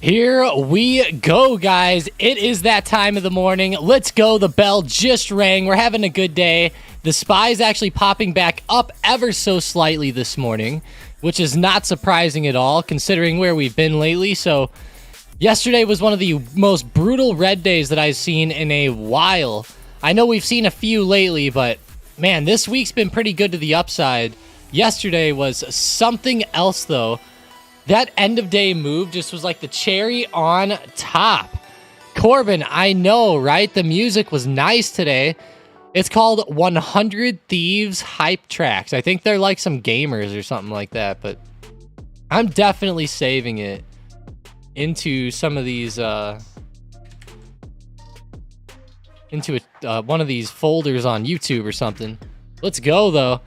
Here we go, guys. It is that time of the morning. Let's go. The bell just rang. We're having a good day. The SPY is actually popping back up ever so slightly this morning, which is not surprising at all considering where we've been lately. So yesterday was one of the most brutal red days that I've seen in a while. I know we've seen a few lately, but man, this week's been pretty good to the upside. Yesterday was something else, though. That end of day move just was like the cherry on top. Corbin, I know, right? The music was nice today. It's called 100 Thieves Hype Tracks. I think they're like some gamers or something like that, but I'm definitely saving it into some of these, into one of these folders on YouTube or something. Let's go, though.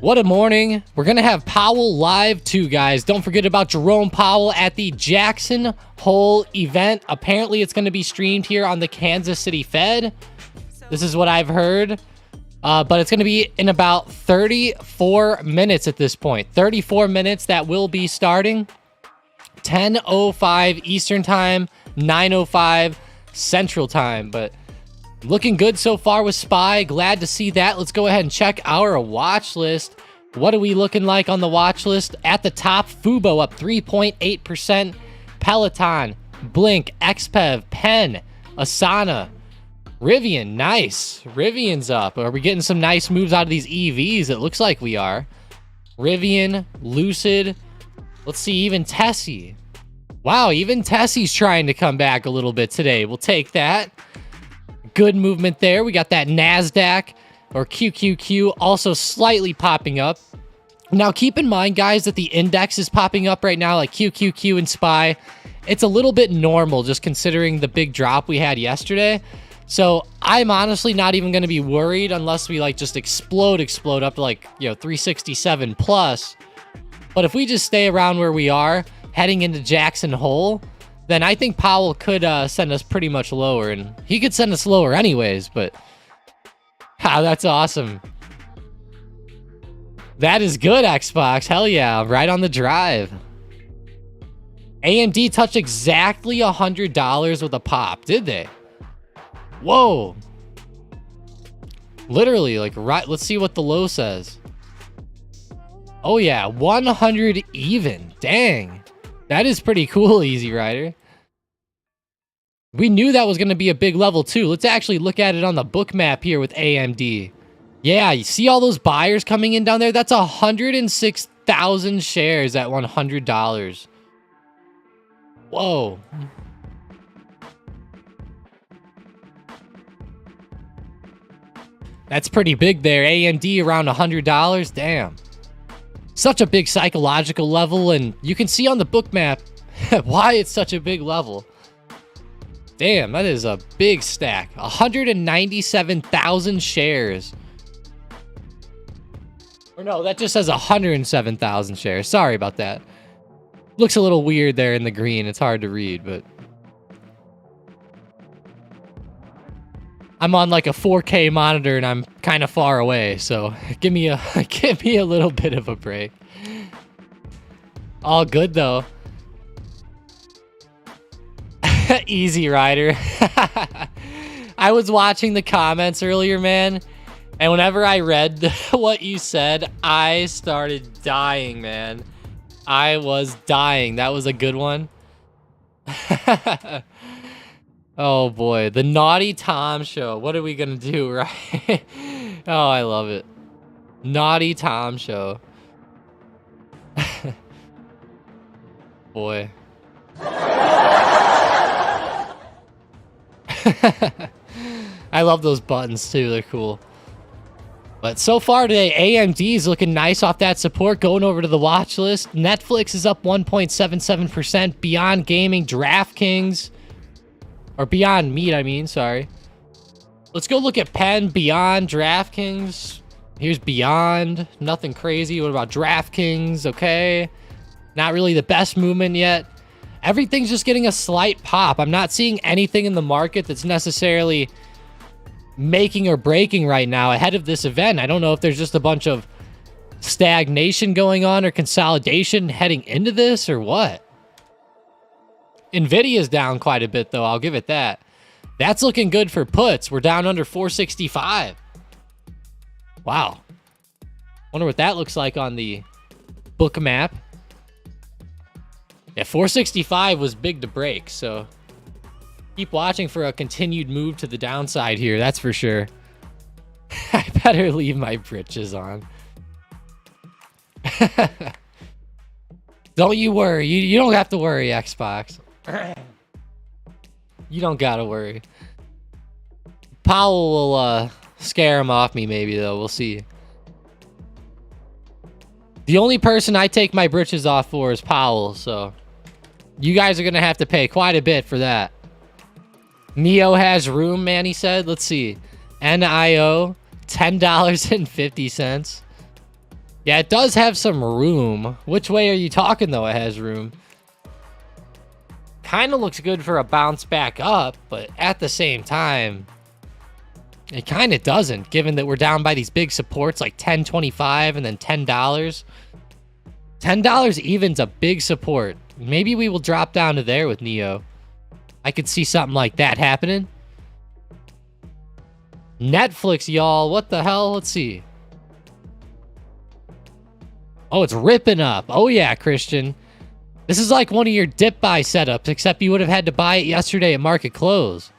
What a morning. We're going to have Powell live too, guys. Don't forget about Jerome Powell at the Jackson Hole event. Apparently, it's going to be streamed here on the Kansas City Fed. This is what I've heard. But it's going to be in about 34 minutes at this point. 34 minutes that will be starting. 10:05 Eastern Time, 9:05 Central Time. But looking good so far with SPY. Glad to see that. Let's go ahead and check our watch list. What are we looking like on the watch list? At the top, Fubo up 3.8%. Peloton, Blink, XPEV, Penn, Asana, Rivian. Nice. Rivian's up. Are we getting some nice moves out of these EVs? It looks like we are. Rivian, Lucid. Let's see, even Tessie. Wow, even Tessie's trying to come back a little bit today. We'll take that. Good movement there. We got that NASDAQ or QQQ also slightly popping up. Now, keep in mind, guys, that the index is popping up right now, like QQQ and SPY. It's a little bit normal just considering the big drop we had yesterday. So I'm honestly not even going to be worried unless we like just explode up to like, 367 plus. But if we just stay around where we are heading into Jackson Hole, then I think Powell could send us pretty much lower. And he could send us lower anyways, but that's awesome. That is good, Xbox. Hell yeah, right on the drive. AMD touched exactly $100 with a pop, did they? Whoa. Literally, like, right. Let's see what the low says. Oh yeah, 100 even. Dang. That is pretty cool, Easy Rider. We knew that was going to be a big level, too. Let's actually look at it on the book map here with AMD. Yeah, you see all those buyers coming in down there? That's 106,000 shares at $100. Whoa. That's pretty big there. AMD around $100. Damn. Such a big psychological level, and you can see on the book map why it's such a big level. Damn, that is a big stack. 197,000 shares. Or no, that just says 107,000 shares. Sorry about that. Looks a little weird there in the green. It's hard to read, but I'm on like a 4K monitor and I'm kind of far away, so give me a little bit of a break. All good though. Easy Rider. I was watching the comments earlier, man, and whenever I read what you said, I started dying, man. I was dying. That was a good one. Oh boy, the Naughty Tom show. What are we gonna do, right? Oh, I love it. Naughty Tom show. Boy. I love those buttons too, they're cool. But so far today, AMD is looking nice off that support, going over to the watch list. Netflix is up 1.77%. Beyond Gaming, DraftKings, or Beyond Meat, I mean, sorry. Let's go look at Penn, Beyond, DraftKings. Here's Beyond, nothing crazy. What about DraftKings? Okay. Not really the best movement yet. Everything's just getting a slight pop. I'm not seeing anything in the market that's necessarily making or breaking right now ahead of this event. I don't know if there's just a bunch of stagnation going on or consolidation heading into this or what. Nvidia's down quite a bit, though. I'll give it that. That's looking good for puts. We're down under 465. Wow. Wonder what that looks like on the book map. Yeah, 465 was big to break, so keep watching for a continued move to the downside here, that's for sure. I better leave my britches on. Don't you worry. You don't have to worry, Xbox. You don't gotta worry. Powell will scare him off me maybe, though. We'll see. The only person I take my britches off for is Powell, so you guys are going to have to pay quite a bit for that. Neo has room, man, he said. Let's see. NIO, $10.50. Yeah, it does have some room. Which way are you talking, though? It has room. Kind of looks good for a bounce back up, but at the same time, it kind of doesn't, given that we're down by these big supports like $10.25 and then $10. $10 even's a big support. Maybe we will drop down to there with Neo. I could see something like that happening. Netflix, y'all. What the hell? Let's see. Oh, it's ripping up. Oh, yeah, Christian. This is like one of your dip buy setups, except you would have had to buy it yesterday at market close.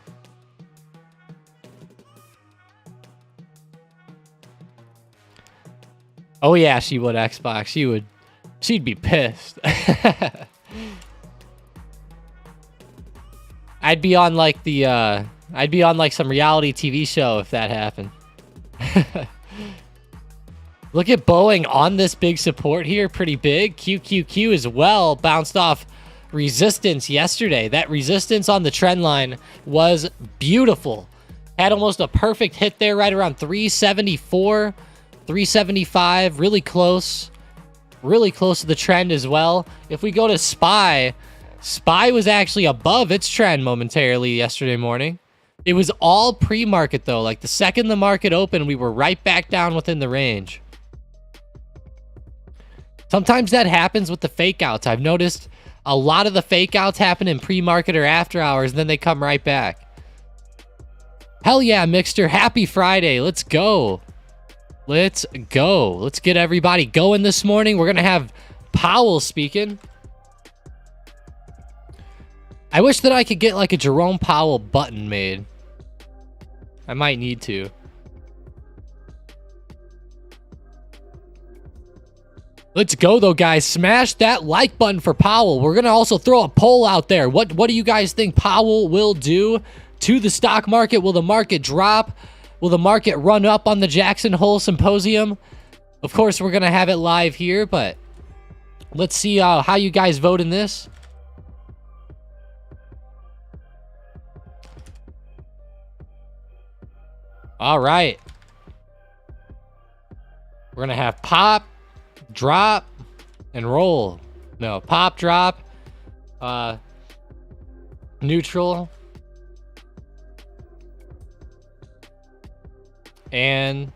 Oh, yeah, she would, Xbox. She'd be pissed. I'd be on like some reality TV show if that happened. Look at Boeing on this big support here, pretty big. QQQ as well bounced off resistance yesterday. That resistance on the trend line was beautiful. Had almost a perfect hit there right around 374, 375, really close to the trend as well. If we go to SPY was actually above its trend momentarily yesterday morning. It was all pre-market though. Like the second the market opened, we were right back down within the range. Sometimes that happens with the fake outs. I've noticed a lot of the fake outs happen in pre-market or after hours, and then they come right back. Hell yeah, Mixter. Happy Friday. Let's go. Let's go. Let's get everybody going this morning. We're going to have Powell speaking. I wish that I could get like a Jerome Powell button made. I might need to. Let's go though, guys. Smash that like button for Powell. We're going to also throw a poll out there. What do you guys think Powell will do to the stock market? Will the market drop? Will the market run up on the Jackson Hole Symposium? Of course, we're going to have it live here, but let's see how you guys vote in this. All right. We're going to have pop, drop, and roll. No, pop, drop, neutral, and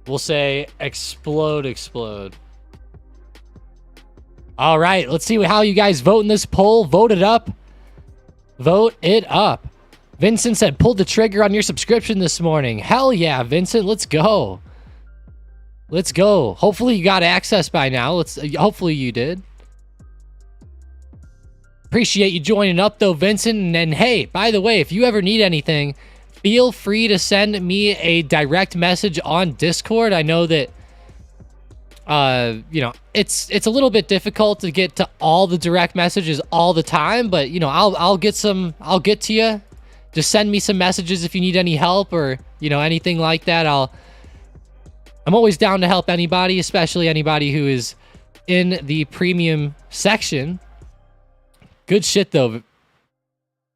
we'll say explode, explode. All right, let's see how you guys vote in this poll. Vote it up. Vote it up. Vincent said, pulled the trigger on your subscription this morning. Hell yeah, Vincent. Let's go. Let's go. Hopefully you got access by now. Hopefully you did. Appreciate you joining up though, Vincent. And hey, by the way, if you ever need anything, feel free to send me a direct message on Discord. I know that it's a little bit difficult to get to all the direct messages all the time, but I'll get to you. Just send me some messages if you need any help or anything like that. I'm always down to help anybody, especially anybody who is in the premium section. Good shit though.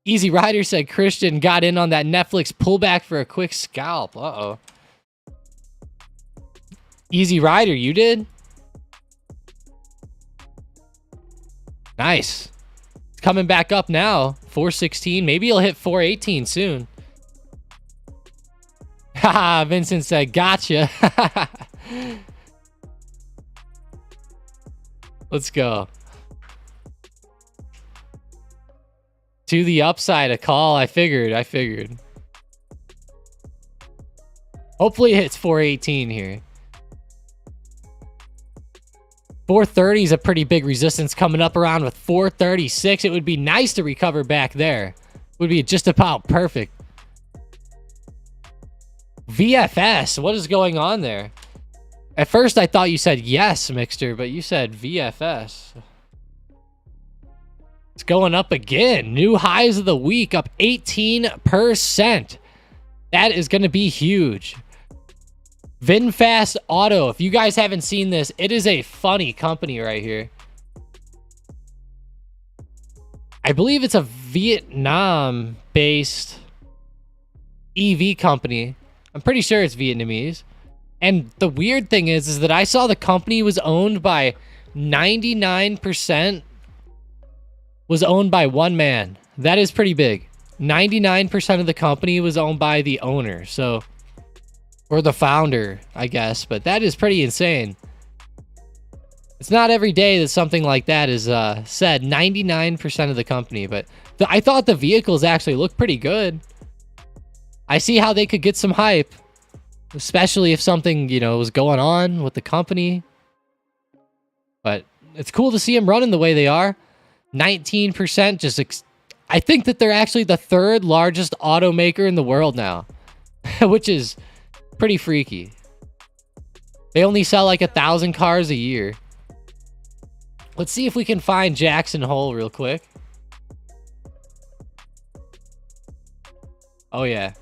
Easy Rider said Christian got in on that Netflix pullback for a quick scalp. Uh-oh. Easy Rider, you did? Nice. It's coming back up now. 416. Maybe he'll hit 418 soon. Haha, Vincent said, gotcha. Let's go. To the upside, a call. I figured. Hopefully it hits 418 here. 430 is a pretty big resistance coming up around with 436. It would be nice to recover back there. Would be just about perfect. VFS, what is going on there? At first I thought you said yes, Mixter, but you said VFS. It's going up again. New highs of the week, up 18%. That is going to be huge. VinFast Auto. If you guys haven't seen this, it is a funny company right here. I believe it's a Vietnam-based EV company. I'm pretty sure it's Vietnamese. And the weird thing is that I saw the company was owned by 99% was owned by one man. That is pretty big. 99% of the company was owned by the owner. So, or the founder, I guess. But that is pretty insane. It's not every day that something like that is said. 99% of the company. But I thought the vehicles actually looked pretty good. I see how they could get some hype. Especially if something, you know, was going on with the company. But it's cool to see them running the way they are. 19% just... I think that they're actually the third largest automaker in the world now. Which is pretty freaky. They only sell like 1,000 cars a year. Let's see if we can find Jackson Hole real quick. Oh, yeah.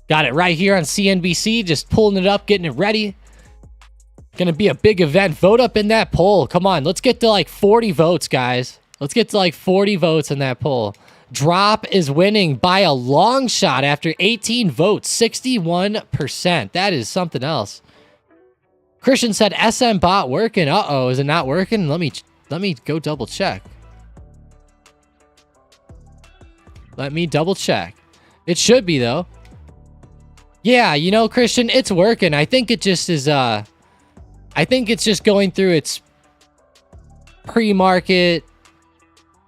Got it right here on CNBC. Just pulling it up, getting it ready. Gonna be a big event. Vote up in that poll. Come on, let's get to like 40 votes, guys. Let's get to like 40 votes in that poll. Drop is winning by a long shot after 18 votes. 61%. That is something else. Christian said SM bot working. Uh-oh, is it not working? Let me go double check. Let me double check. It should be though. Yeah, you know, Christian, it's working. I think it just is, I think it's just going through its pre-market,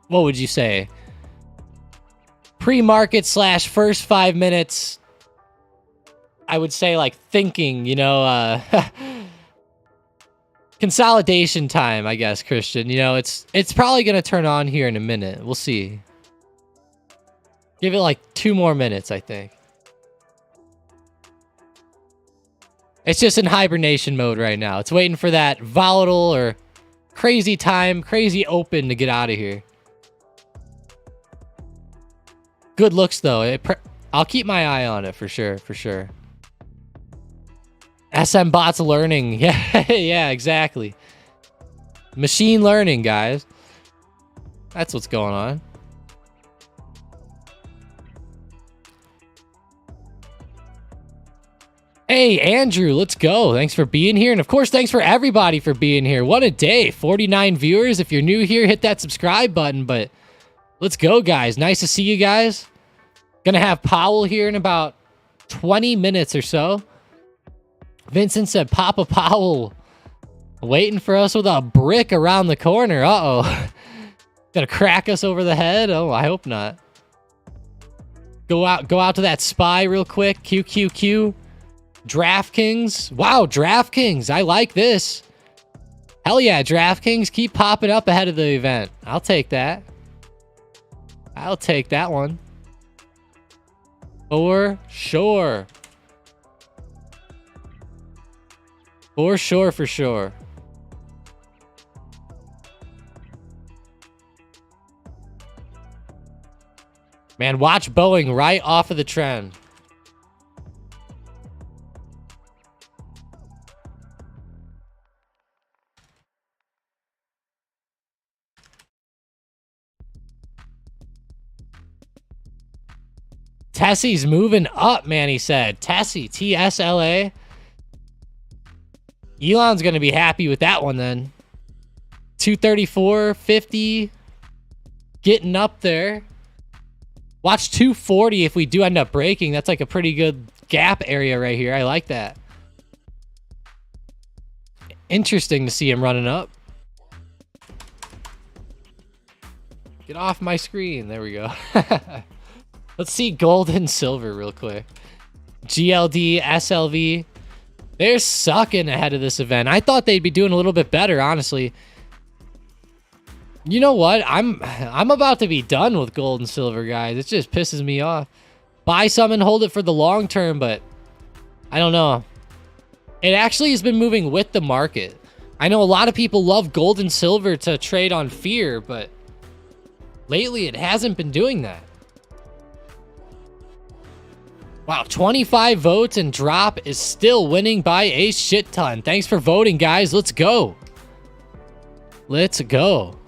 what would you say? Pre-market / first 5 minutes, I would say like thinking, you know, consolidation time, I guess, Christian. You know, it's probably going to turn on here in a minute. We'll see. Give it like 2 more minutes, I think. It's just in hibernation mode right now. It's waiting for that volatile or crazy time, crazy open to get out of here. Good looks, though. I'll keep my eye on it for sure, for sure. SM bot's learning. Yeah, yeah, exactly. Machine learning, guys. That's what's going on. Hey, Andrew, let's go. Thanks for being here. And of course, thanks for everybody for being here. What a day. 49 viewers. If you're new here, hit that subscribe button. But let's go, guys. Nice to see you guys. Gonna have Powell here in about 20 minutes or so. Vincent said, Papa Powell waiting for us with a brick around the corner. Uh-oh. Gonna crack us over the head? Oh, I hope not. Go out to that SPY real quick. QQQ. DraftKings. Wow, DraftKings. I like this. Hell yeah, DraftKings. Keep popping up ahead of the event. I'll take that. I'll take that one. For sure. For sure, for sure. Man, watch Boeing right off of the trend. Tessie's moving up, man, he said. Tessie, TSLA. Elon's going to be happy with that one then. 234.50. Getting up there. Watch 240 if we do end up breaking. That's like a pretty good gap area right here. I like that. Interesting to see him running up. Get off my screen. There we go. Let's see gold and silver real quick. GLD, SLV. They're sucking ahead of this event. I thought they'd be doing a little bit better, honestly. You know what? I'm about to be done with gold and silver, guys. It just pisses me off. Buy some and hold it for the long term, but I don't know. It actually has been moving with the market. I know a lot of people love gold and silver to trade on fear, but lately it hasn't been doing that. Wow, 25 votes and drop is still winning by a shit ton. Thanks for voting, guys. Let's go. Let's go.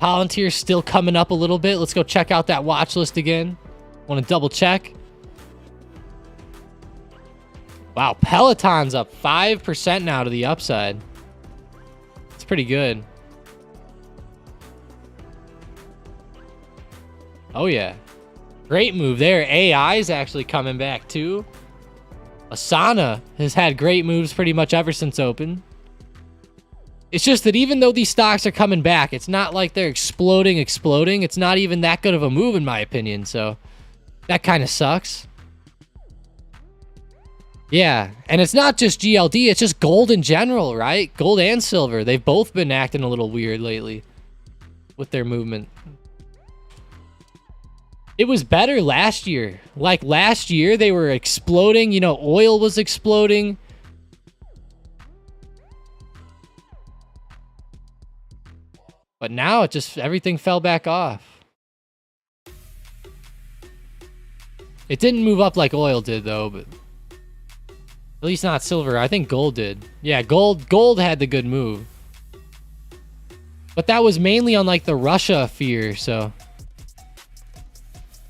Palantir's still coming up a little bit. Let's go check out that watch list again. Want to double check. Wow, Peloton's up 5% now to the upside. It's pretty good. Oh, yeah. Great move there. AI is actually coming back, too. Asana has had great moves pretty much ever since open. It's just that even though these stocks are coming back, it's not like they're exploding. It's not even that good of a move, in my opinion. So that kind of sucks. Yeah, and it's not just GLD. It's just gold in general, right? Gold and silver. They've both been acting a little weird lately with their movement. It was better last year. Like last year, they were exploding. You know, oil was exploding. But now it just, everything fell back off. It didn't move up like oil did, though, but at least not silver. I think gold did. Yeah, gold had the good move. But that was mainly on like the Russia fear, so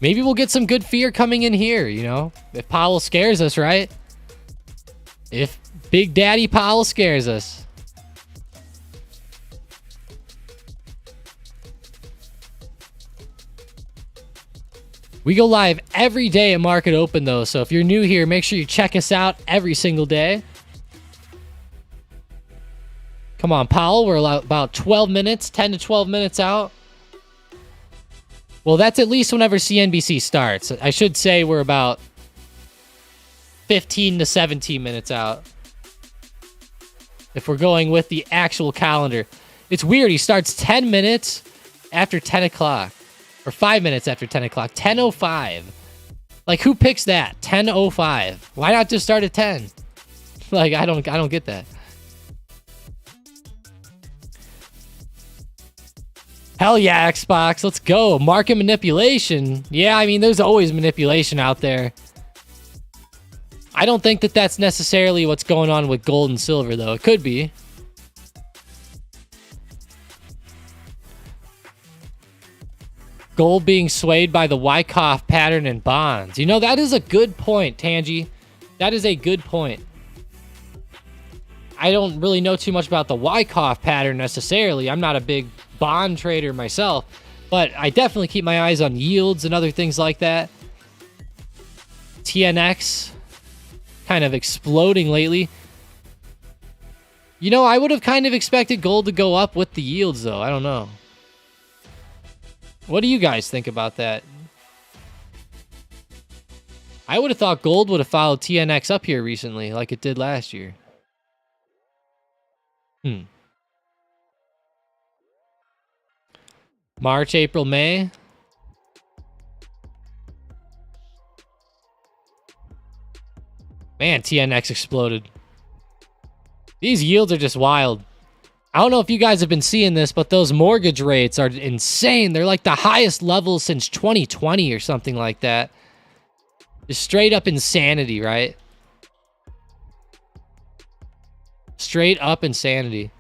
maybe we'll get some good fear coming in here, you know? If Powell scares us, right? If Big Daddy Powell scares us. We go live every day at Market Open, though, so if you're new here, make sure you check us out every single day. Come on, Powell. We're about 12 minutes, 10 to 12 minutes out. Well, that's at least whenever CNBC starts. I should say we're about 15 to 17 minutes out. If we're going with the actual calendar. It's weird. He starts 10 minutes after 10 o'clock. Or 5 minutes after 10 o'clock. 10:05. Like, who picks that? 10:05. Why not just start at 10? Like, I don't get that. Hell yeah, Xbox. Let's go. Market manipulation. Yeah, I mean, there's always manipulation out there. I don't think that that's necessarily what's going on with gold and silver, though. It could be. Gold being swayed by the Wyckoff pattern in bonds. You know, that is a good point, Tangi. That is a good point. I don't really know too much about the Wyckoff pattern necessarily. I'm not a big bond trader myself, but I definitely keep my eyes on yields and other things like that. TNX kind of exploding lately. You know, I would have kind of expected gold to go up with the yields, though. I don't know. What do you guys think about that? I would have thought gold would have followed TNX up here recently, like it did last year. March, April, May. Man, TNX exploded. These yields are just wild. I don't know if you guys have been seeing this, but those mortgage rates are insane. They're like the highest level since 2020 or something like that. Just straight up insanity, right? Straight up insanity.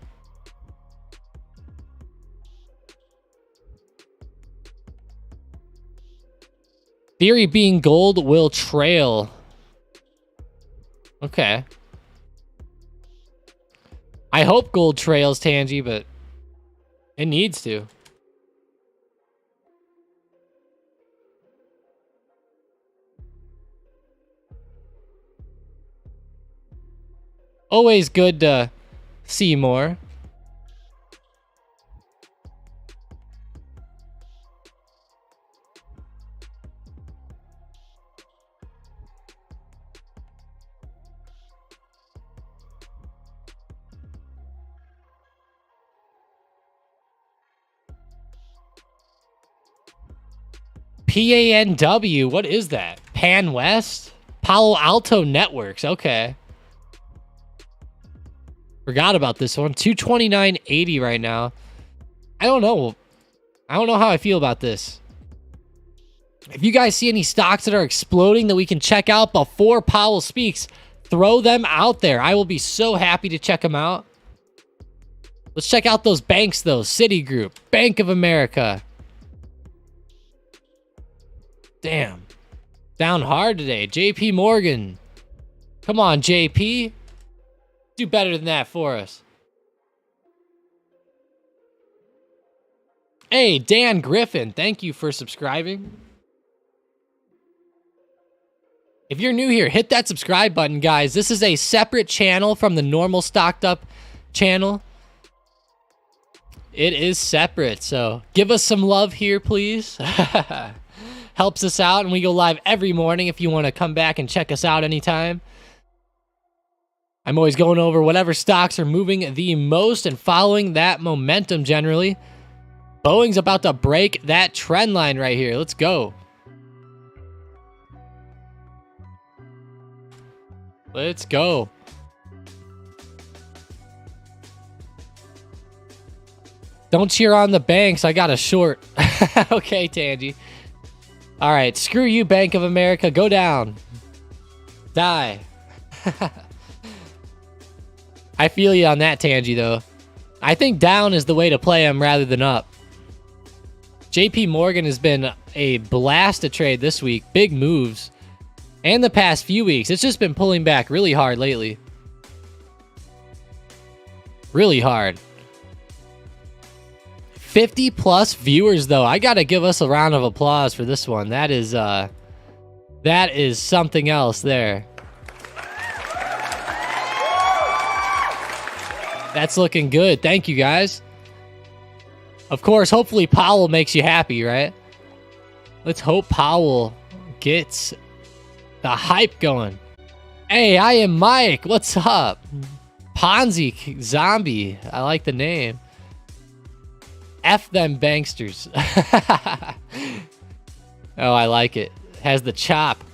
Theory being gold will trail. Okay. I hope gold trails, Tangi, but it needs to. Always good to see more. PANW, what is that? Pan West? Palo Alto Networks, okay. Forgot about this one. 229.80 right now. I don't know. I don't know how I feel about this. If you guys see any stocks that are exploding that we can check out before Powell speaks, throw them out there. I will be so happy to check them out. Let's check out those banks, though. Citigroup, Bank of America. Damn. Down hard today. JP Morgan. Come on, JP. Do better than that for us. Hey, Dan Griffin. Thank you for subscribing. If you're new here, hit that subscribe button, guys. This is a separate channel from the normal Stocked Up channel. It is separate, so give us some love here, please. Helps us out, and we go live every morning if you want to come back and check us out anytime. I'm always going over whatever stocks are moving the most and following that momentum generally. Boeing's about to break that trend line right here. Let's go. Let's go. Don't cheer on the banks. I got a short. Okay, Tangy. All right. Screw you, Bank of America. Go down. Die. I feel you on that, Tangy, though. I think down is the way to play them rather than up. JP Morgan has been a blast to trade this week. Big moves. And the past few weeks. It's just been pulling back really hard lately. Really hard. 50 plus viewers, though. I gotta give us a round of applause for this one. That is something else there. That's looking good. Thank you, guys. Of course, hopefully Powell makes you happy, right? Let's hope Powell gets the hype going. Hey, I am Mike. What's up? Ponzi Zombie. I like the name. F them banksters. Oh, I like it. Has the chop.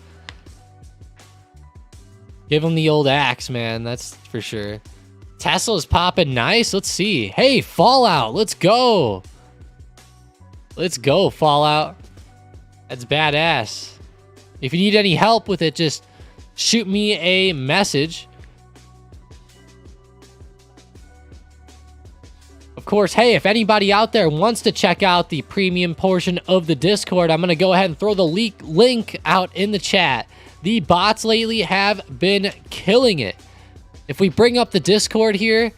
Give him the old axe, man. That's for sure. Tesla's popping nice. Let's see. Hey, Fallout. Let's go. Let's go, Fallout. That's badass. If you need any help with it, just shoot me a message. Of course, hey, if anybody out there wants to check out the premium portion of the Discord, I'm going to go ahead and throw the link out in the chat. The bots lately have been killing it. If we bring up the Discord here,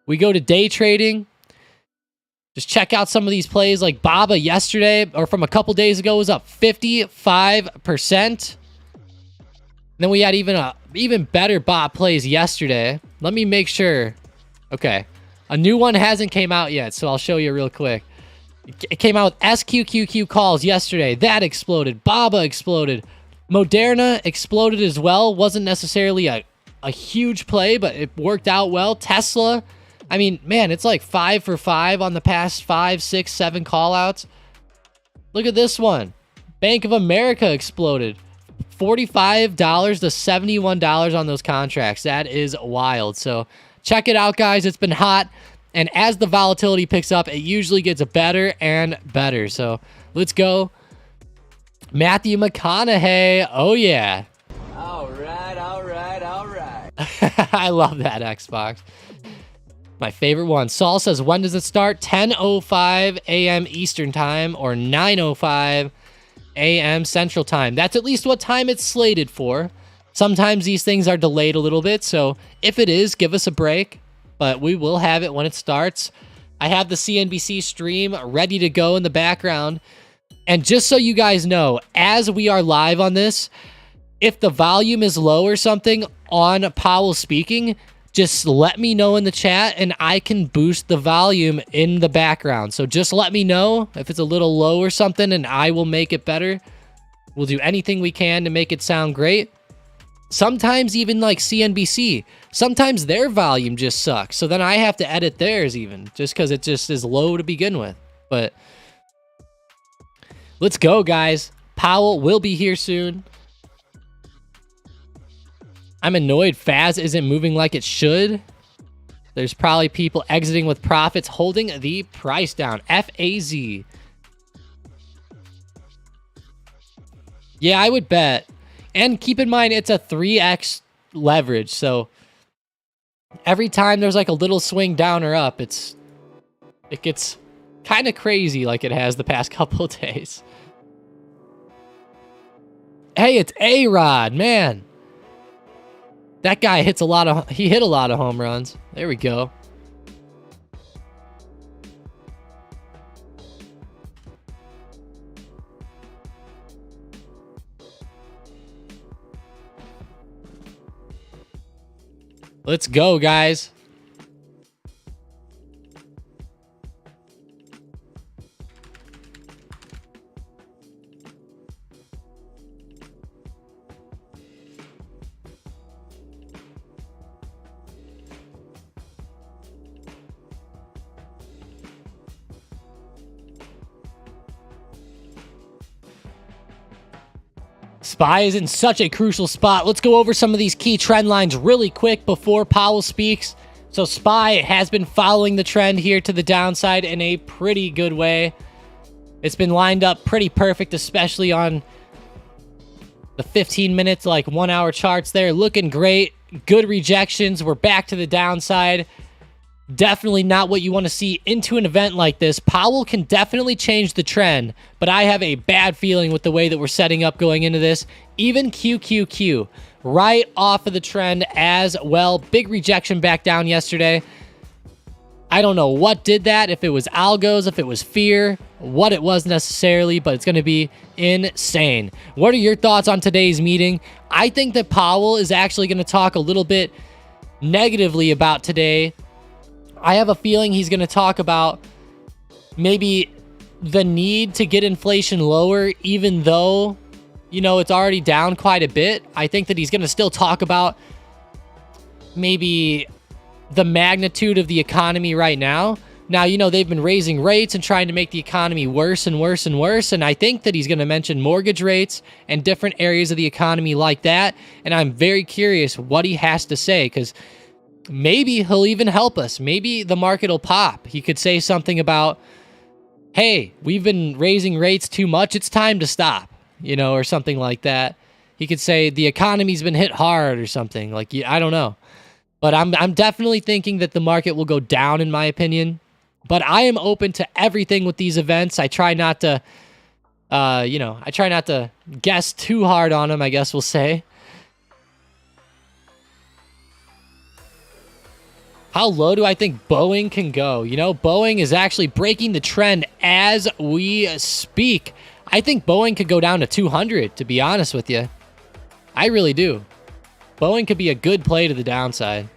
we go to day trading. Just check out some of these plays like Baba yesterday, or from a couple days ago, was up 55%. And then we had even better bot plays yesterday. Let me make sure. Okay. A new one hasn't came out yet, so I'll show you real quick. It came out with SQQQ calls yesterday. That exploded. Baba exploded. Moderna exploded as well. Wasn't necessarily a huge play, but it worked out well. Tesla. I mean, man, it's like 5 for 5 on the past 5, 6, 7 call-outs. Look at this one. Bank of America exploded. $45 to $71 on those contracts. That is wild. So check it out, guys. It's been hot. And as the volatility picks up, it usually gets better and better. So let's go. Matthew McConaughey. Oh, yeah. All right, all right, all right. I love that Xbox. My favorite one. Saul says, when does it start? 10:05 a.m. Eastern Time or 9:05 a.m. Central Time. That's at least what time it's slated for. Sometimes these things are delayed a little bit, so if it is, give us a break. But we will have it when it starts. I have the CNBC stream ready to go in the background. And just so you guys know, as we are live on this, if the volume is low or something on Powell speaking, just let me know in the chat and I can boost the volume in the background. So just let me know if it's a little low or something and I will make it better. We'll do anything we can to make it sound great. Sometimes even like CNBC, sometimes their volume just sucks. So then I have to edit theirs even just because it just is low to begin with. But let's go, guys. Powell will be here soon. I'm annoyed Faz isn't moving like it should. There's probably people exiting with profits, holding the price down. FAZ. Yeah, I would bet. And keep in mind, it's a 3x leverage. So every time there's like a little swing down or up, it gets kind of crazy like it has the past couple of days. Hey, it's A-Rod, man. That guy hit a lot of home runs. There we go. Let's go, guys. SPY is in such a crucial spot. Let's go over some of these key trend lines really quick before Powell speaks. So SPY has been following the trend here to the downside in a pretty good way. It's been lined up pretty perfect, especially on the 15 minutes, like 1 hour charts there. Looking great. Good rejections. We're back to the downside. Definitely not what you want to see into an event like this. Powell can definitely change the trend, but I have a bad feeling with the way that we're setting up going into this. Even QQQ, right off of the trend as well. Big rejection back down yesterday. I don't know what did that, if it was algos, if it was fear, what it was necessarily, but it's going to be insane. What are your thoughts on today's meeting? I think that Powell is actually going to talk a little bit negatively about today. I have a feeling he's going to talk about maybe the need to get inflation lower, even though, you know, it's already down quite a bit. I think that he's going to still talk about maybe the magnitude of the economy right now. Now, you know, they've been raising rates and trying to make the economy worse and worse and worse. And I think that he's going to mention mortgage rates and different areas of the economy like that. And I'm very curious what he has to say, because maybe he'll even help us. Maybe the market will pop. He could say something about, hey, we've been raising rates too much. It's time to stop, you know, or something like that. He could say the economy's been hit hard or something. Like, I don't know. But I'm definitely thinking that the market will go down, in my opinion. But I am open to everything with these events. I try not to, I try not to guess too hard on them, I guess we'll say. How low do I think Boeing can go? You know, Boeing is actually breaking the trend as we speak. I think Boeing could go down to 200, to be honest with you. I really do. Boeing could be a good play to the downside.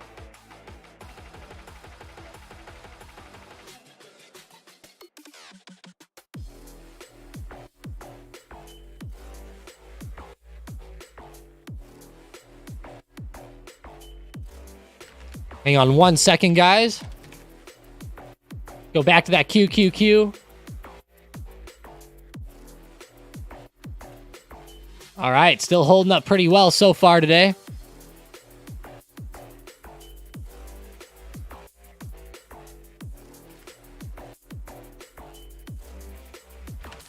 Hang on 1 second, guys. Go back to that QQQ. All right, still holding up pretty well so far today.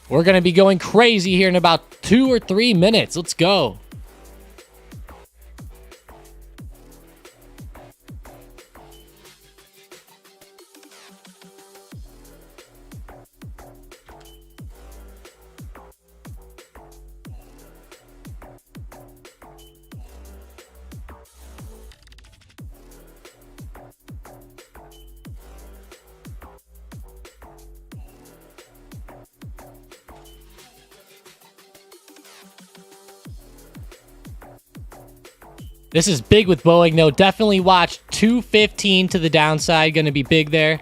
We're going to be going crazy here in about 2 or 3 minutes. Let's go. This is big with Boeing, though. Definitely watch 215 to the downside. Going to be big there.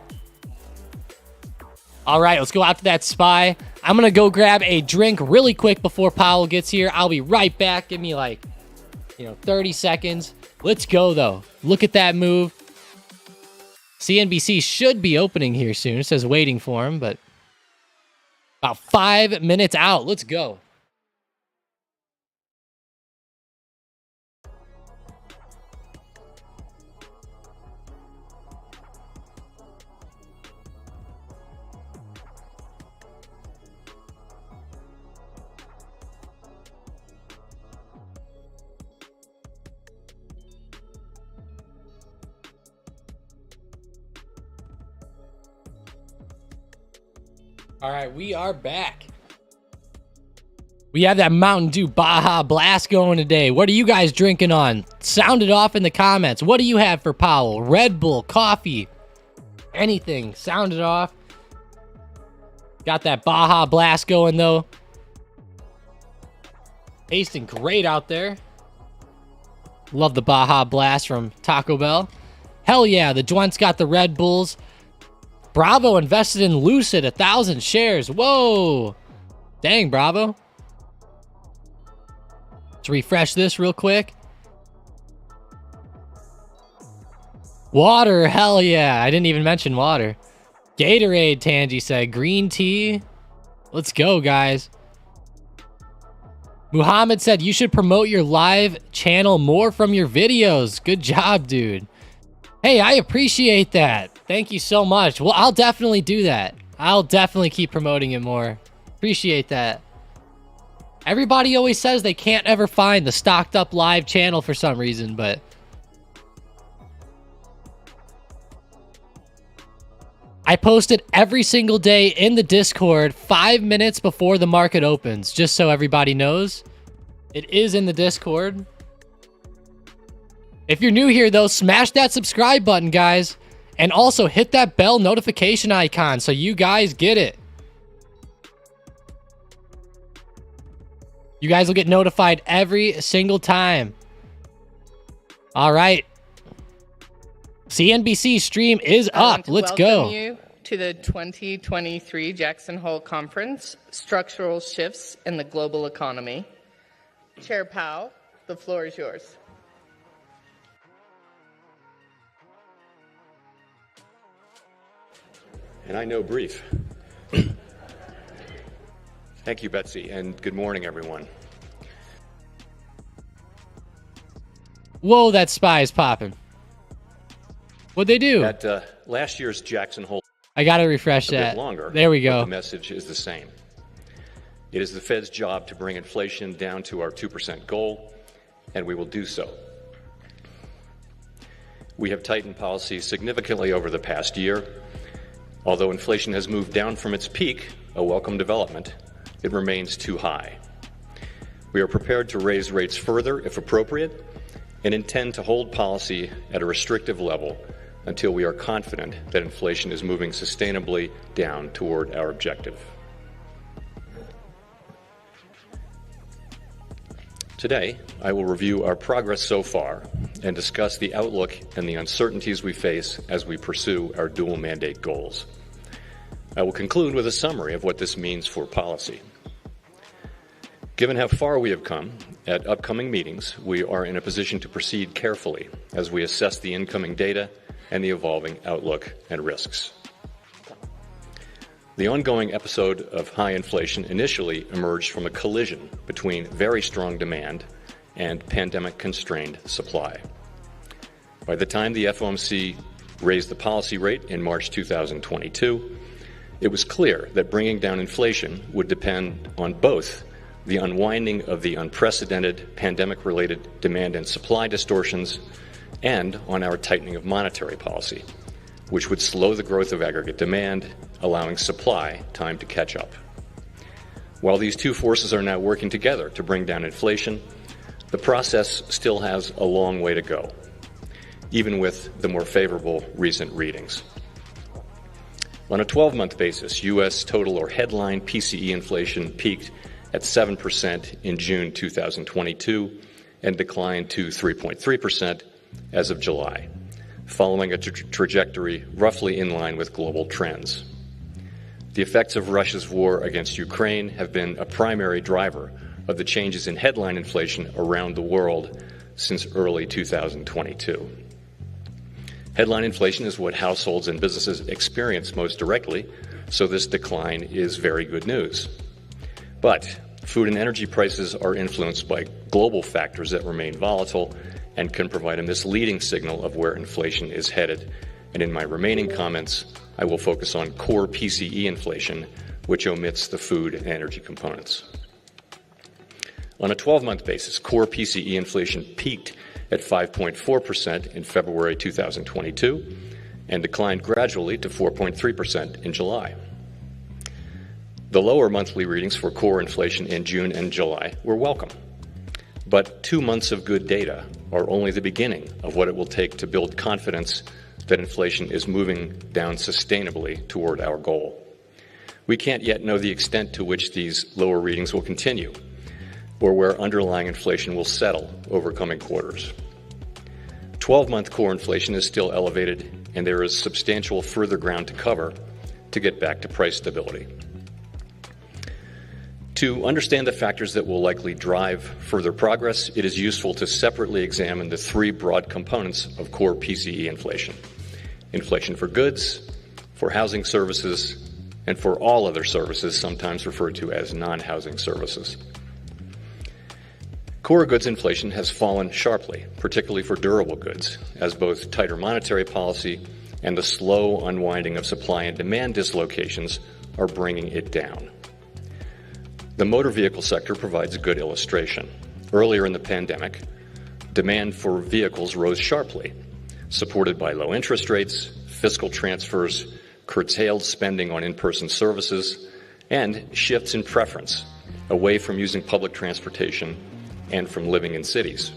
All right, let's go out to that SPY. I'm going to go grab a drink really quick before Powell gets here. I'll be right back. Give me 30 seconds. Let's go, though. Look at that move. CNBC should be opening here soon. It says waiting for him, but about 5 minutes out. Let's go. All right, we are back. We have that Mountain Dew Baja Blast going today. What are you guys drinking on? Sound it off in the comments. What do you have for Powell? Red Bull, coffee, anything. Sound it off. Got that Baja Blast going, though. Tasting great out there. Love the Baja Blast from Taco Bell. Hell yeah, the joint's got the Red Bulls. Bravo invested in Lucid, 1,000 shares. Whoa. Dang, Bravo. Let's refresh this real quick. Water, hell yeah. I didn't even mention water. Gatorade, Tangi said. Green tea. Let's go, guys. Muhammad said, you should promote your live channel more from your videos. Good job, dude. Hey, I appreciate that. Thank you so much. Well, I'll definitely do that. I'll definitely keep promoting it more. Appreciate that. Everybody always says they can't ever find the Stocked Up live channel for some reason, but I post it every single day in the Discord 5 minutes before the market opens, just so everybody knows. It is in the Discord. If you're new here, though, smash that subscribe button, guys. And also hit that bell notification icon so you guys get it. You guys will get notified every single time. All right. CNBC stream is up. Let's go. Welcome you to the 2023 Jackson Hole Conference, Structural Shifts in the Global Economy. Chair Powell, the floor is yours. And I know brief. Thank you, Betsy, and good morning, everyone. Whoa, that spy is popping. What'd they do? At last year's Jackson Hole, I gotta refresh that. bit longer, there we go. The message is the same. It is the Fed's job to bring inflation down to our 2% goal, and we will do so. We have tightened policy significantly over the past year. Although inflation has moved down from its peak, a welcome development, it remains too high. We are prepared to raise rates further if appropriate and intend to hold policy at a restrictive level until we are confident that inflation is moving sustainably down toward our objective. Today, I will review our progress so far and discuss the outlook and the uncertainties we face as we pursue our dual mandate goals. I will conclude with a summary of what this means for policy. Given how far we have come, at upcoming meetings, we are in a position to proceed carefully as we assess the incoming data and the evolving outlook and risks. The ongoing episode of high inflation initially emerged from a collision between very strong demand and pandemic-constrained supply. By the time the FOMC raised the policy rate in March 2022, it was clear that bringing down inflation would depend on both the unwinding of the unprecedented pandemic-related demand and supply distortions and on our tightening of monetary policy, which would slow the growth of aggregate demand, allowing supply time to catch up. While these two forces are now working together to bring down inflation, the process still has a long way to go, even with the more favorable recent readings. On a 12-month basis, U.S. total or headline PCE inflation peaked at 7% in June 2022 and declined to 3.3% as of July, following a trajectory roughly in line with global trends. The effects of Russia's war against Ukraine have been a primary driver of the changes in headline inflation around the world since early 2022. Headline inflation is what households and businesses experience most directly, so this decline is very good news. But food and energy prices are influenced by global factors that remain volatile and can provide a misleading signal of where inflation is headed. And in my remaining comments, I will focus on core PCE inflation, which omits the food and energy components. On a 12-month basis, core PCE inflation peaked at 5.4% in February 2022 and declined gradually to 4.3% in July. The lower monthly readings for core inflation in June and July were welcome. But 2 months of good data are only the beginning of what it will take to build confidence that inflation is moving down sustainably toward our goal. We can't yet know the extent to which these lower readings will continue, or where underlying inflation will settle over coming quarters. 12-month core inflation is still elevated, and there is substantial further ground to cover to get back to price stability. To understand the factors that will likely drive further progress, it is useful to separately examine the three broad components of core PCE inflation: inflation for goods, for housing services, and for all other services, sometimes referred to as non-housing services. Core goods inflation has fallen sharply, particularly for durable goods, as both tighter monetary policy and the slow unwinding of supply and demand dislocations are bringing it down. The motor vehicle sector provides a good illustration. Earlier in the pandemic, demand for vehicles rose sharply, supported by low interest rates, fiscal transfers, curtailed spending on in-person services, and shifts in preference away from using public transportation and from living in cities.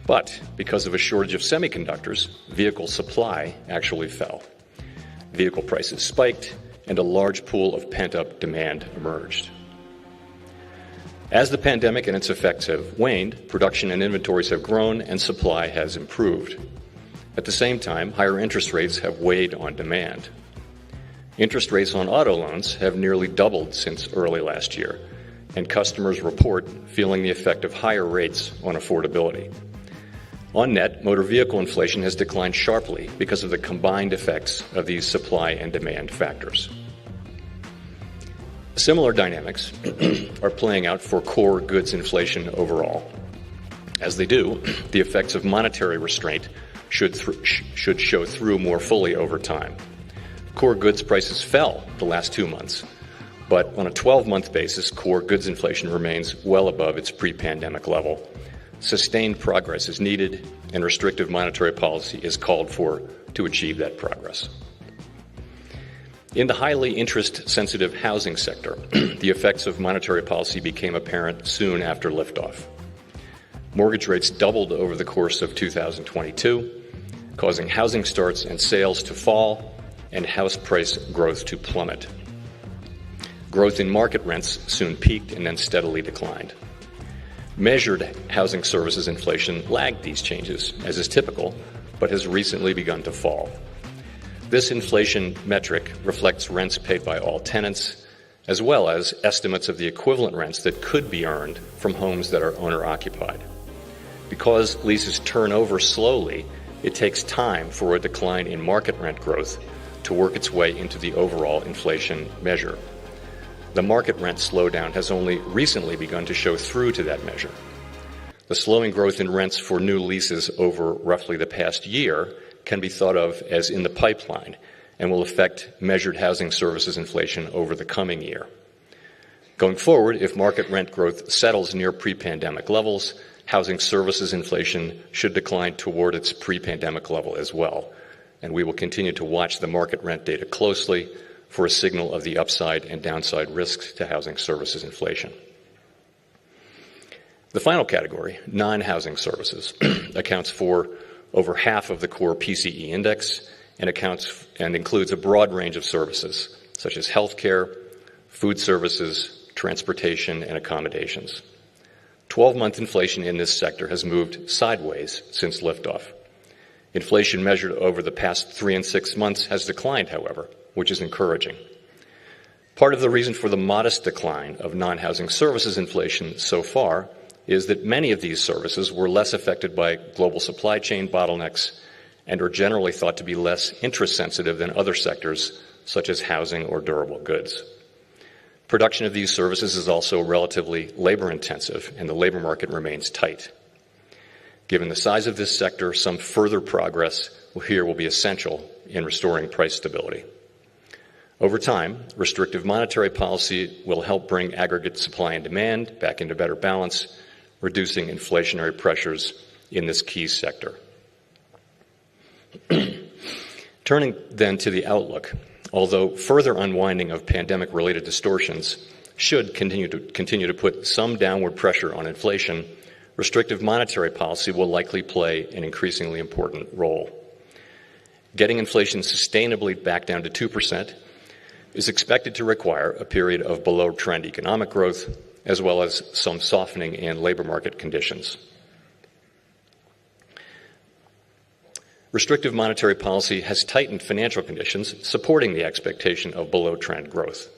But because of a shortage of semiconductors, vehicle supply actually fell. Vehicle prices spiked, and a large pool of pent-up demand emerged. As the pandemic and its effects have waned, production and inventories have grown and supply has improved. At the same time, higher interest rates have weighed on demand. Interest rates on auto loans have nearly doubled since early last year, and customers report feeling the effect of higher rates on affordability. On net, motor vehicle inflation has declined sharply because of the combined effects of these supply and demand factors. Similar dynamics are playing out for core goods inflation overall. As they do, the effects of monetary restraint should show through more fully over time. Core goods prices fell the last 2 months, but on a 12-month basis, core goods inflation remains well above its pre-pandemic level. Sustained progress is needed, and restrictive monetary policy is called for to achieve that progress. In the highly interest-sensitive housing sector, the effects of monetary policy became apparent soon after liftoff. Mortgage rates doubled over the course of 2022, causing housing starts and sales to fall and house price growth to plummet. Growth in market rents soon peaked and then steadily declined. Measured housing services inflation lagged these changes, as is typical, but has recently begun to fall. This inflation metric reflects rents paid by all tenants, as well as estimates of the equivalent rents that could be earned from homes that are owner-occupied. Because leases turn over slowly, it takes time for a decline in market rent growth to work its way into the overall inflation measure. The market rent slowdown has only recently begun to show through to that measure. The slowing growth in rents for new leases over roughly the past year can be thought of as in the pipeline and will affect measured housing services inflation over the coming year. Going forward, if market rent growth settles near pre-pandemic levels, housing services inflation should decline toward its pre-pandemic level as well, and we will continue to watch the market rent data closely for a signal of the upside and downside risks to housing services inflation. The final category, non-housing services, accounts for over half of the core PCE index and includes a broad range of services such as healthcare, food services, transportation, and accommodations. 12-month inflation in this sector has moved sideways since liftoff. Inflation measured over the past 3 and 6 months has declined, however, which is encouraging. Part of the reason for the modest decline of non-housing services inflation so far is that many of these services were less affected by global supply chain bottlenecks and are generally thought to be less interest sensitive than other sectors such as housing or durable goods. Production of these services is also relatively labor intensive, and the labor market remains tight. Given the size of this sector, some further progress here will be essential in restoring price stability. Over time, restrictive monetary policy will help bring aggregate supply and demand back into better balance, reducing inflationary pressures in this key sector. Turning then to the outlook, although further unwinding of pandemic-related distortions should continue to put some downward pressure on inflation, restrictive monetary policy will likely play an increasingly important role. Getting inflation sustainably back down to 2% is expected to require a period of below-trend economic growth, as well as some softening in labor market conditions. Restrictive monetary policy has tightened financial conditions, supporting the expectation of below-trend growth.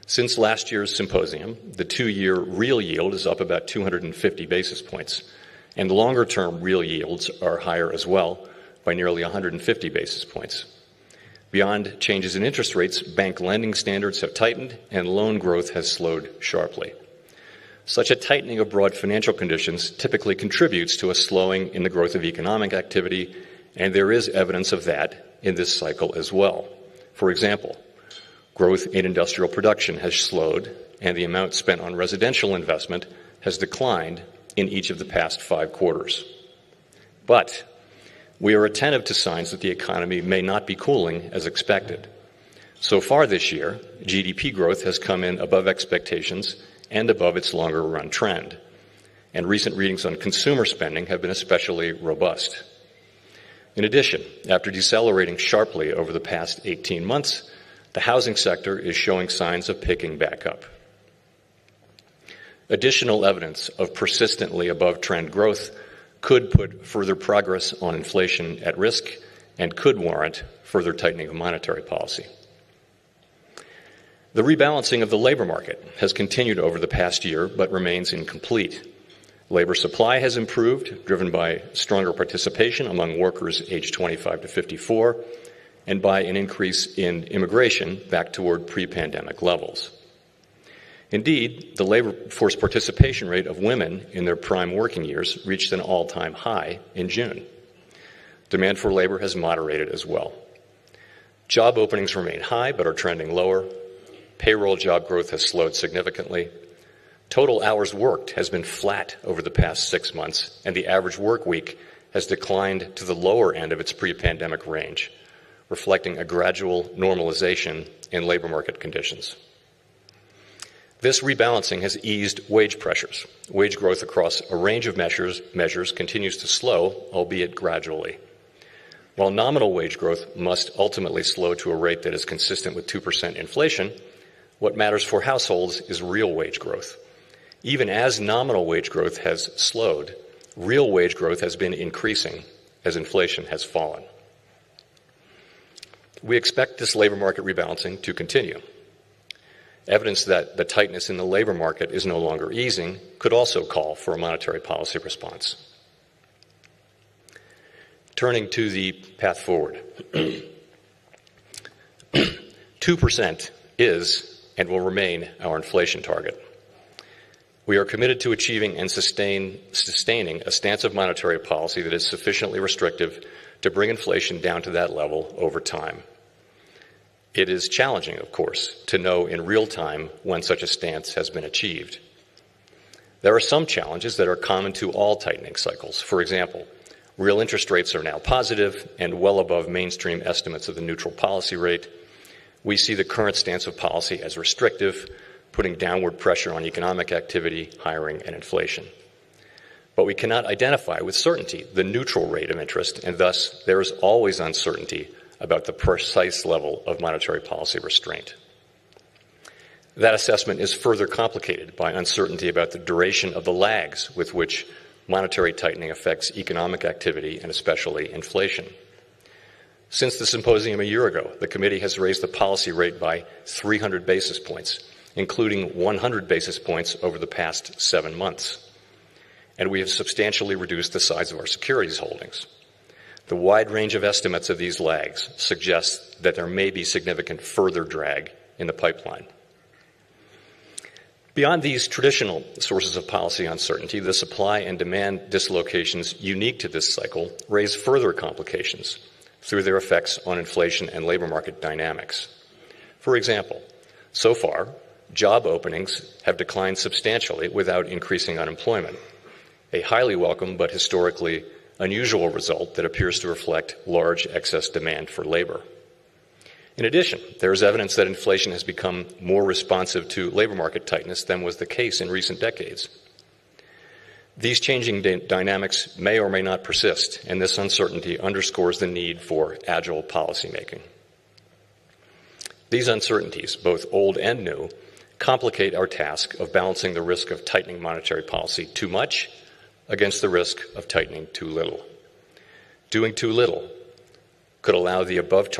Since last year's symposium, the 2-year real yield is up about 250 basis points, and longer-term real yields are higher as well by nearly 150 basis points. Beyond changes in interest rates, bank lending standards have tightened and loan growth has slowed sharply. Such a tightening of broad financial conditions typically contributes to a slowing in the growth of economic activity, and there is evidence of that in this cycle as well. For example, growth in industrial production has slowed, and the amount spent on residential investment has declined in each of the past 5 quarters. But we are attentive to signs that the economy may not be cooling as expected. So far this year, GDP growth has come in above expectations and above its longer-run trend, and recent readings on consumer spending have been especially robust. In addition, after decelerating sharply over the past 18 months, the housing sector is showing signs of picking back up. Additional evidence of persistently above-trend growth could put further progress on inflation at risk and could warrant further tightening of monetary policy. The rebalancing of the labor market has continued over the past year but remains incomplete. Labor supply has improved, driven by stronger participation among workers aged 25 to 54 and by an increase in immigration back toward pre-pandemic levels. Indeed, the labor force participation rate of women in their prime working years reached an all-time high in June. Demand for labor has moderated as well. Job openings remain high but are trending lower. Payroll job growth has slowed significantly. Total hours worked has been flat over the past 6 months, and the average work week has declined to the lower end of its pre-pandemic range, reflecting a gradual normalization in labor market conditions. This rebalancing has eased wage pressures. Wage growth across a range of measures continues to slow, albeit gradually. While nominal wage growth must ultimately slow to a rate that is consistent with 2% inflation, what matters for households is real wage growth. Even as nominal wage growth has slowed, real wage growth has been increasing as inflation has fallen. We expect this labor market rebalancing to continue. Evidence that the tightness in the labor market is no longer easing could also call for a monetary policy response. Turning to the path forward. 2% is and will remain our inflation target. We are committed to achieving and sustaining a stance of monetary policy that is sufficiently restrictive to bring inflation down to that level over time. It is challenging, of course, to know in real time when such a stance has been achieved. There are some challenges that are common to all tightening cycles. For example, real interest rates are now positive and well above mainstream estimates of the neutral policy rate. We see the current stance of policy as restrictive, putting downward pressure on economic activity, hiring, and inflation. But we cannot identify with certainty the neutral rate of interest, and thus there is always uncertainty about the precise level of monetary policy restraint. That assessment is further complicated by uncertainty about the duration of the lags with which monetary tightening affects economic activity and especially inflation. Since the symposium a year ago, the committee has raised the policy rate by 300 basis points, including 100 basis points over the past 7 months. And we have substantially reduced the size of our securities holdings. The wide range of estimates of these lags suggests that there may be significant further drag in the pipeline. Beyond these traditional sources of policy uncertainty, the supply and demand dislocations unique to this cycle raise further complications through their effects on inflation and labor market dynamics. For example, so far, job openings have declined substantially without increasing unemployment, a highly welcome but historically unusual result that appears to reflect large excess demand for labor. In addition, there is evidence that inflation has become more responsive to labor market tightness than was the case in recent decades. These changing dynamics may or may not persist, and this uncertainty underscores the need for agile policymaking. These uncertainties, both old and new, complicate our task of balancing the risk of tightening monetary policy too much against the risk of tightening too little. Doing too little could allow above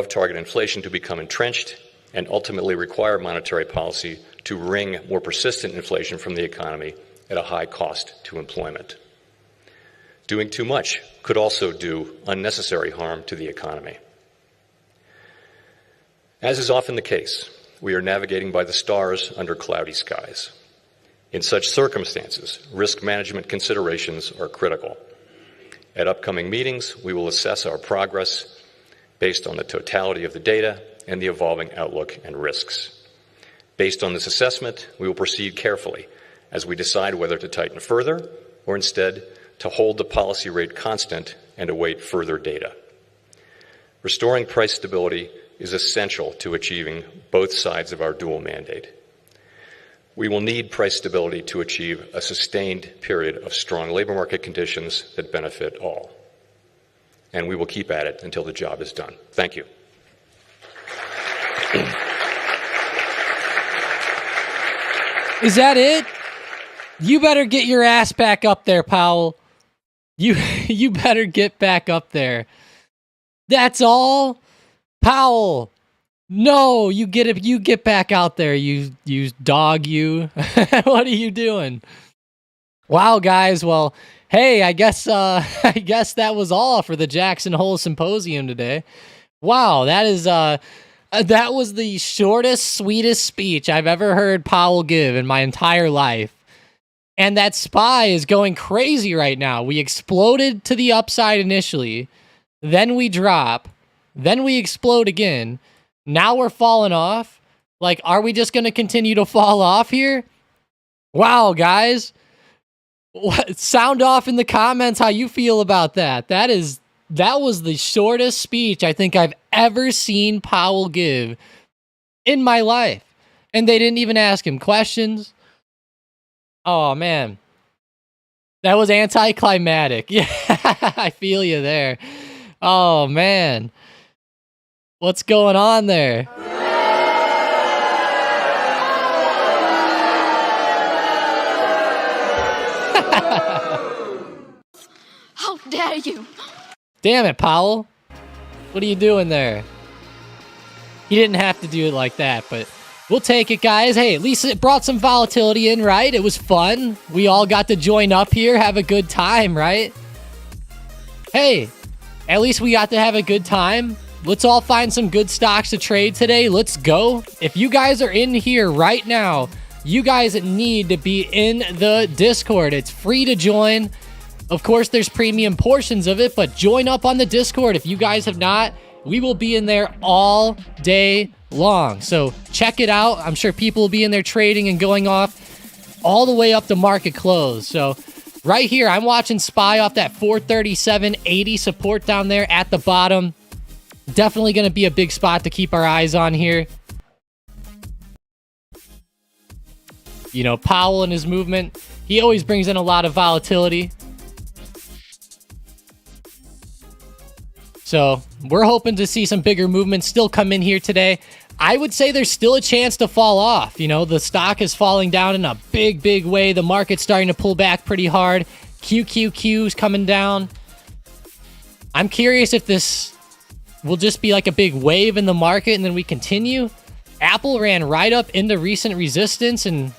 target inflation to become entrenched and ultimately require monetary policy to wring more persistent inflation from the economy at a high cost to employment. Doing too much could also do unnecessary harm to the economy. As is often the case, we are navigating by the stars under cloudy skies. In such circumstances, risk management considerations are critical. At upcoming meetings, we will assess our progress based on the totality of the data and the evolving outlook and risks. Based on this assessment, we will proceed carefully as we decide whether to tighten further or instead to hold the policy rate constant and await further data. Restoring price stability is essential to achieving both sides of our dual mandate. We will need price stability to achieve a sustained period of strong labor market conditions that benefit all. And we will keep at it until the job is done. Thank you. Is that it? You better get your ass back up there, Powell. You better get back up there. That's all? Powell. No, you get back out there, you dog, you. What are you doing? Wow, guys. Well, hey, I guess that was all for the Jackson Hole Symposium today. Wow, that was the shortest, sweetest speech I've ever heard Powell give in my entire life. And that SPY is going crazy right now. We exploded to the upside initially, then we drop, then we explode again. Now we're falling off. Like, are we just going to continue to fall off here? Wow, guys. Sound off in the comments how you feel about that. That was the shortest speech I think I've ever seen Powell give in my life. And they didn't even ask him questions. Oh, man. That was anticlimactic. Yeah, I feel you there. Oh, man. What's going on there? How dare you? Damn it, Powell. What are you doing there? You didn't have to do it like that, but we'll take it, guys. Hey, at least it brought some volatility in, right? It was fun. We all got to join up here, have a good time, right? Hey, at least we got to have a good time. Let's all find some good stocks to trade today. Let's go. If you guys are in here right now, you guys need to be in the Discord. It's free to join. Of course, there's premium portions of it, but join up on the Discord. If you guys have not, we will be in there all day long. So check it out. I'm sure people will be in there trading and going off all the way up to market close. So right here, I'm watching SPY off that 437.80 support down there at the bottom. Definitely going to be a big spot to keep our eyes on here. You know, Powell and his movement, he always brings in a lot of volatility. So we're hoping to see some bigger movements still come in here today. I would say there's still a chance to fall off. You know, the stock is falling down in a big, big way. The market's starting to pull back pretty hard. QQQ's coming down. I'm curious if this will just be like a big wave in the market and then we continue. Apple ran right up into recent resistance and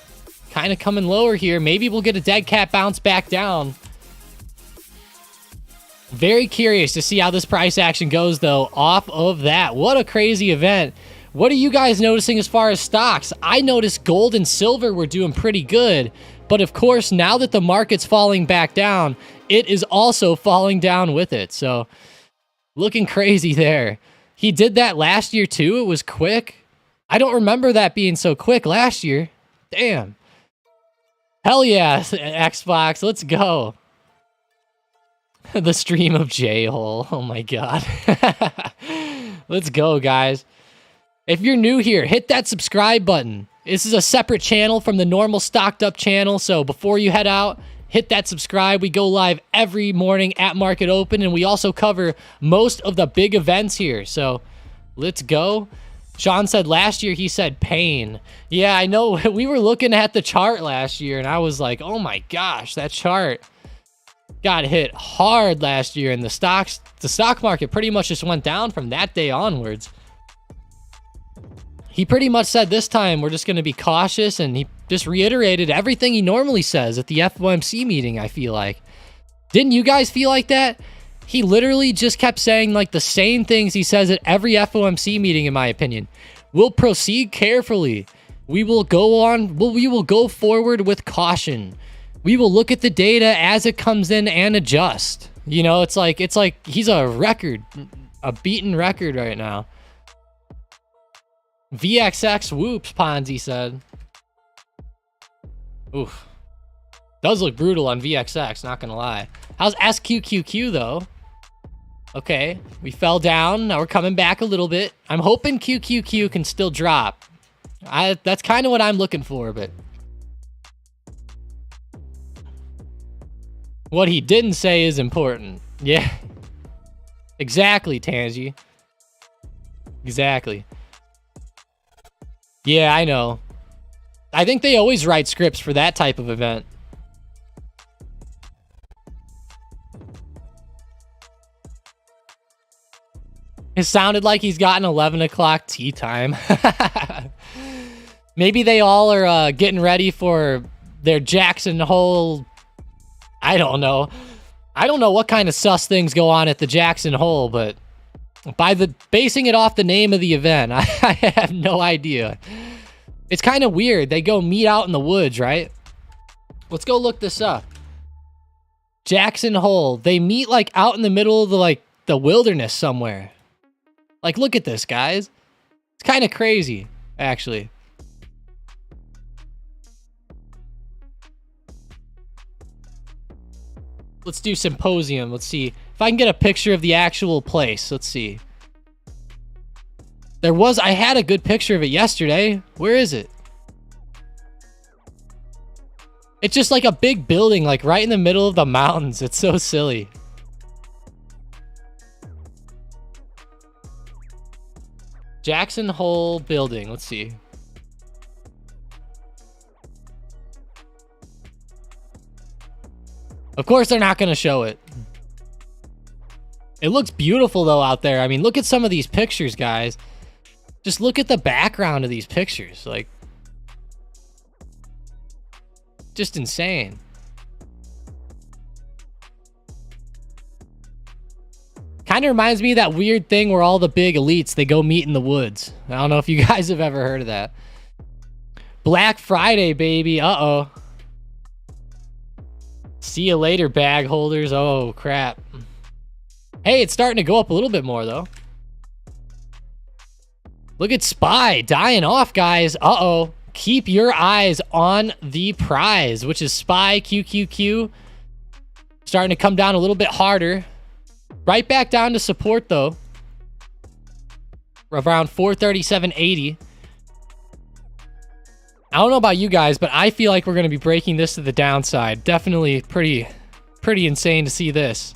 kind of coming lower here. Maybe we'll get a dead cat bounce back down. Very curious to see how this price action goes, though, off of that. What a crazy event. What are you guys noticing as far as stocks? I noticed gold and silver were doing pretty good. But, of course, now that the market's falling back down, it is also falling down with it. So, looking crazy there. He did that last year, too. It was quick. I don't remember that being so quick last year. Damn. Hell yeah, Xbox. Let's go. The stream of J-Hole. Oh my god. Let's go, guys. If you're new here, hit that subscribe button. This is a separate channel from the normal Stocked Up channel, so before you head out, hit that subscribe. We go live every morning at market open, and we also cover most of the big events here. So let's go. Sean said last year, he said pain. Yeah, I know. We were looking at the chart last year, and I was like, oh my gosh, that chart got hit hard last year, and the stock market pretty much just went down from that day onwards. He pretty much said this time we're just going to be cautious, and he just reiterated everything he normally says at the FOMC meeting, I feel like. Didn't you guys feel like that? He literally just kept saying like the same things he says at every FOMC meeting, in my opinion. We'll proceed carefully. We will go forward with caution. We will look at the data as it comes in and adjust. You know, it's like he's a beaten record right now. VXX whoops, Ponzi said. Oof. Does look brutal on VXX, not gonna lie. How's SQQQ though? Okay, we fell down. Now we're coming back a little bit. I'm hoping QQQ can still drop. That's kind of what I'm looking for, but what he didn't say is important. Yeah. Exactly, Tangi. Exactly. Yeah, I know. I think they always write scripts for that type of event. It sounded like he's got an 11 o'clock tea time. Maybe they all are getting ready for their Jackson Hole. I don't know. I don't know what kind of sus things go on at the Jackson Hole, but basing it off the name of the event, I have no idea. It's kind of weird. They go meet out in the woods, right? Let's go look this up. Jackson Hole. They meet like out in the middle of the wilderness somewhere. Like, look at this, guys. It's kind of crazy, actually. Let's do symposium. Let's see if I can get a picture of the actual place. Let's see. I had a good picture of it yesterday. Where is it? It's just like a big building, like right in the middle of the mountains. It's so silly. Jackson Hole building. Let's see. Of course, they're not going to show it. It looks beautiful, though, out there. I mean, look at some of these pictures, guys. Just look at the background of these pictures. Like, just insane. Kind of reminds me of that weird thing where all the big elites, they go meet in the woods. I don't know if you guys have ever heard of that. Black Friday, baby. Uh-oh. See you later, bag holders. Oh, crap. Hey, it's starting to go up a little bit more, though. Look at SPY dying off, guys. Uh-oh. Keep your eyes on the prize, which is SPY QQQ. Starting to come down a little bit harder. Right back down to support, though. Around 437.80. I don't know about you guys, but I feel like we're going to be breaking this to the downside. Definitely pretty insane to see this.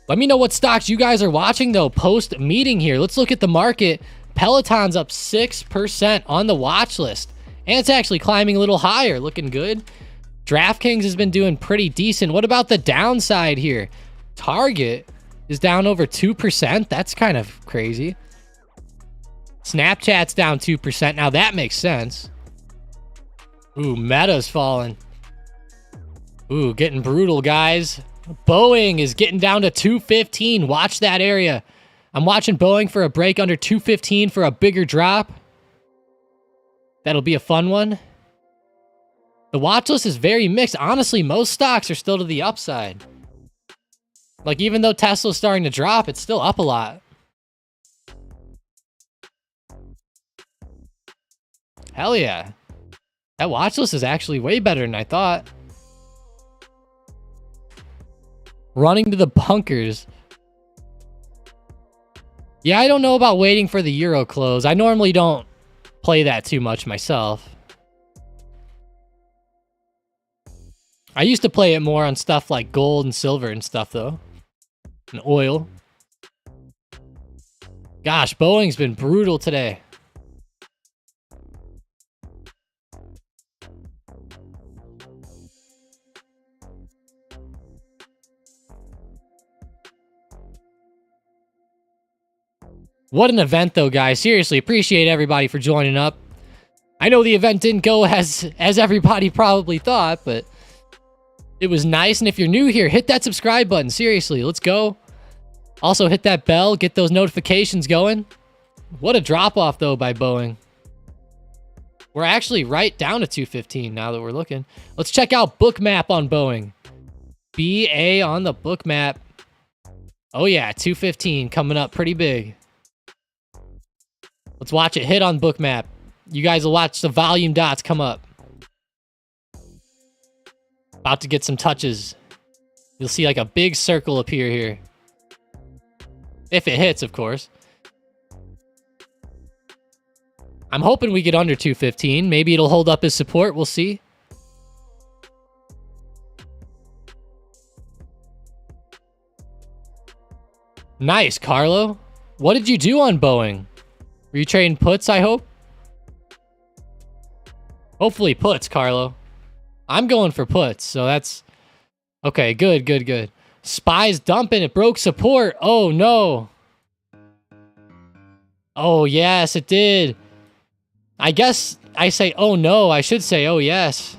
Let me know what stocks you guys are watching, though, post-meeting here. Let's look at the market. Peloton's up 6% on the watch list. And it's actually climbing a little higher. Looking good. DraftKings has been doing pretty decent. What about the downside here? Target is down over 2%. That's kind of crazy. Snapchat's down 2%. Now that makes sense. Ooh, Meta's falling. Ooh, getting brutal, guys. Boeing is getting down to 215. Watch that area. I'm watching Boeing for a break under 215 for a bigger drop. That'll be a fun one. The watch list is very mixed. Honestly, most stocks are still to the upside. Like, even though Tesla's starting to drop, it's still up a lot. Hell yeah. That watch list is actually way better than I thought. Running to the bunkers. Yeah, I don't know about waiting for the Euro close. I normally don't play that too much myself. I used to play it more on stuff like gold and silver and stuff, though. And oil. Gosh, Boeing's been brutal today. What an event, though, guys. Seriously, appreciate everybody for joining up. I know the event didn't go as everybody probably thought, but it was nice. And if you're new here, hit that subscribe button. Seriously, let's go. Also, hit that bell. Get those notifications going. What a drop-off, though, by Boeing. We're actually right down to 215 now that we're looking. Let's check out Bookmap on Boeing. BA on the Bookmap. Oh, yeah, 215 coming up pretty big. Let's watch it hit on Bookmap. You guys will watch the volume dots come up. About to get some touches. You'll see like a big circle appear here. If it hits, of course. I'm hoping we get under 215. Maybe it'll hold up as support. We'll see. Nice, Carlo. What did you do on Boeing? Were you trading puts, I hope? Hopefully puts, Carlo. I'm going for puts, so that's... Okay, good, good, good. SPY's dumping. It broke support. Oh, no. Oh, yes, it did. I guess I say, oh, no. I should say, oh, yes.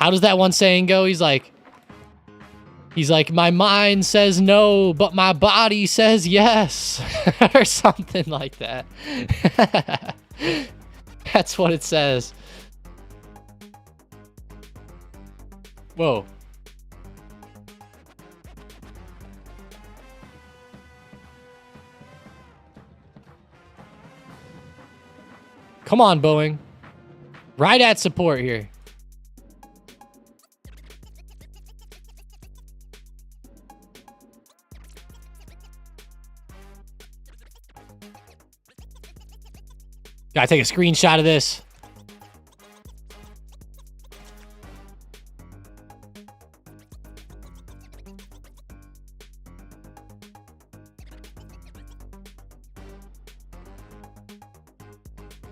How does that one saying go? He's like, my mind says no, but my body says yes. Or something like that. That's what it says. Whoa. Come on, Boeing. Right at support here. Gotta take a screenshot of this.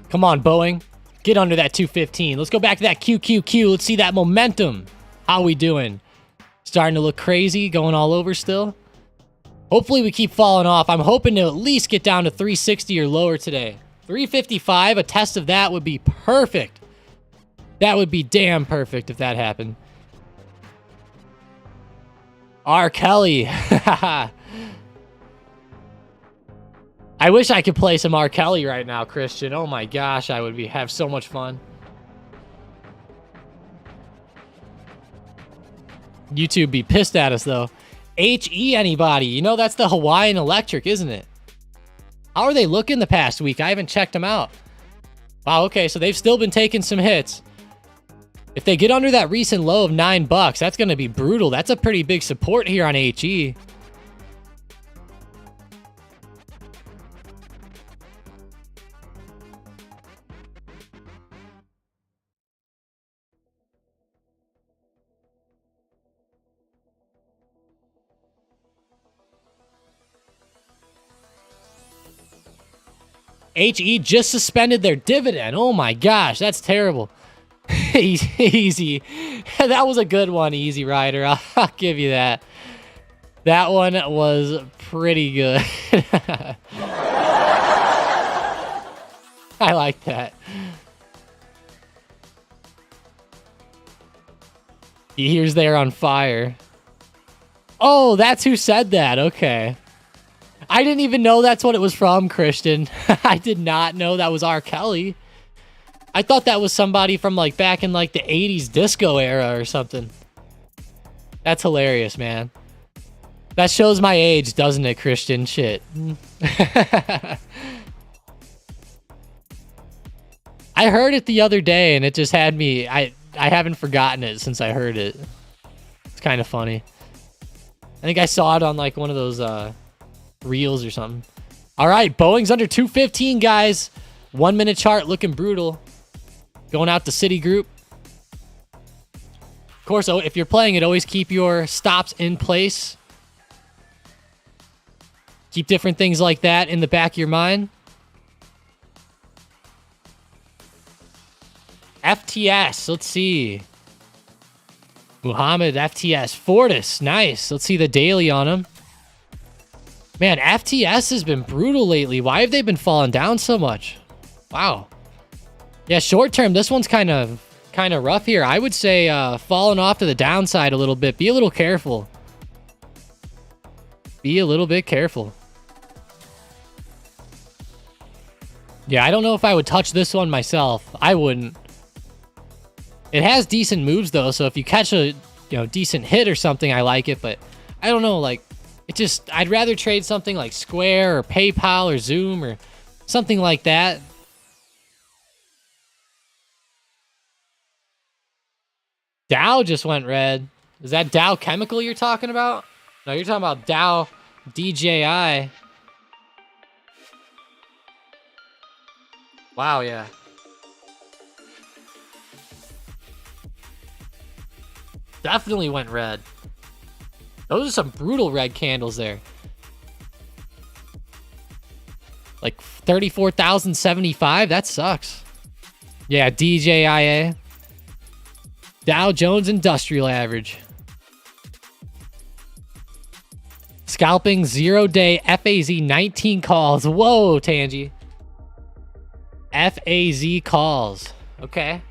Come on, Boeing. Get under that 215. Let's go back to that QQQ. Let's see that momentum. How we doing? Starting to look crazy, going all over still. Hopefully we keep falling off. I'm hoping to at least get down to 360 or lower today. 355, a test of that would be perfect. That would be damn perfect if that happened. R. Kelly. I wish I could play some R. Kelly right now, Christian. Oh my gosh, I would have so much fun. YouTube be pissed at us, though. HE anybody? You know, that's the Hawaiian Electric, isn't it? How are they looking the past week? I haven't checked them out. Wow, okay, so they've still been taking some hits. If they get under that recent low of $9, that's going to be brutal. That's a pretty big support here on HE. HE just suspended their dividend. Oh my gosh, that's terrible. Easy. That was a good one, Easy Rider. I'll give you that. That one was pretty good. I like that. He hears they're on fire. Oh, that's who said that. Okay. I didn't even know that's what it was from, Christian. I did not know that was R. Kelly. I thought that was somebody from like back in like the 80s disco era or something. That's hilarious, man. That shows my age, doesn't it, Christian? Shit. I heard it the other day and it just had me... I haven't forgotten it since I heard it. It's kind of funny. I think I saw it on like one of those reels or something. All right, Boeing's under 215, guys. 1 minute chart looking brutal. Going out to Citigroup. Of course, if you're playing it, always keep your stops in place. Keep different things like that in the back of your mind. FTS, let's see. Muhammad, FTS. Fortis, nice. Let's see the daily on him. Man, FTS has been brutal lately. Why have they been falling down so much? Wow. Yeah, short term, this one's kind of rough here. I would say falling off to the downside a little bit. Be a little careful. Be a little bit careful. Yeah, I don't know if I would touch this one myself. I wouldn't. It has decent moves though, so if you catch a decent hit or something, I like it. But I don't know, like I'd rather trade something like Square or PayPal or Zoom or something like that. Dow just went red. Is that Dow Chemical you're talking about? No, you're talking about Dow DJI. Wow, yeah. Definitely went red. Those are some brutal red candles there. Like 34,075? That sucks. Yeah, DJIA. Dow Jones Industrial Average. Scalping 0-day FAZ 19 calls. Whoa, Tangy. FAZ calls. Okay.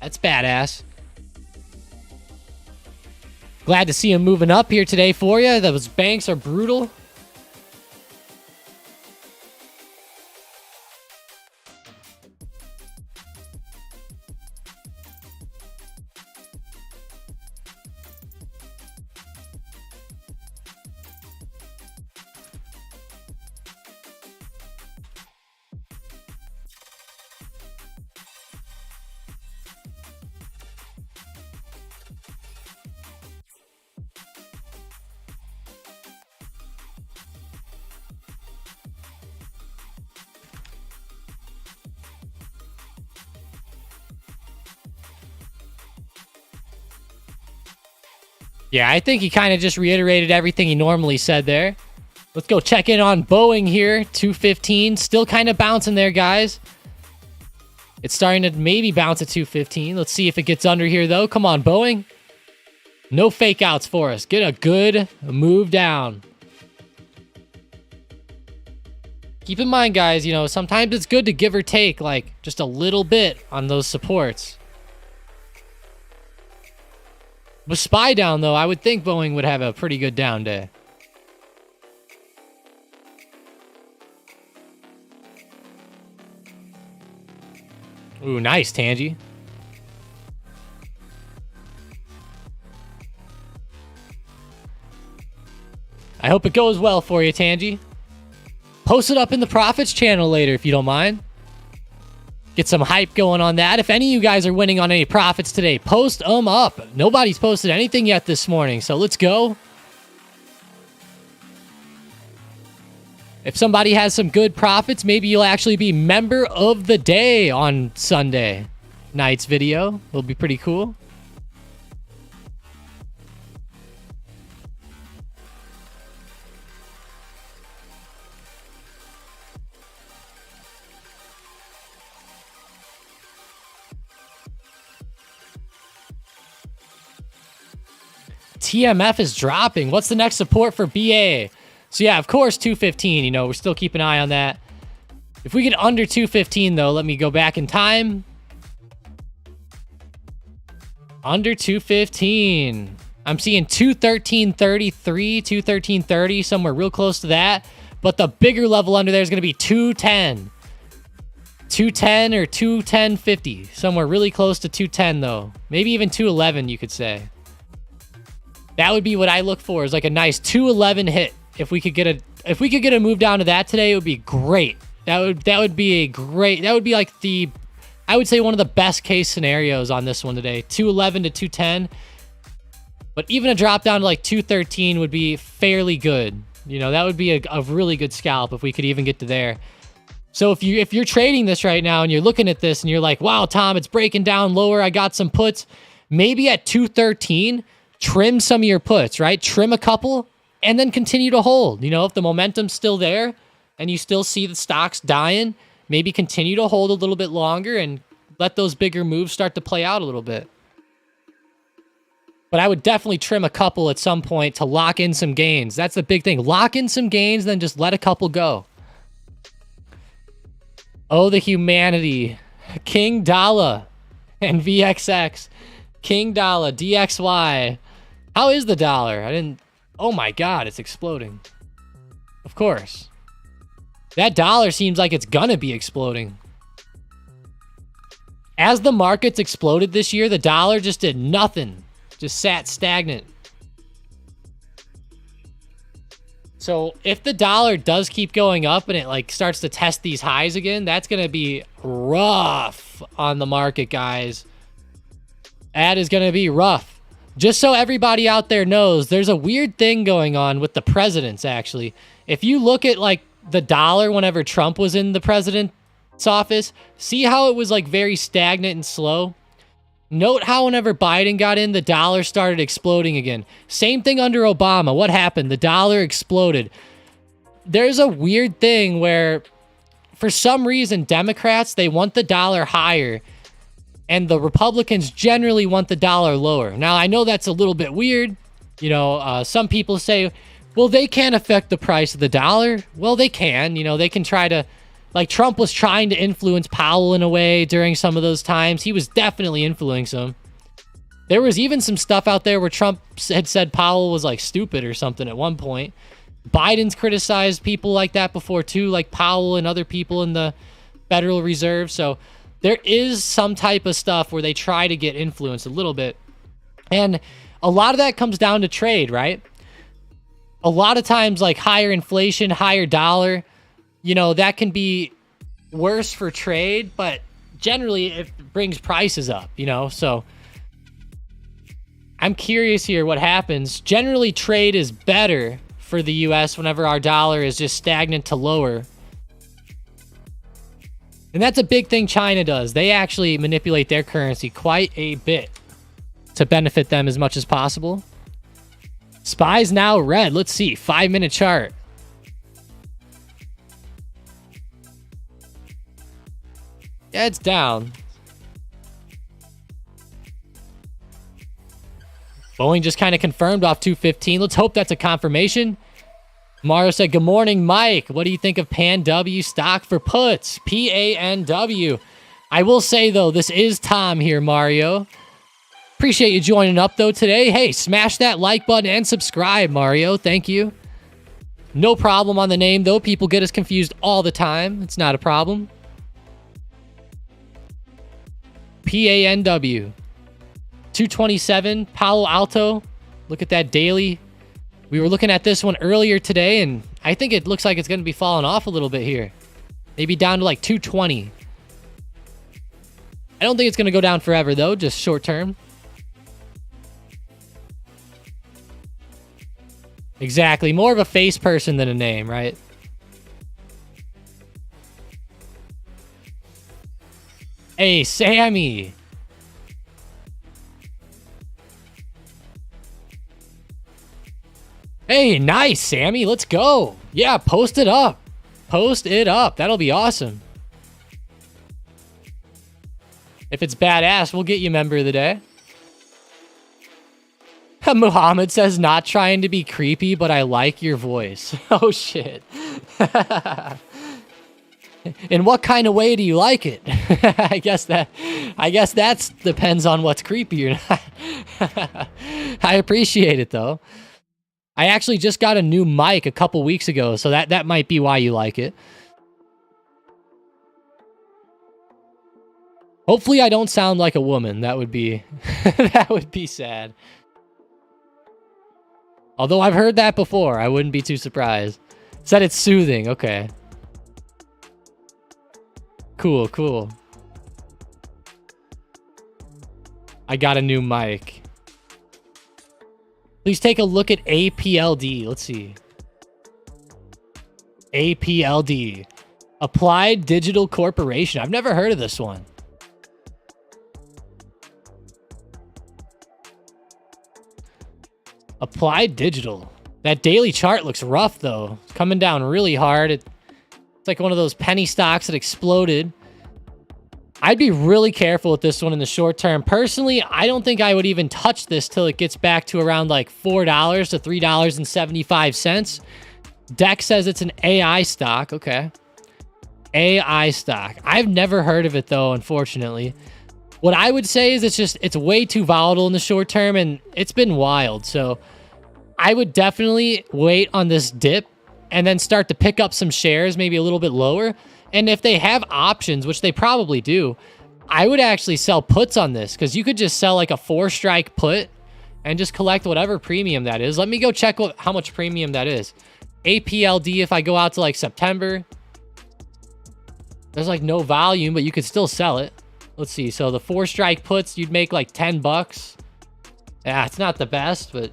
That's badass. Glad to see him moving up here today for you. Those banks are brutal. Yeah, I think he kind of just reiterated everything he normally said there. Let's go check in on Boeing here. 215. Still kind of bouncing there, guys. It's starting to maybe bounce at 215. Let's see if it gets under here, though. Come on, Boeing. No fake outs for us. Get a good move down. Keep in mind, guys, sometimes it's good to give or take, like, just a little bit on those supports. With SPY down, though, I would think Boeing would have a pretty good down day. Ooh, nice, Tangy. I hope it goes well for you, Tangy. Post it up in the Profits channel later if you don't mind. Get some hype going on that. If any of you guys are winning on any profits today, post them up. Nobody's posted anything yet this morning, so let's go. If somebody has some good profits, maybe you'll actually be member of the day on Sunday night's video. It'll be pretty cool. TMF is dropping. What's the next support for BA? So yeah, of course, 215. We're still keeping an eye on that. If we get under 215, though, let me go back in time. Under 215. I'm seeing 213.33, 213.30, somewhere real close to that. But the bigger level under there is going to be 210. 210 or 210.50. Somewhere really close to 210, though. Maybe even 211, you could say. That would be what I look for, is like a nice 211 hit. If we could get a move down to that today, it would be great. That would be like the I would say one of the best case scenarios on this one today. 211 to 210. But even a drop down to like 213 would be fairly good. You know, that would be a really good scalp if we could even get to there. So if you're trading this right now and you're looking at this and you're like, wow, Tom, it's breaking down lower. I got some puts. Maybe at 213, trim some of your puts, right? Trim a couple and then continue to hold. You know, if the momentum's still there and you still see the stocks dying, maybe continue to hold a little bit longer and let those bigger moves start to play out a little bit. But I would definitely trim a couple at some point to lock in some gains. That's the big thing. Lock in some gains, then just let a couple go. Oh, the humanity. King Dollar and VXX. King Dollar, DXY. How is the dollar? Oh my God, it's exploding. Of course. That dollar seems like it's gonna be exploding. As the markets exploded this year, the dollar just did nothing. Just sat stagnant. So if the dollar does keep going up and it like starts to test these highs again, that's going to be rough on the market, guys. That is going to be rough. Just so everybody out there knows, there's a weird thing going on with the presidents, actually. If you look at like the dollar whenever Trump was in the president's office, see how it was like very stagnant and slow? Note how whenever Biden got in, the dollar started exploding again. Same thing under Obama. What happened? The dollar exploded. There's a weird thing where, for some reason, Democrats, they want the dollar higher, and the Republicans generally want the dollar lower. Now, I know that's a little bit weird. You know, some people say, well, they can't affect the price of the dollar. Well, they can. You know, they can try to... Like, Trump was trying to influence Powell in a way during some of those times. He was definitely influencing him. There was even some stuff out there where Trump had said Powell was, like, stupid or something at one point. Biden's criticized people like that before, too, like Powell and other people in the Federal Reserve. So there is some type of stuff where they try to get influence a little bit. And a lot of that comes down to trade, right? A lot of times, like, higher inflation, higher dollar... You know, that can be worse for trade, but generally it brings prices up, you know? So I'm curious here what happens. Generally, trade is better for the U.S. whenever our dollar is just stagnant to lower. And that's a big thing China does. They actually manipulate their currency quite a bit to benefit them as much as possible. SPY's now red. Let's see. 5-minute chart. Yeah, it's down. Boeing just kind of confirmed off 215. Let's hope that's a confirmation. Mario said, good morning, Mike. What do you think of PANW stock for puts? PANW. I will say, though, this is Tom here, Mario. Appreciate you joining up, though, today. Hey, smash that like button and subscribe, Mario. Thank you. No problem on the name, though. People get us confused all the time. It's not a problem. PANW 227 Palo Alto. Look at that daily. We were looking at this one earlier today, and I think it looks like it's going to be falling off a little bit here. Maybe down to like 220. I don't think it's going to go down forever, though, just short term. Exactly. More of a face person than a name, right? Hey, Sammy. Hey, nice, Sammy. Let's go. Yeah, post it up. Post it up. That'll be awesome. If it's badass, we'll get you member of the day. Muhammad says, not trying to be creepy, but I like your voice. Oh, shit. In what kind of way do you like it? I guess that's depends on what's creepy or not. I appreciate it, though. I actually just got a new mic a couple weeks ago, so that might be why you like it. Hopefully I don't sound like a woman. That would be that would be sad. Although I've heard that before, I wouldn't be too surprised. Said it's soothing. Okay. Cool, cool. I got a new mic. Please take a look at APLD. Let's see. APLD. Applied Digital Corporation. I've never heard of this one. Applied Digital. That daily chart looks rough, though. It's coming down really hard. It's like one of those penny stocks that exploded. I'd be really careful with this one in the short term. Personally, I don't think I would even touch this till it gets back to around like $4 to $3.75. Deck says it's an AI stock. Okay. AI stock. I've never heard of it, though, unfortunately. What I would say is it's way too volatile in the short term, and it's been wild. So I would definitely wait on this dip and then start to pick up some shares, maybe a little bit lower. And if they have options, which they probably do, I would actually sell puts on this, because you could just sell like a 4-strike put and just collect whatever premium that is. Let me go check how much premium that is. APLD, if I go out to like September, there's like no volume, but you could still sell it. Let's see. So the 4-strike puts, you'd make like $10. Yeah, it's not the best, but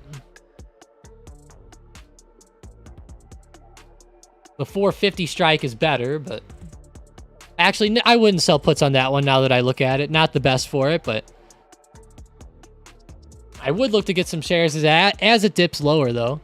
the 450 strike is better, but actually, I wouldn't sell puts on that one now that I look at it. Not the best for it, but I would look to get some shares as it dips lower, though.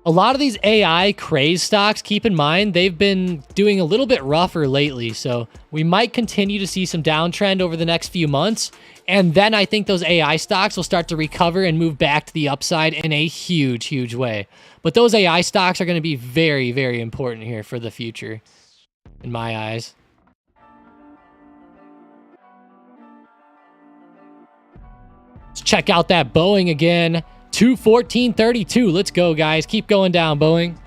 A lot of these AI craze stocks, keep in mind, they've been doing a little bit rougher lately, so we might continue to see some downtrend over the next few months, and then I think those AI stocks will start to recover and move back to the upside in a huge, huge way. But those AI stocks are going to be very, very important here for the future, in my eyes. Let's check out that Boeing again. 214.32. Let's go, guys. Keep going down, Boeing.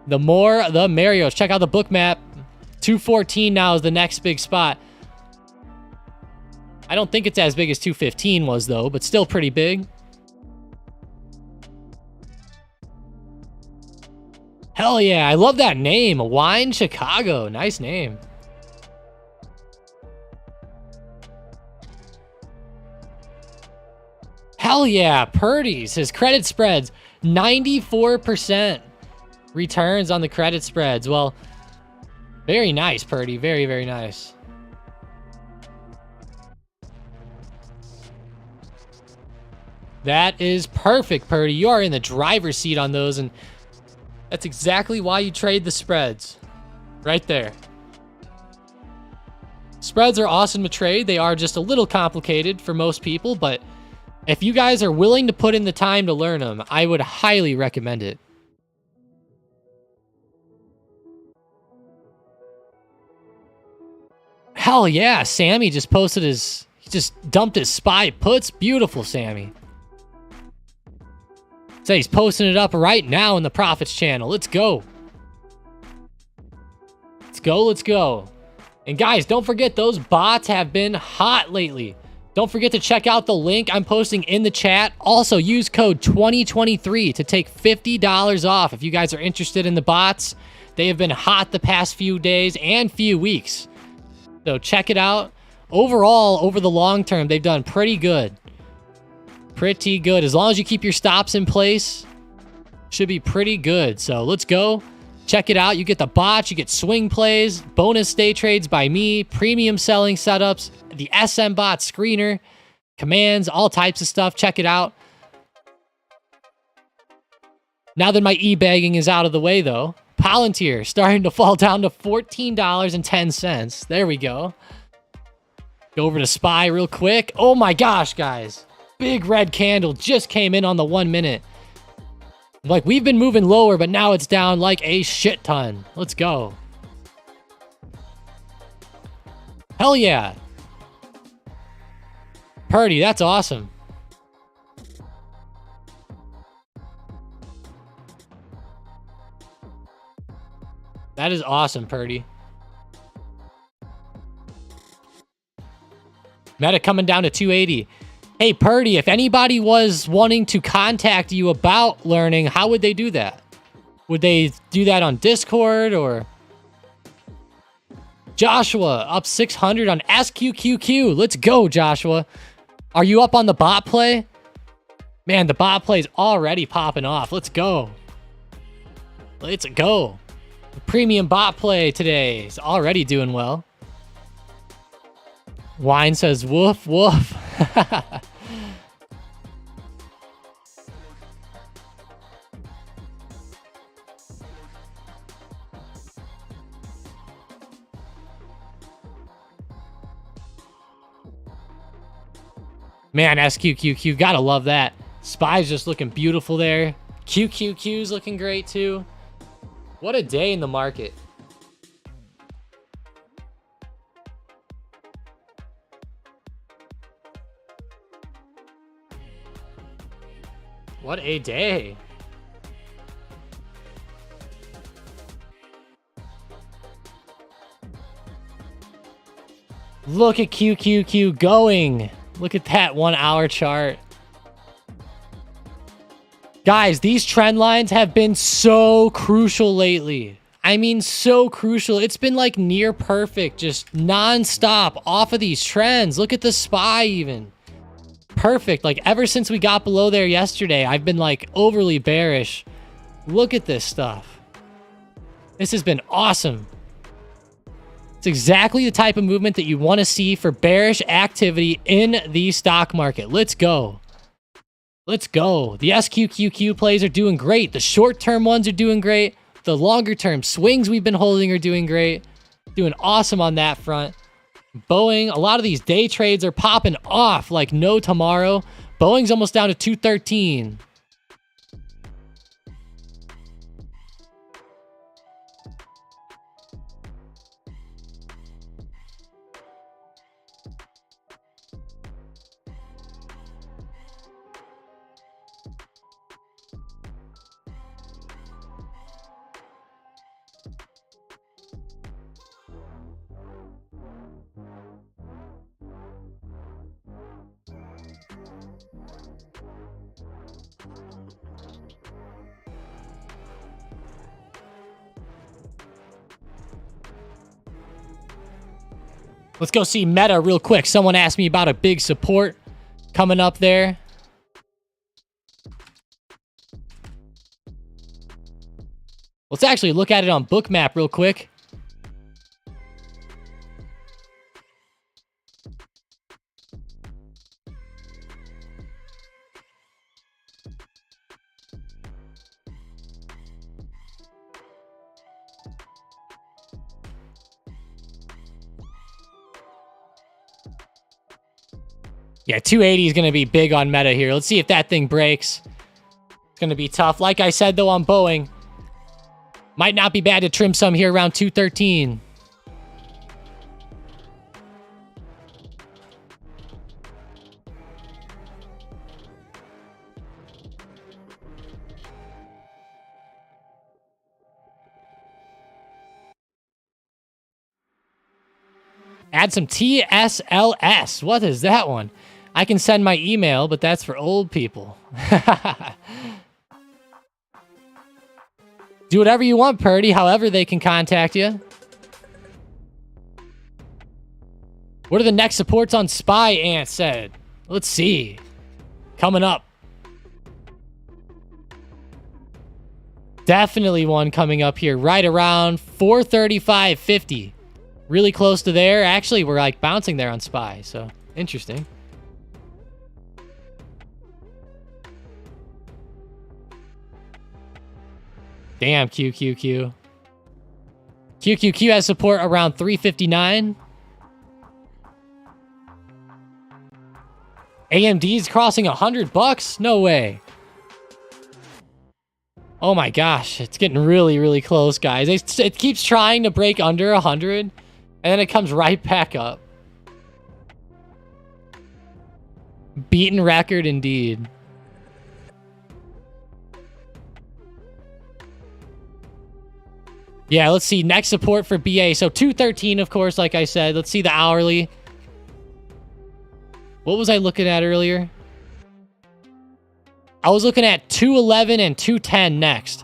The more, the merrier. Let's check out the book map. 214 now is the next big spot. I don't think it's as big as 215 was, though, but still pretty big. Hell yeah. I love that name. Wine Chicago. Nice name. Hell yeah, Purdy's. His credit spreads, 94% returns on the credit spreads. Well, very nice, Purdy. Very, very nice. That is perfect, Purdy. You are in the driver's seat on those, and that's exactly why you trade the spreads. Right there. Spreads are awesome to trade. They are just a little complicated for most people, but if you guys are willing to put in the time to learn them, I would highly recommend it. Hell yeah, Sammy just posted he just dumped his SPY puts. Beautiful, Sammy. So he's posting it up right now in the Profits channel. Let's go. Let's go, let's go. And guys, don't forget, those bots have been hot lately. Don't forget to check out the link I'm posting in the chat. Also, use code 2023 to take $50 off if you guys are interested in the bots. They have been hot the past few days and few weeks. So check it out. Overall, over the long term, they've done pretty good. Pretty good. As long as you keep your stops in place, should be pretty good. So let's go. Check it out. You get the bots, you get swing plays, bonus day trades by me, premium selling setups, the SM bot screener, commands, all types of stuff. Check it out. Now that my e-bagging is out of the way, though, Palantir starting to fall down to $14.10. There we go. Go over to SPY real quick. Oh my gosh, guys. Big red candle just came in on the 1 minute. Like, we've been moving lower, but now it's down like a shit ton. Let's go. Hell yeah. Purdy, that's awesome. That is awesome, Purdy. Meta coming down to 280. Hey, Purdy, if anybody was wanting to contact you about learning, how would they do that? Would they do that on Discord or... Joshua, up 600 on SQQQ. Let's go, Joshua. Are you up on the bot play? Man, the bot play is already popping off. Let's go. Let's go. The premium bot play today is already doing well. Wine says woof, woof. Man, SQQQ, gotta love that. Spy's just looking beautiful there. QQQ's looking great too. What a day in the market. What a day. Look at QQQ going. Look at that 1 hour chart. Guys, these trend lines have been so crucial lately. I mean, so crucial. It's been like near perfect, just non-stop off of these trends. Look at the SPY even. Perfect. Like ever since we got below there yesterday, I've been like overly bearish. Look at this stuff. This has been awesome. It's exactly the type of movement that you want to see for bearish activity in the stock market. Let's go. Let's go. The SQQQ plays are doing great. The short-term ones are doing great. The longer-term swings we've been holding are doing great. Doing awesome on that front. Boeing, a lot of these day trades are popping off like no tomorrow. Boeing's almost down to 213. Let's go see Meta real quick. Someone asked me about a big support coming up there. Let's actually look at it on Bookmap real quick. Yeah, 280 is going to be big on Meta here. Let's see if that thing breaks. It's going to be tough. Like I said, though, on Boeing, might not be bad to trim some here around 213. Add some TSLS. What is that one? I can send my email, but that's for old people. Do whatever you want, Purdy, however they can contact you. What are the next supports on SPY, Ant said? Let's see. Coming up. Definitely one coming up here right around 435.50. Really close to there. Actually, we're like bouncing there on SPY, so interesting. Damn, QQQ. QQQ has support around 359. AMD's crossing $100. No way. Oh my gosh, it's getting really, really close, guys. It keeps trying to break under 100, and then it comes right back up. Beaten record indeed. Yeah, let's see. Next support for BA. So 213, of course, like I said. Let's see the hourly. What was I looking at earlier? I was looking at 211 and 210 next.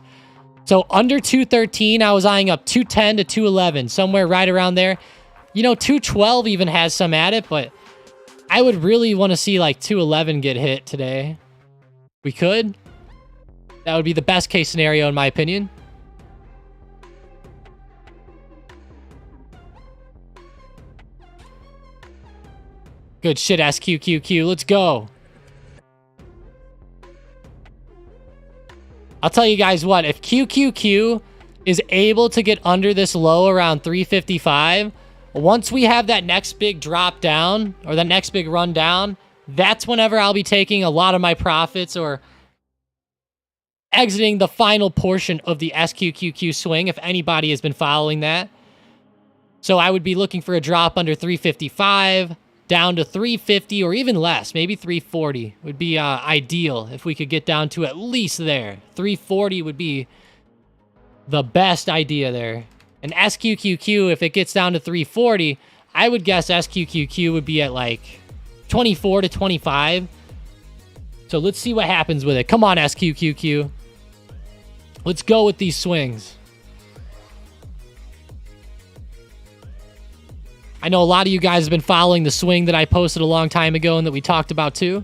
So under 213, I was eyeing up 210 to 211, somewhere right around there. You know, 212 even has some at it, but I would really want to see like 211 get hit today. We could. That would be the best case scenario in my opinion. Good shit, SQQQ. Let's go. I'll tell you guys what. If QQQ is able to get under this low around 355, once we have that next big drop down or the next big run down, that's whenever I'll be taking a lot of my profits or exiting the final portion of the SQQQ swing, if anybody has been following that. So I would be looking for a drop under 355, down to 350 or even less. Maybe 340 would be ideal if we could get down to at least there. 340 would be the best idea there. And SQQQ, if it gets down to 340, I would guess SQQQ would be at like 24 to 25. So let's see what happens with it. Come on, SQQQ. Let's go with these swings. I know a lot of you guys have been following the swing that I posted a long time ago and that we talked about too.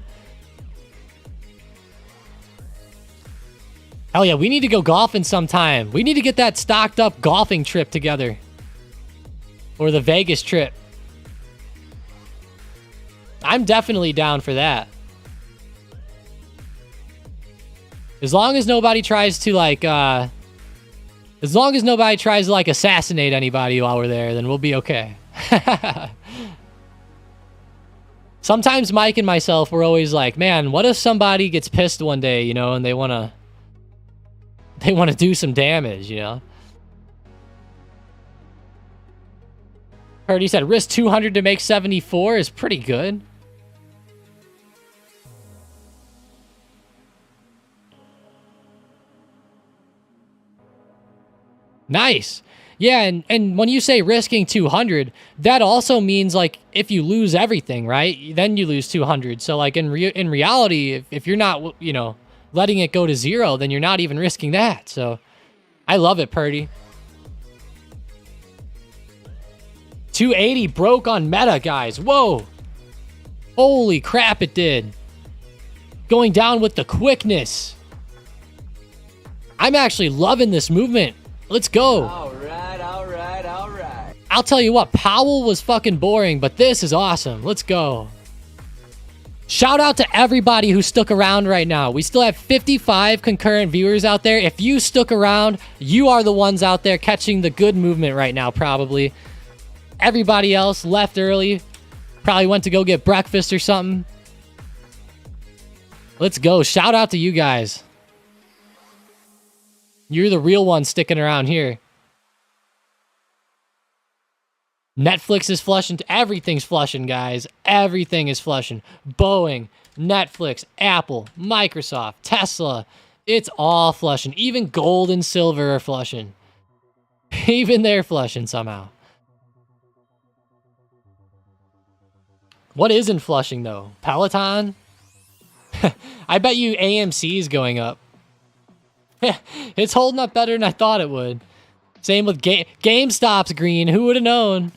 Hell yeah, we need to go golfing sometime. We need to get that stocked up golfing trip together. Or the Vegas trip. I'm definitely down for that. As long as nobody tries to like, assassinate anybody while we're there, then we'll be okay. Sometimes Mike and myself were always like, man, what if somebody gets pissed one day, you know, and they want to do some damage, you know? Heard he said risk 200 to make 74 is pretty good. Nice. Yeah, and when you say risking 200, that also means like if you lose everything, right? Then you lose 200. So like in reality, if you're not, you know, letting it go to zero, then you're not even risking that. So I love it, Purdy. 280 broke on Meta, guys. Whoa. Holy crap, it did. Going down with the quickness. I'm actually loving this movement. Let's go. All right, all right, all right. I'll tell you what, Powell was fucking boring, but this is awesome. Let's go. Shout out to everybody who stuck around right now. We still have 55 concurrent viewers out there. If you stuck around, you are the ones out there catching the good movement right now, probably. Everybody else left early. Probably went to go get breakfast or something. Let's go. Shout out to you guys. You're the real one sticking around here. Netflix is flushing. Everything's flushing, guys. Everything is flushing. Boeing, Netflix, Apple, Microsoft, Tesla. It's all flushing. Even gold and silver are flushing. Even they're flushing somehow. What isn't flushing, though? Peloton? I bet you AMC is going up. It's holding up better than I thought it would. Same with GameStop's green. Who would have known?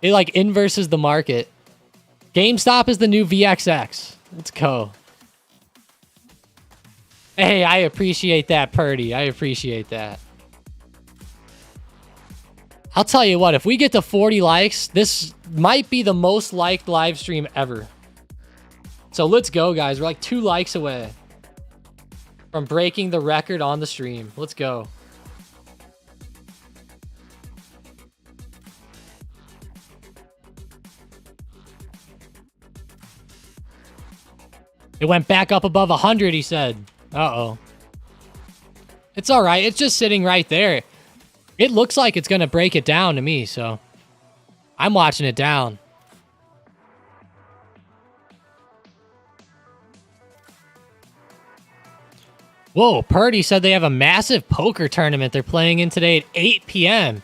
It like inverses the market. GameStop is the new VXX. Let's go. Hey, I appreciate that, Purdy. I appreciate that. I'll tell you what, if we get to 40 likes, this might be the most liked live stream ever. So let's go, guys. We're like 2 likes away from breaking the record on the stream. Let's go. It went back up above 100, he said. Uh-oh. It's all right. It's just sitting right there. It looks like it's going to break it down to me, so I'm watching it down. Whoa, Purdy said they have a massive poker tournament they're playing in today at 8 p.m.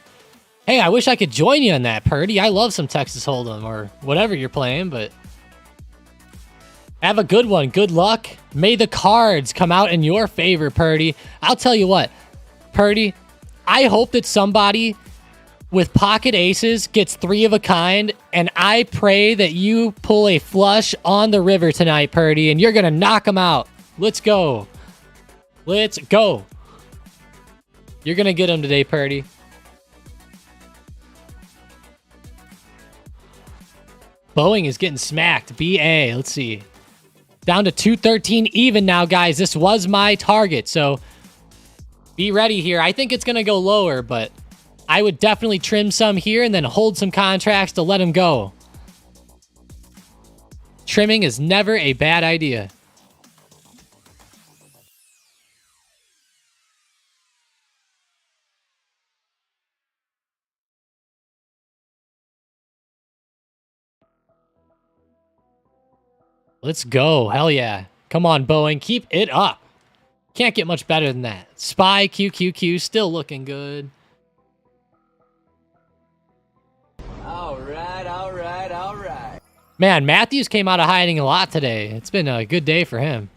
Hey, I wish I could join you on that, Purdy. I love some Texas Hold'em or whatever you're playing, but have a good one. Good luck. May the cards come out in your favor, Purdy. I'll tell you what, Purdy, I hope that somebody with pocket aces, gets 3 of a kind, and I pray that you pull a flush on the river tonight, Purdy, and you're going to knock him out. Let's go. Let's go. You're going to get him today, Purdy. Boeing is getting smacked. BA, let's see. Down to 213 even now, guys. This was my target, so be ready here. I think it's going to go lower, but I would definitely trim some here and then hold some contracts to let them go. Trimming is never a bad idea. Let's go. Hell yeah. Come on, Boeing. Keep it up. Can't get much better than that. SPY, QQQ, still looking good. All right, all right, all right. Man, Matthews came out of hiding a lot today. It's been a good day for him.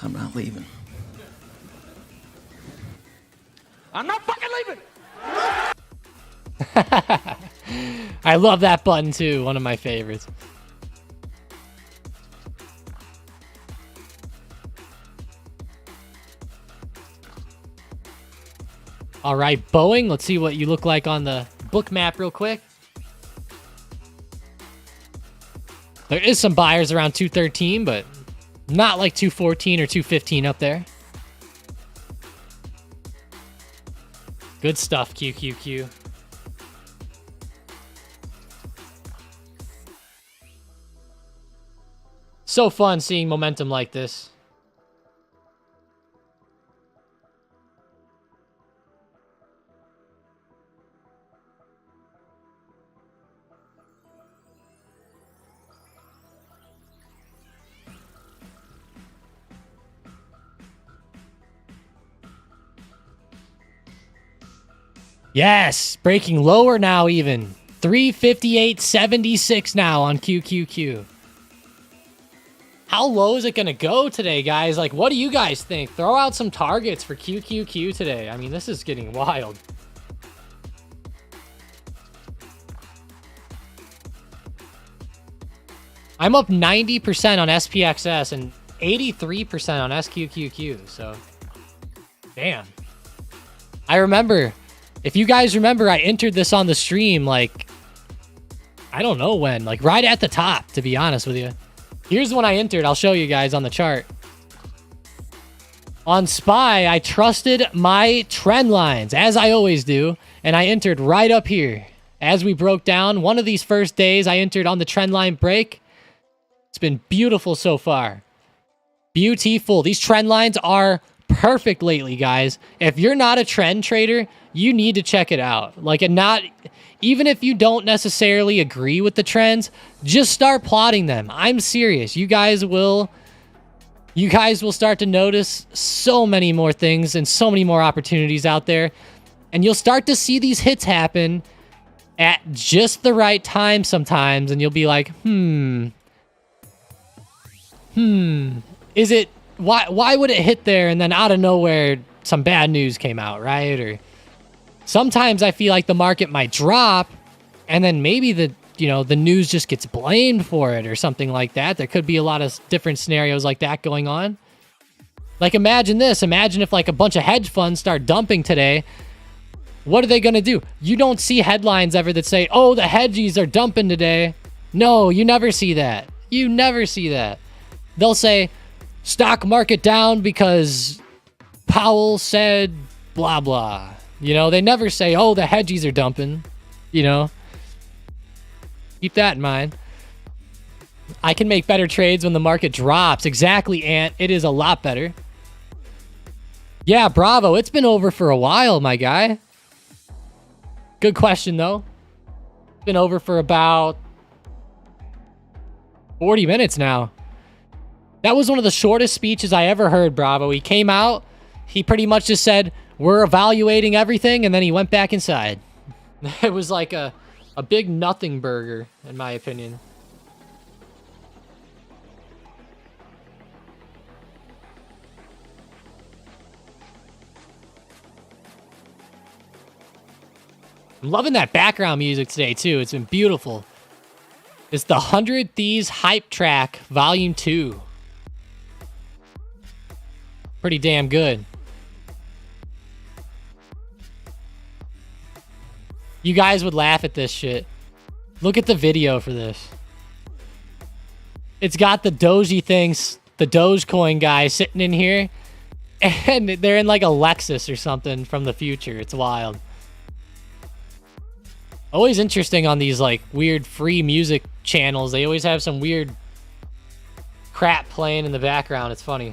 I'm not leaving. I'm not fucking leaving. I love that button too. One of my favorites. All right, Boeing. Let's see what you look like on the book map real quick. There is some buyers around 213, but not like 214 or 215 up there. Good stuff, QQQ. So fun seeing momentum like this. Yes, breaking lower now even. 358.76 now on QQQ. How low is it going to go today, guys? Like, what do you guys think? Throw out some targets for QQQ today. I mean, this is getting wild. I'm up 90% on SPXS and 83% on SQQQ, so damn. I remember, if you guys remember, I entered this on the stream, like, I don't know when, like right at the top, to be honest with you. Here's when I entered. I'll show you guys on the chart. On SPY, I trusted my trend lines, as I always do, and I entered right up here. As we broke down, one of these first days, I entered on the trend line break. It's been beautiful so far. Beautiful. These trend lines are perfect lately, guys. If you're not a trend trader, you need to check it out. Like, and not even if you don't necessarily agree with the trends, just start plotting them. I'm serious. You guys will start to notice so many more things and so many more opportunities out there, and you'll start to see these hits happen at just the right time sometimes, and you'll be like, is it, why would it hit there, and then out of nowhere some bad news came out, right? Or sometimes I feel like the market might drop, and then maybe the news just gets blamed for it or something like that. There could be a lot of different scenarios like that going on. Like, imagine this. Imagine if like a bunch of hedge funds start dumping today. What are they going to do? You don't see headlines ever that say, oh, the hedgies are dumping today. No, you never see that. You never see that. They'll say, stock market down because Powell said blah, blah. You know, they never say, oh, the hedgies are dumping. You know, keep that in mind. I can make better trades when the market drops. Exactly, Ant. It is a lot better. Yeah, bravo. It's been over for a while, my guy. Good question, though. It's been over for about 40 minutes now. That was one of the shortest speeches I ever heard, bravo. He came out. He pretty much just said, we're evaluating everything, and then he went back inside. It was like a big nothing burger, in my opinion. I'm loving that background music today, too. It's been beautiful. It's the 100 Thieves Hype Track, Volume 2. Pretty damn good. You guys would laugh at this shit. Look at the video for this. It's got the Doji things, the Dogecoin guy sitting in here. And they're in like a Lexus or something from the future. It's wild. Always interesting on these like weird free music channels. They always have some weird crap playing in the background. It's funny.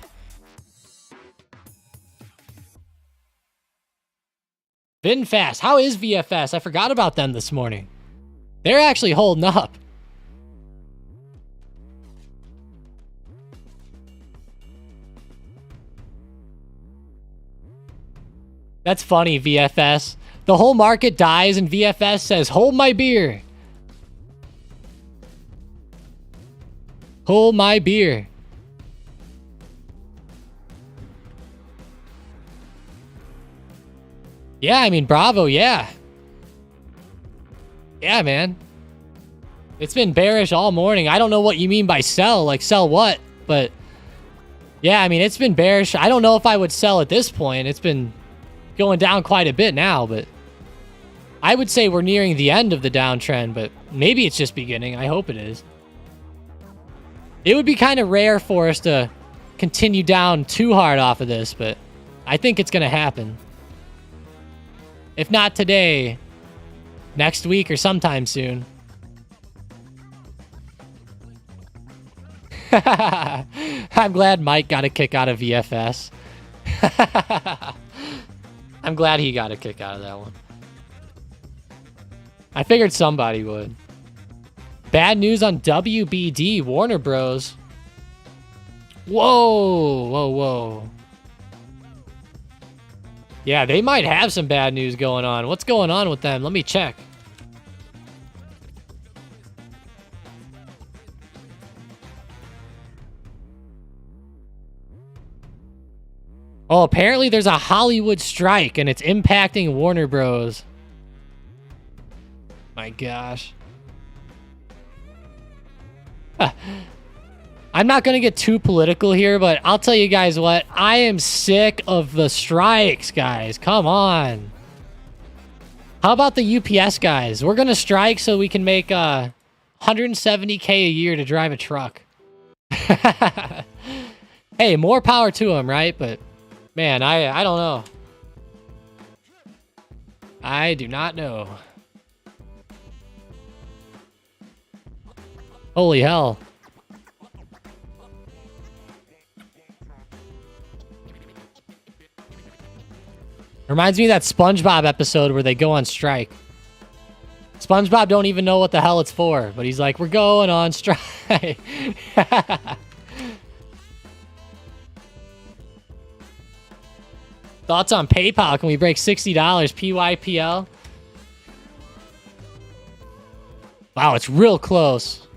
VinFast. How is VFS? I forgot about them this morning. They're actually holding up. That's funny, VFS. The whole market dies and VFS says, hold my beer. Hold my beer. Yeah, I mean, bravo, yeah. Yeah, man. It's been bearish all morning. I don't know what you mean by sell. Like, sell what? But, yeah, I mean, it's been bearish. I don't know if I would sell at this point. It's been going down quite a bit now, but I would say we're nearing the end of the downtrend, but maybe it's just beginning. I hope it is. It would be kind of rare for us to continue down too hard off of this, but I think it's going to happen. If not today, next week or sometime soon. I'm glad Mike got a kick out of VFS. I'm glad he got a kick out of that one. I figured somebody would. Bad news on WBD, Warner Bros. Whoa, whoa, whoa. Yeah, they might have some bad news going on. What's going on with them? Let me check. Oh, apparently there's a Hollywood strike and it's impacting Warner Bros. My gosh. I'm not going to get too political here, but I'll tell you guys what. I am sick of the strikes, guys. Come on. How about the UPS guys? We're going to strike so we can make $170K a year to drive a truck. Hey, more power to them, right? But man, I don't know. I do not know. Holy hell. Reminds me of that SpongeBob episode where they go on strike. SpongeBob don't even know what the hell it's for, but he's like, we're going on strike. Thoughts on PayPal? Can we break $60? PYPL? Wow, it's real close.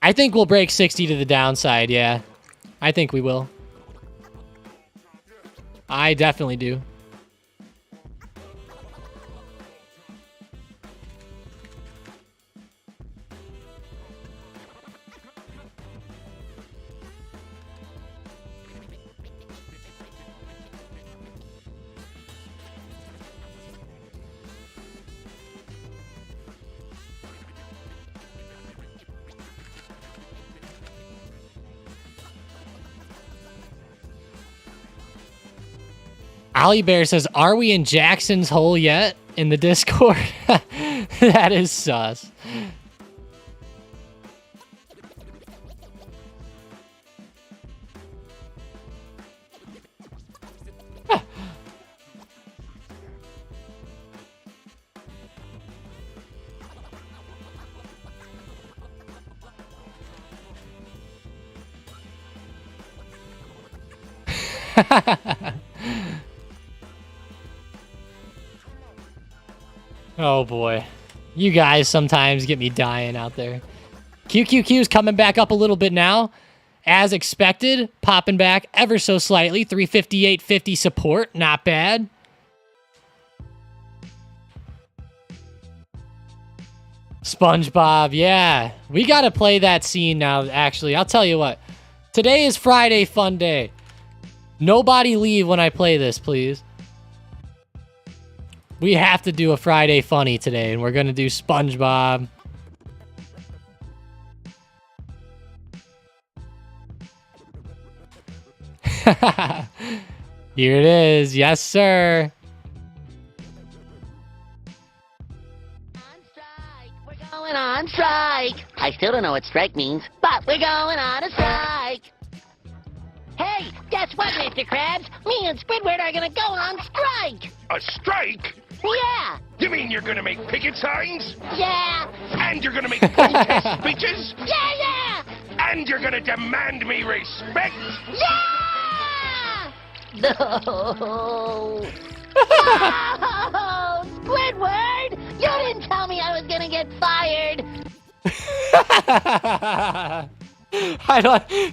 I think we'll break 60 to the downside, yeah. I think we will. I definitely do. Ollie Bear says, are we in Jackson's hole yet in the Discord? That is sus. Oh boy. You guys sometimes get me dying out there. QQQ's coming back up a little bit now. As expected, popping back ever so slightly. 358.50 support, not bad. SpongeBob, yeah. We gotta play that scene now, actually. I'll tell you what. Today is Friday Fun Day. Nobody leave when I play this, please. We have to do a Friday Funny today, and we're gonna do SpongeBob. Here it is. Yes, sir. We're going on strike. I still don't know what strike means, but we're going on a strike. Hey, guess what, Mr. Krabs? Me and Squidward are gonna go on strike. A strike? Yeah, You mean you're gonna make picket signs? yeah, And you're gonna make protest speeches? yeah! And you're gonna demand me respect? Yeah! No! No! Squidward! You didn't tell me I was gonna get fired!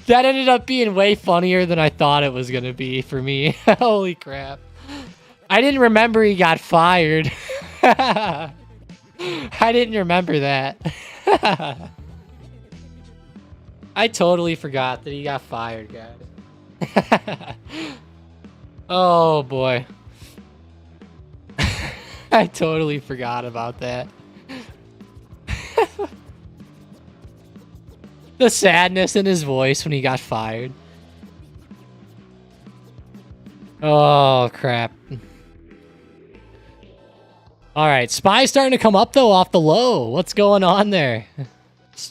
That ended up being way funnier than I thought it was gonna be for me. Holy crap. I didn't remember he got fired. I didn't remember that. I totally forgot that he got fired, guys. Oh, boy. I totally forgot about that. The sadness in his voice when he got fired. Oh, crap. All right, Spy's starting to come up, though, off the low. What's going on there?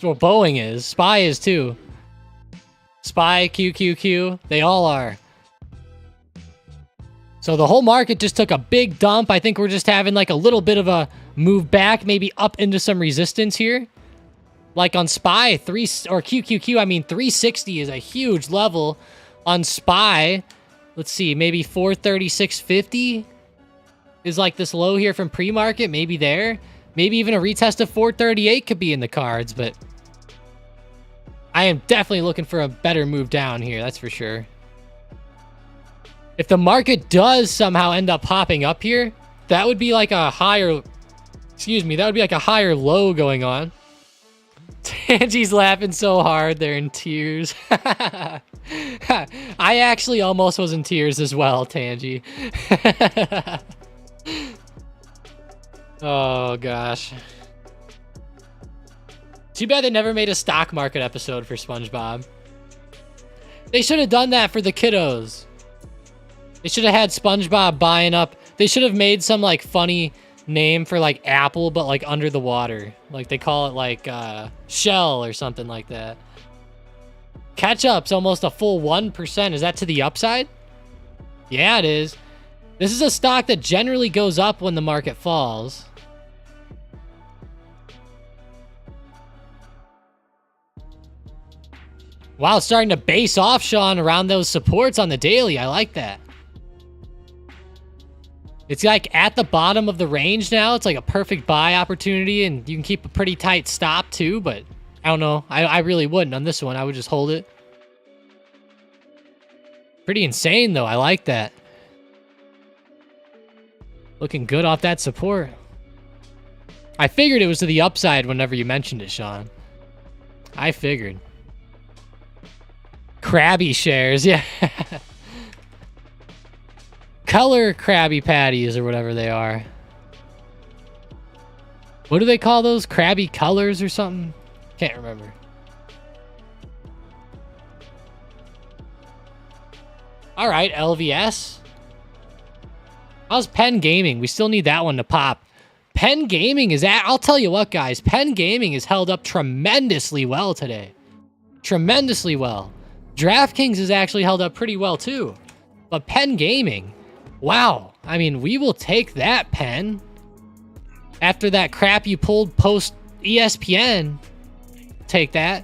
Well, Boeing is. Spy is, too. Spy, QQQ, they all are. So the whole market just took a big dump. I think we're just having like a little bit of a move back, maybe up into some resistance here. Like on Spy, QQQ, I mean 360 is a huge level on Spy. Let's see, maybe 436.50 is like this low here from pre-market, maybe there. Maybe even a retest of 438 could be in the cards, but I am definitely looking for a better move down here, that's for sure. If the market does somehow end up popping up here, that would be like a higher, that would be like a higher low going on. Tangi's laughing so hard, they're in tears. I actually almost was in tears as well, Tangi. Oh, gosh. Too bad they never made a stock market episode for SpongeBob. They should have done that for the kiddos. They should have had SpongeBob buying up. They should have made some, like, funny name for, like, Apple, but, like, under the water. Like, they call it, like, Shell or something like that. Ketchup's almost a full 1%. Is that to the upside? Yeah, it is. This is a stock that generally goes up when the market falls. Wow, it's starting to base off, Sean, around those supports on the daily. I like that. It's like at the bottom of the range now. It's like a perfect buy opportunity, and you can keep a pretty tight stop too, but I don't know. I really wouldn't on this one. I would just hold it. Pretty insane, though. I like that. Looking good off that support. I figured it was to the upside whenever you mentioned it, Sean. I figured. Krabby shares, yeah. Color Krabby Patties or whatever they are. What do they call those? Krabby Colors or something? Can't remember. All right, LVS. How's Penn Gaming? We still need that one to pop. Penn Gaming is at... I'll tell you what, guys. Penn Gaming is held up tremendously well today. Tremendously well. DraftKings is actually held up pretty well, too. But Penn Gaming... Wow. I mean, we will take that, Penn. After that crap you pulled post ESPN. Take that.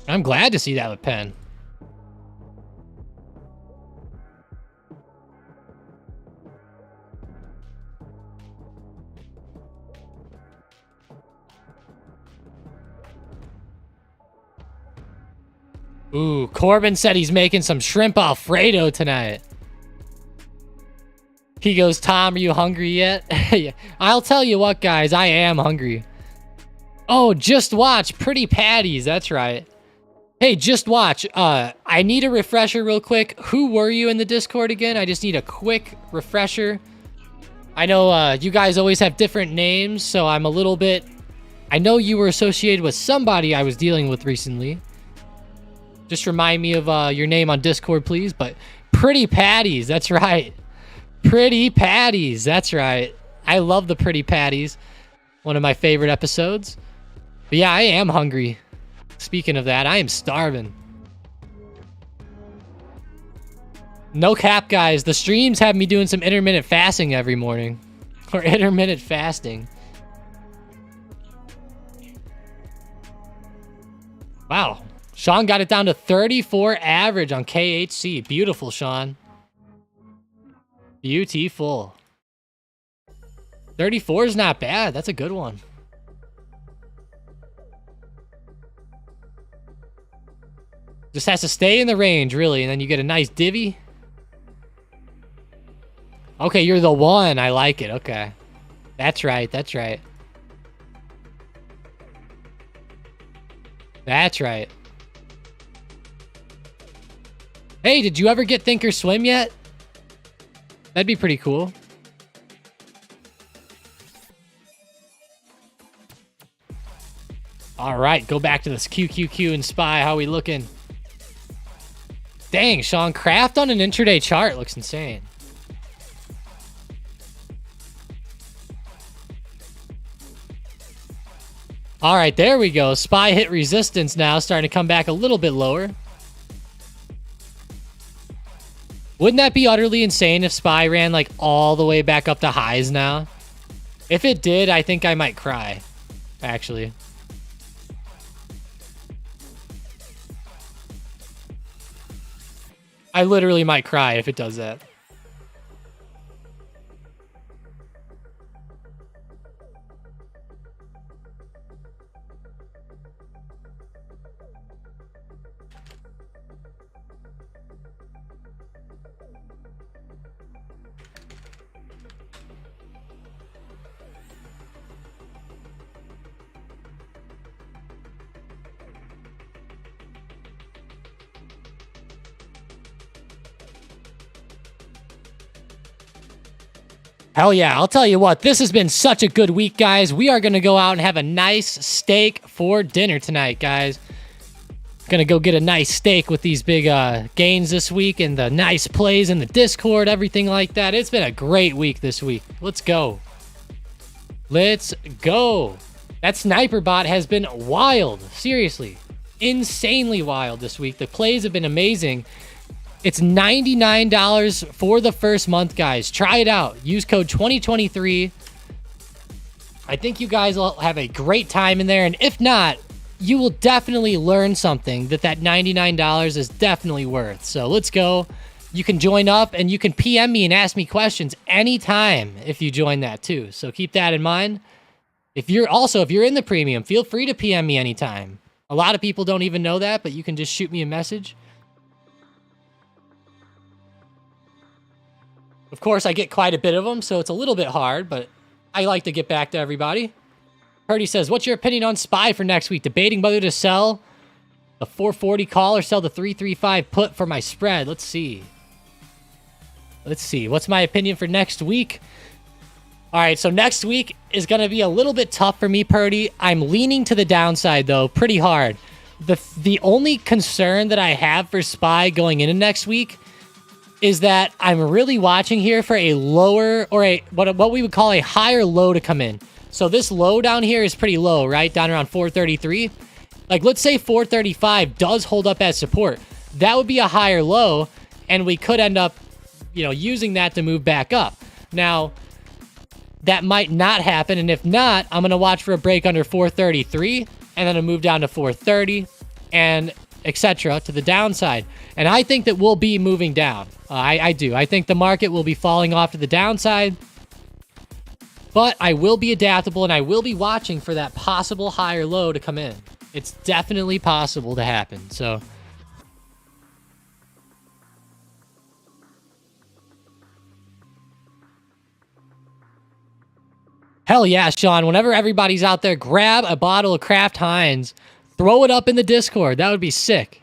I'm glad to see that with Penn. Ooh, Corbin said he's making some shrimp Alfredo tonight. He goes, Tom, are you hungry yet? Yeah. I'll tell you what, guys, I am hungry. Oh, just watch Pretty Patties. That's right. Hey, just watch. I need a refresher real quick. Who were you in the Discord again? I just need a quick refresher. I know you guys always have different names, so I'm a little bit... I know you were associated with somebody I was dealing with recently. Just remind me of your name on Discord, please. But Pretty Patties, that's right. Pretty Patties, that's right. I love the Pretty Patties. One of my favorite episodes. But yeah, I am hungry. Speaking of that, I am starving. No cap, guys. The streams have me doing some intermittent fasting every morning. Or intermittent fasting. Wow. Sean got it down to 34 average on KHC. Beautiful, Sean. Beautiful. 34 is not bad. That's a good one. Just has to stay in the range, really, and then you get a nice divvy. Okay, you're the one. I like it. Okay. That's right. That's right. That's right. Hey, did you ever get Think or Swim yet? That'd be pretty cool. All right, go back to this QQQ and SPY. How we looking? Dang, Sean, Kraft on an intraday chart looks insane. All right, there we go. SPY hit resistance now, starting to come back a little bit lower. Wouldn't that be utterly insane if SPY ran like all the way back up to highs now? If it did, I think I might cry, actually. I literally might cry if it does that. Hell yeah, I'll tell you what, this has been such a good week, guys. We are going to go out and have a nice steak for dinner tonight, guys. Gonna go get a nice steak with these big gains this week and the nice plays in the Discord, everything like that. It's been a great week this week. Let's go. Let's go. That sniper bot has been wild. Seriously. Insanely wild this week. The plays have been amazing. It's $99 for the first month, guys. Try it out. Use code 2023. I think you guys will have a great time in there. And if not, you will definitely learn something that $99 is definitely worth. So let's go. You can join up and you can PM me and ask me questions anytime if you join that too. So keep that in mind. If you're in the premium, feel free to PM me anytime. A lot of people don't even know that, but you can just shoot me a message. Of course, I get quite a bit of them, so it's a little bit hard, but I like to get back to everybody. Purdy says, what's your opinion on SPY for next week? Debating whether to sell the 440 call or sell the 335 put for my spread. Let's see. Let's see. What's my opinion for next week? All right, so next week is going to be a little bit tough for me, Purdy. I'm leaning to the downside, though, pretty hard. The only concern that I have for SPY going into next week is that I'm really watching here for a lower or what we would call a higher low to come in. So this low down here is pretty low, right? Down around 433. Like, let's say 435 does hold up as support. That would be a higher low, and we could end up, using that to move back up. Now, that might not happen, and if not, I'm going to watch for a break under 433, and then a move down to 430, and etc. to the downside. And I think that we'll be moving down. I do. I think the market will be falling off to the downside. But I will be adaptable, and I will be watching for that possible higher low to come in. It's definitely possible to happen. So Hell yeah, Sean. Whenever everybody's out there, grab a bottle of Kraft Heinz, throw it up in the Discord. That would be sick.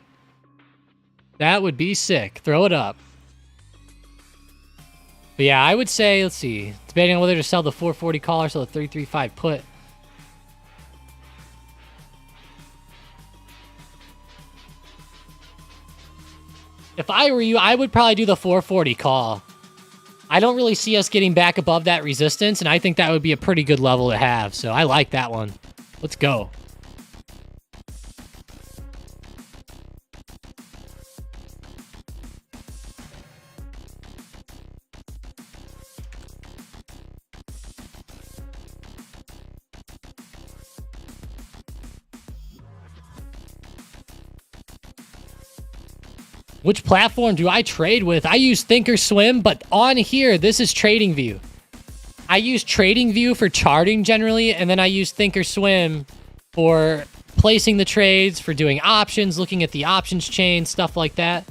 That would be sick. Throw it up. But yeah, I would say, let's see, debating on whether to sell the 440 call or sell the 335 put. If I were you, I would probably do the 440 call. I don't really see us getting back above that resistance, and I think that would be a pretty good level to have. So I like that one. Let's go. Which platform do I trade with? I use Thinkorswim, but on here, this is TradingView. I use TradingView for charting generally, and then I use Thinkorswim for placing the trades, for doing options, looking at the options chain, stuff like that.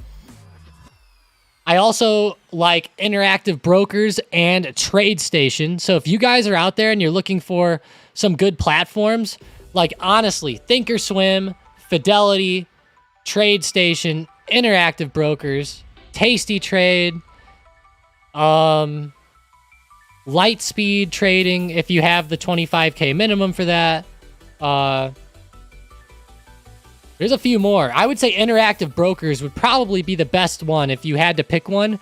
I also like Interactive Brokers and TradeStation. So if you guys are out there and you're looking for some good platforms, like honestly, Thinkorswim, Fidelity, TradeStation, Interactive Brokers, Tasty Trade, Lightspeed Trading, if you have the 25K minimum for that. There's a few more. I would say Interactive Brokers would probably be the best one if you had to pick one.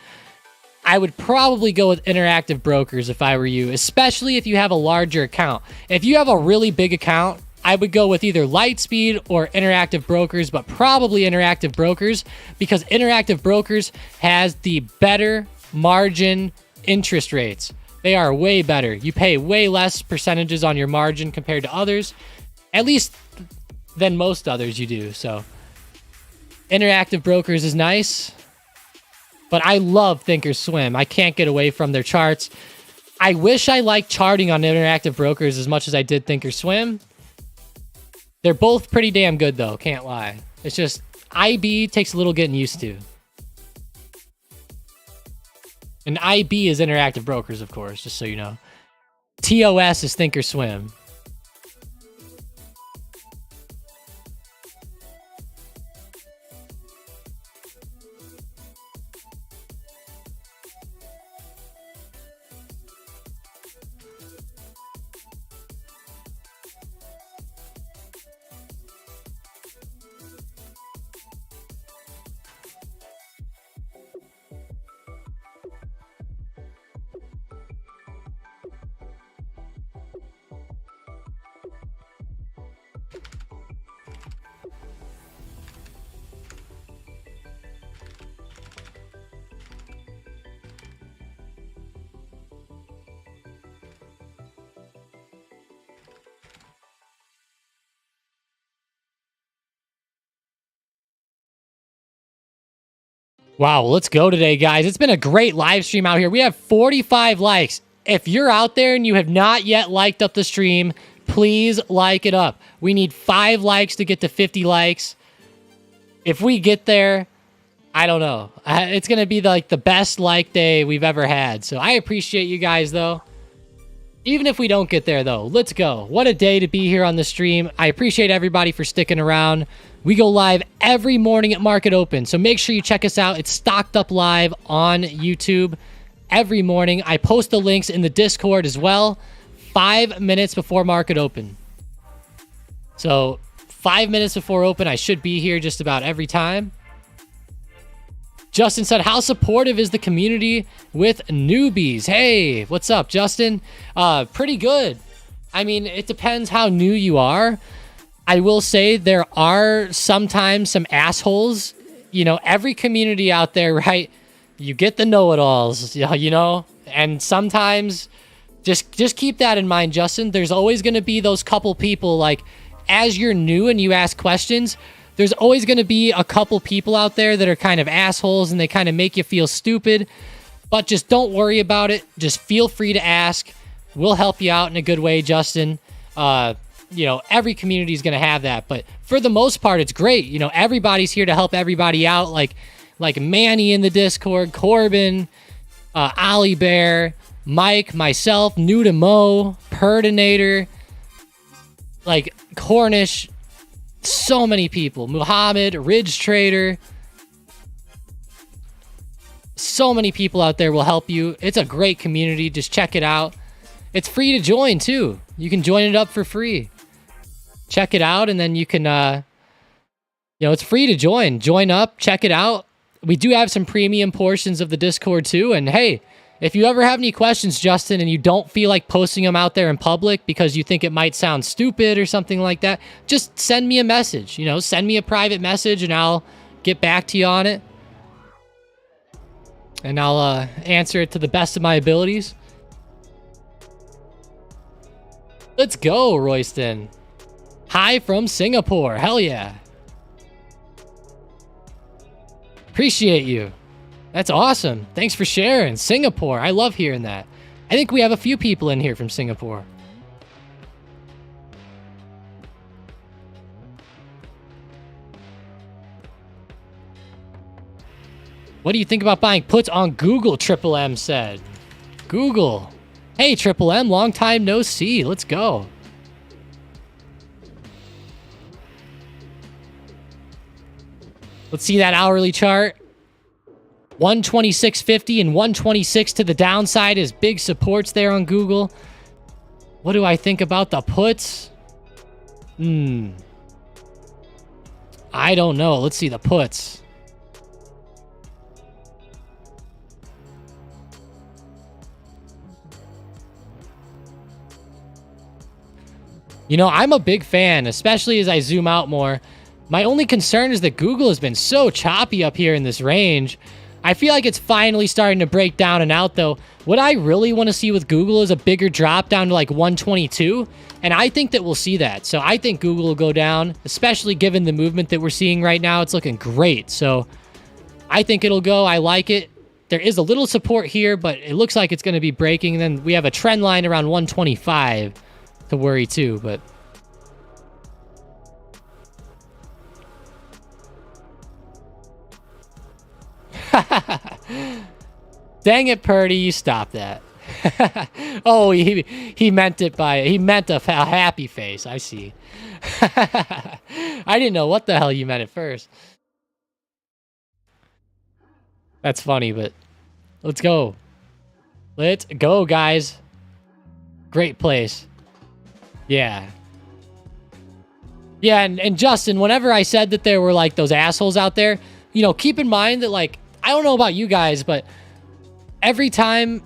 I would probably go with Interactive Brokers if I were you, especially if you have a larger account. If you have a really big account, I would go with either Lightspeed or Interactive Brokers, but probably Interactive Brokers because Interactive Brokers has the better margin interest rates. They are way better. You pay way less percentages on your margin compared to others, at least than most others you do. So Interactive Brokers is nice, but I love Thinkorswim. I can't get away from their charts. I wish I liked charting on Interactive Brokers as much as I did Thinkorswim. They're both pretty damn good, though. Can't lie. It's just IB takes a little getting used to. And IB is Interactive Brokers, of course, just so you know. TOS is Thinkorswim. Wow, let's go today, guys. It's been a great live stream out here. We have 45 likes. If you're out there and you have not yet liked up the stream, please like it up. We need 5 likes to get to 50 likes. If we get there, I don't know. It's going to be like the best like day we've ever had. So I appreciate you guys, though. Even if we don't get there, though, let's go. What a day to be here on the stream. I appreciate everybody for sticking around. We go live every morning at market open, so make sure you check us out. It's Stocked Up Live on YouTube every morning. I post the links in the Discord as well, 5 minutes before market open. So 5 minutes before open, I should be here just about every time. Justin said, how supportive is the community with newbies? Hey, what's up, Justin? Pretty good. I mean, it depends how new you are. I will say there are sometimes some assholes. You know, every community out there, right? You get the know-it-alls, you know? And sometimes, just keep that in mind, Justin. There's always going to be those couple people, like, as you're new and you ask questions, there's always going to be a couple people out there that are kind of assholes and they kind of make you feel stupid. But just don't worry about it. Just feel free to ask. We'll help you out in a good way, Justin. You know, every community is going to have that. But for the most part, it's great. You know, everybody's here to help everybody out. Like Manny in the Discord, Corbin, Ollie Bear, Mike, myself, New to Mo, Perdinator, like Cornish, so many people. Muhammad, Ridge Trader. So many people out there will help you. It's a great community. Just check it out. It's free to join too. You can join it up for free. Check it out, and then you can, it's free to join. Join up, check it out. We do have some premium portions of the Discord too. And hey, if you ever have any questions, Justin, and you don't feel like posting them out there in public because you think it might sound stupid or something like that, just send me a message. Send me a private message, and I'll get back to you on it. And I'll answer it to the best of my abilities. Let's go, Royston. Hi from Singapore. Hell yeah. Appreciate you. That's awesome. Thanks for sharing. Singapore. I love hearing that. I think we have a few people in here from Singapore. What do you think about buying puts on Google? Triple M said. Google. Hey, Triple M, long time no see. Let's go. Let's see that hourly chart. 126.50 and 126 to the downside is big supports there on Google. What do I think about the puts? I don't know. Let's see the puts. I'm a big fan, especially as I zoom out more. My only concern is that Google has been so choppy up here in this range. I feel like it's finally starting to break down and out, though. What I really want to see with Google is a bigger drop down to like 122, and I think that we'll see that. So I think Google will go down, especially given the movement that we're seeing right now. It's looking great. So I think it'll go. I like it. There is a little support here, but it looks like it's going to be breaking. And then we have a trend line around 125 to worry too, but... Dang it, Purdy, you stop that. Oh, he meant it he meant a happy face. I see. I didn't know what the hell you meant at first. That's funny, but let's go. Let's go, guys. Great place. Yeah. Yeah, and Justin, whenever I said that there were like those assholes out there, keep in mind that, like, I don't know about you guys, but every time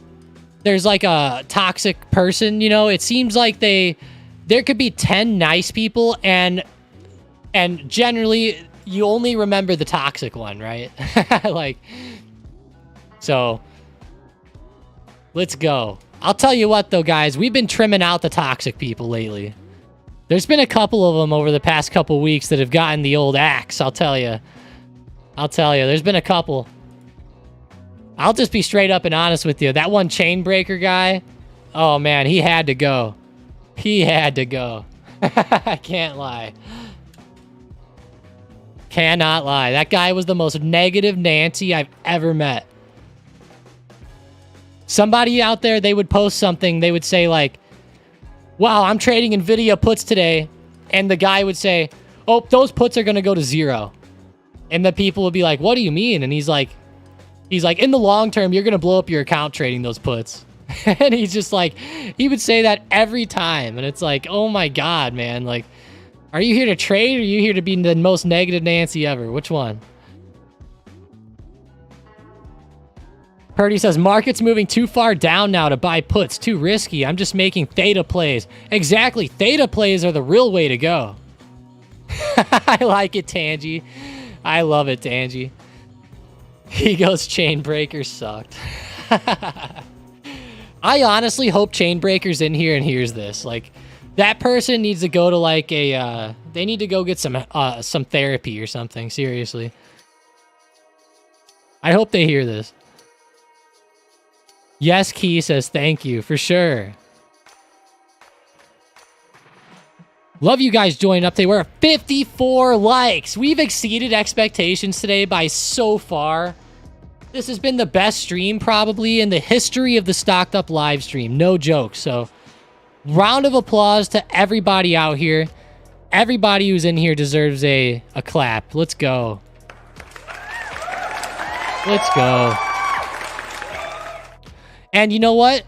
there's like a toxic person, it seems like there could be 10 nice people, and generally you only remember the toxic one, right? Like, so let's go. I'll tell you what though, guys, we've been trimming out the toxic people lately. There's been a couple of them over the past couple weeks that have gotten the old axe. I'll tell you, there's been a couple. I'll just be straight up and honest with you. That one chain breaker guy, oh man, he had to go. He had to go. I can't lie. Cannot lie. That guy was the most negative Nancy I've ever met. Somebody out there, they would post something, they would say like, wow, I'm trading NVIDIA puts today. And the guy would say, oh, those puts are going to go to 0. And the people would be like, what do you mean? And he's like, in the long term, you're going to blow up your account trading those puts. And he's just like, he would say that every time. And it's like, oh my God, man. Like, are you here to trade or are you here to be the most negative Nancy ever? Which one? Purdy says, market's moving too far down now to buy puts. Too risky. I'm just making theta plays. Exactly. Theta plays are the real way to go. I like it, Tangy. I love it, Tangy. He goes, chain breakers sucked. I honestly hope chain breakers in here and hears this. Like, that person needs to go to like a, they need to go get some therapy or something. Seriously. I hope they hear this. Yes, Key says thank you, for sure. Love you guys joining up today. We're at 54 likes. We've exceeded expectations today by so far. This has been the best stream probably in the history of the Stocked Up live stream. No joke. So, round of applause to everybody out here. Everybody who's in here deserves a clap. Let's go. Let's go. And you know what?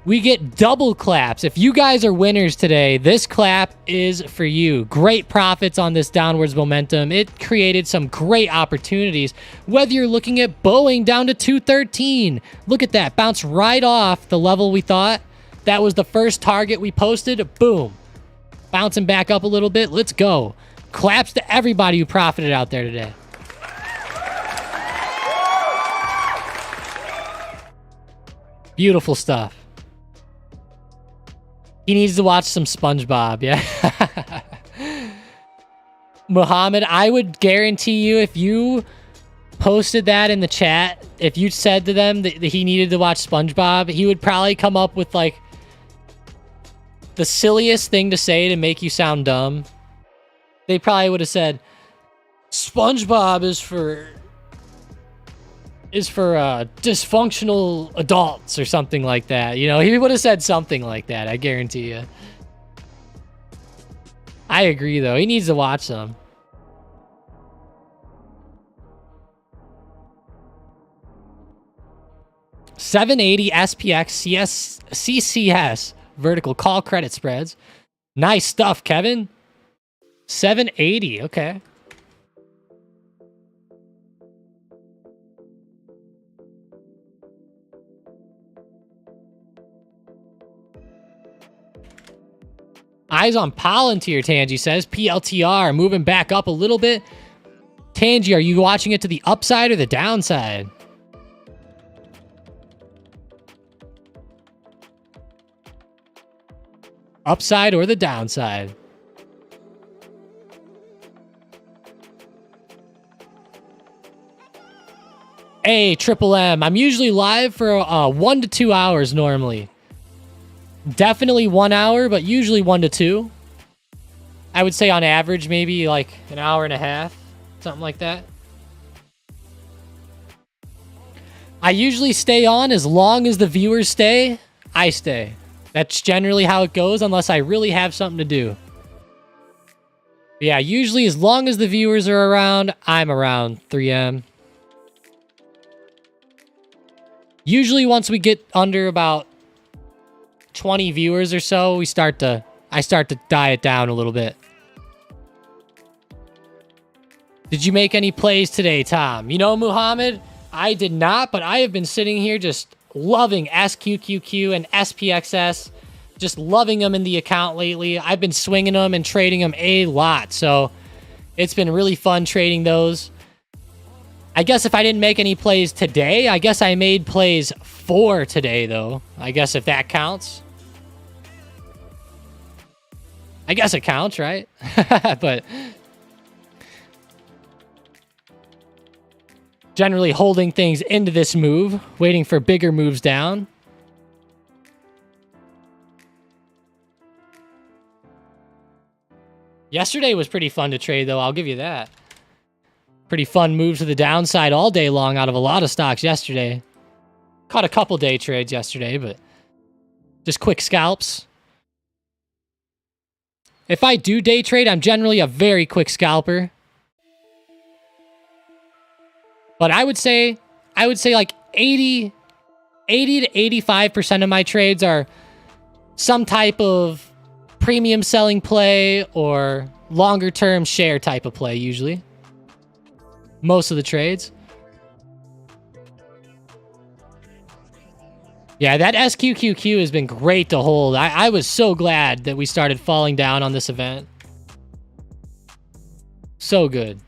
We get double claps. If you guys are winners today, this clap is for you. Great profits on this downwards momentum. It created some great opportunities. Whether you're looking at Boeing down to 213. Look at that. Bounce right off the level we thought. That was the first target we posted. Boom. Bouncing back up a little bit. Let's go. Claps to everybody who profited out there today. Beautiful stuff. He needs to watch some SpongeBob, yeah. Muhammad, I would guarantee you if you posted that in the chat, if you said to them that he needed to watch SpongeBob, he would probably come up with like the silliest thing to say to make you sound dumb. They probably would have said, SpongeBob is for dysfunctional adults or something like that. You know, he would have said something like that, I guarantee you. I agree, though. He needs to watch some. $780 SPX CCS vertical call credit spreads. Nice stuff, Kevin. 780, okay. Eyes on Palantir, Tangy says. PLTR moving back up a little bit. Tangy, are you watching it to the upside or the downside? Upside or the downside? Hey, Triple M. I'm usually live for 1 to 2 hours normally. Definitely 1 hour, but usually 1 to 2. I would say on average, maybe like an hour and a half, something like that. I usually stay on as long as the viewers stay, I stay. That's generally how it goes, unless I really have something to do. But yeah, usually as long as the viewers are around, I'm around 3M. Usually once we get under about 20 viewers or so, I start to diet down a little bit. Did you make any plays today, Tom? You know, Muhammad, I did not, but I have been sitting here just loving SQQQ and SPXS, just loving them in the account lately. I've been swinging them and trading them a lot, so it's been really fun trading those. I guess if I didn't make any plays today, I guess I made plays for today, though. I guess if that counts. I guess it counts, right? But generally holding things into this move, waiting for bigger moves down. Yesterday was pretty fun to trade, though. I'll give you that. Pretty fun moves to the downside all day long out of a lot of stocks yesterday. Caught a couple day trades yesterday, but just quick scalps. If I do day trade, I'm generally a very quick scalper. But I would say like 80 to 85% of my trades are some type of premium selling play or longer term share type of play usually. Most of the trades. Yeah, that SQQQ has been great to hold. I was so glad that we started falling down on this event. So good.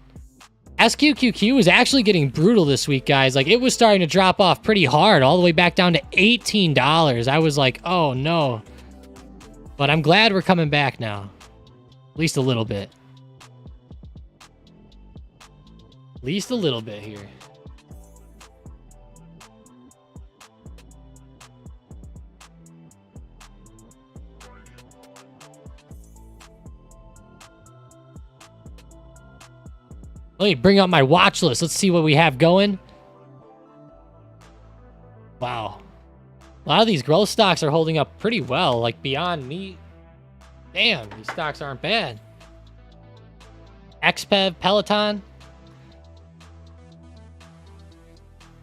SQQQ was actually getting brutal this week, guys. Like, it was starting to drop off pretty hard, all the way back down to $18. I was like, oh no. But I'm glad we're coming back now. At least a little bit. At least a little bit here. Let me bring up my watch list. Let's see what we have going. Wow. A lot of these growth stocks are holding up pretty well, like Beyond Meat. Damn, these stocks aren't bad. XPEV, Peloton.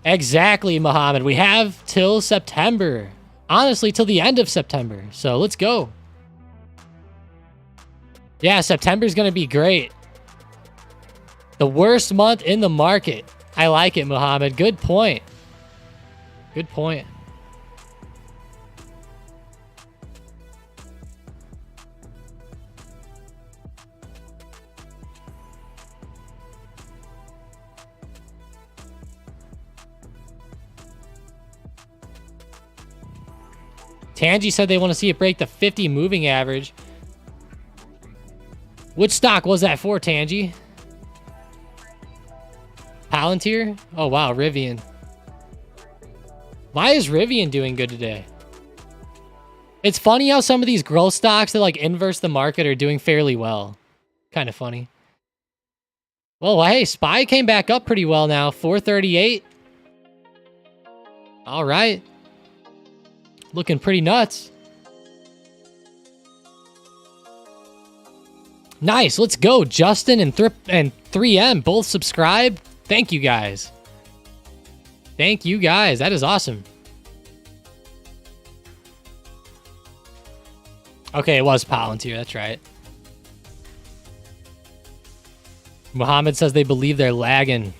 Exactly, Mohammed. We have till September. Honestly, till the end of September. So let's go. Yeah, September's going to be great. The worst month in the market. I like it, Mohammed. Good point. Good point. Tangi said they want to see it break the 50 moving average. Which stock was that for, Tangi? Palantir? Oh, wow, Rivian. Why is Rivian doing good today? It's funny how some of these growth stocks that like inverse the market are doing fairly well. Kind of funny. Well, hey, SPY came back up pretty well now. 438. All right. Looking pretty nuts. Nice. Let's go. Justin and 3M both subscribed. Thank you guys. Thank you guys. That is awesome. Okay, it was Palantir. That's right. Muhammad says they believe they're lagging.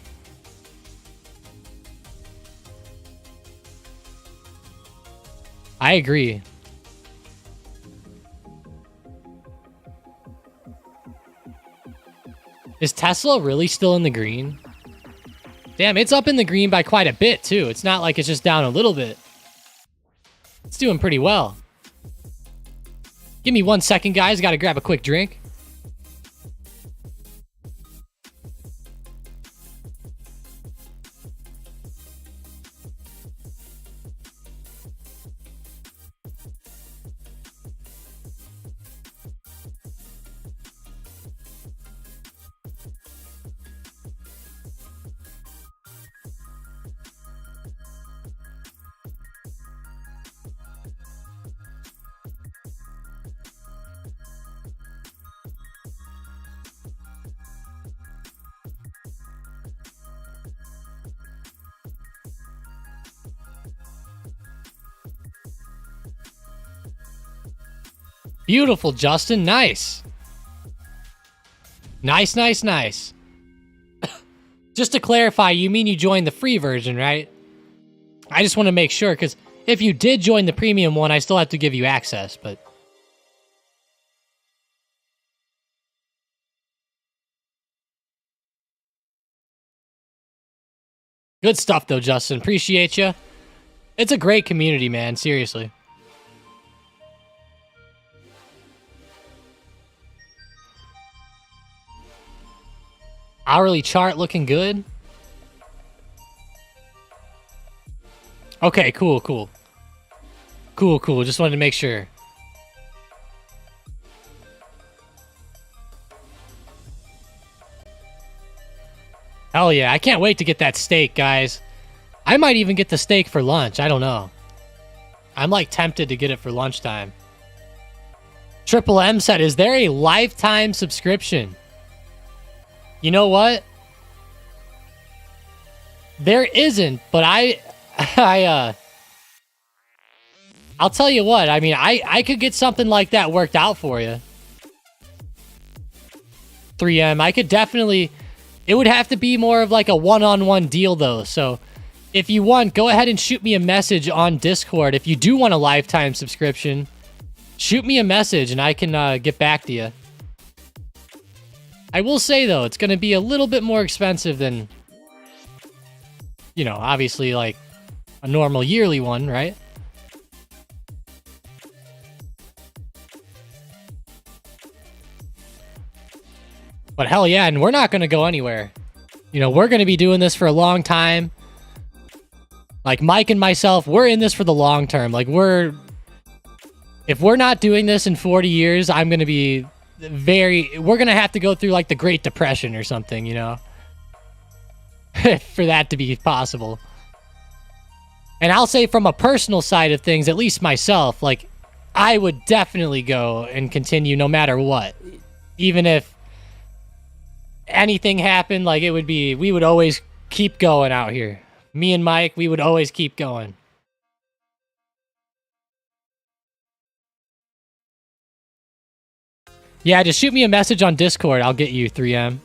I agree. Is Tesla really still in the green? Damn, it's up in the green by quite a bit, too. It's not like it's just down a little bit. It's doing pretty well. Give me 1 second, guys. Got to grab a quick drink. Beautiful, Justin. Nice. Nice, nice, nice. Just to clarify, you mean you joined the free version, right? I just want to make sure, because if you did join the premium one, I still have to give you access, but... Good stuff, though, Justin. Appreciate you. It's a great community, man. Seriously. Hourly chart looking good. Okay, cool, cool. Cool, cool. Just wanted to make sure. Hell yeah. I can't wait to get that steak, guys. I might even get the steak for lunch. I don't know. I'm like tempted to get it for lunchtime. Triple M said, is there a lifetime subscription? You know what? There isn't, but I'll tell you what. I mean, I could get something like that worked out for you. 3M, I could definitely... It would have to be more of like a one-on-one deal, though. So if you want, go ahead and shoot me a message on Discord. If you do want a lifetime subscription, shoot me a message and I can get back to you. I will say, though, it's going to be a little bit more expensive than, you know, obviously, like, a normal yearly one, right? But hell yeah, and we're not going to go anywhere. You know, we're going to be doing this for a long time. Like, Mike and myself, we're in this for the long term. Like, if we're not doing this in 40 years, I'm going to be... we're gonna have to go through like the Great Depression or something, you know, for that to be possible. And I'll say from a personal side of things, at least myself, like, I would definitely go and continue no matter what. Even if anything happened, like, we would always keep going out here. Me and Mike, we would always keep going. Yeah, just shoot me a message on Discord. I'll get you, 3M.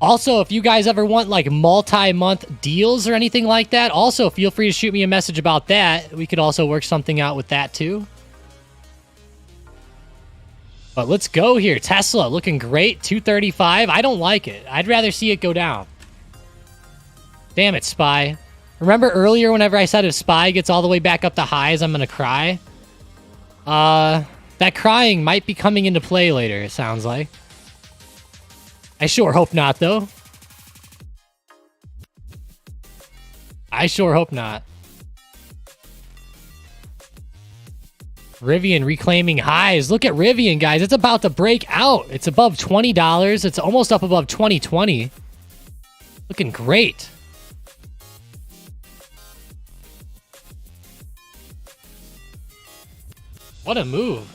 Also, if you guys ever want like multi-month deals or anything like that, also feel free to shoot me a message about that. We could also work something out with that too. But let's go here. Tesla looking great. 235. I don't like it. I'd rather see it go down. Damn it, SPY. Remember earlier whenever I said if SPY gets all the way back up to highs, I'm going to cry? That crying might be coming into play later, it sounds like. I sure hope not, though. I sure hope not. Rivian reclaiming highs. Look at Rivian, guys. It's about to break out. It's above $20. It's almost up above 2020. Looking great. What a move.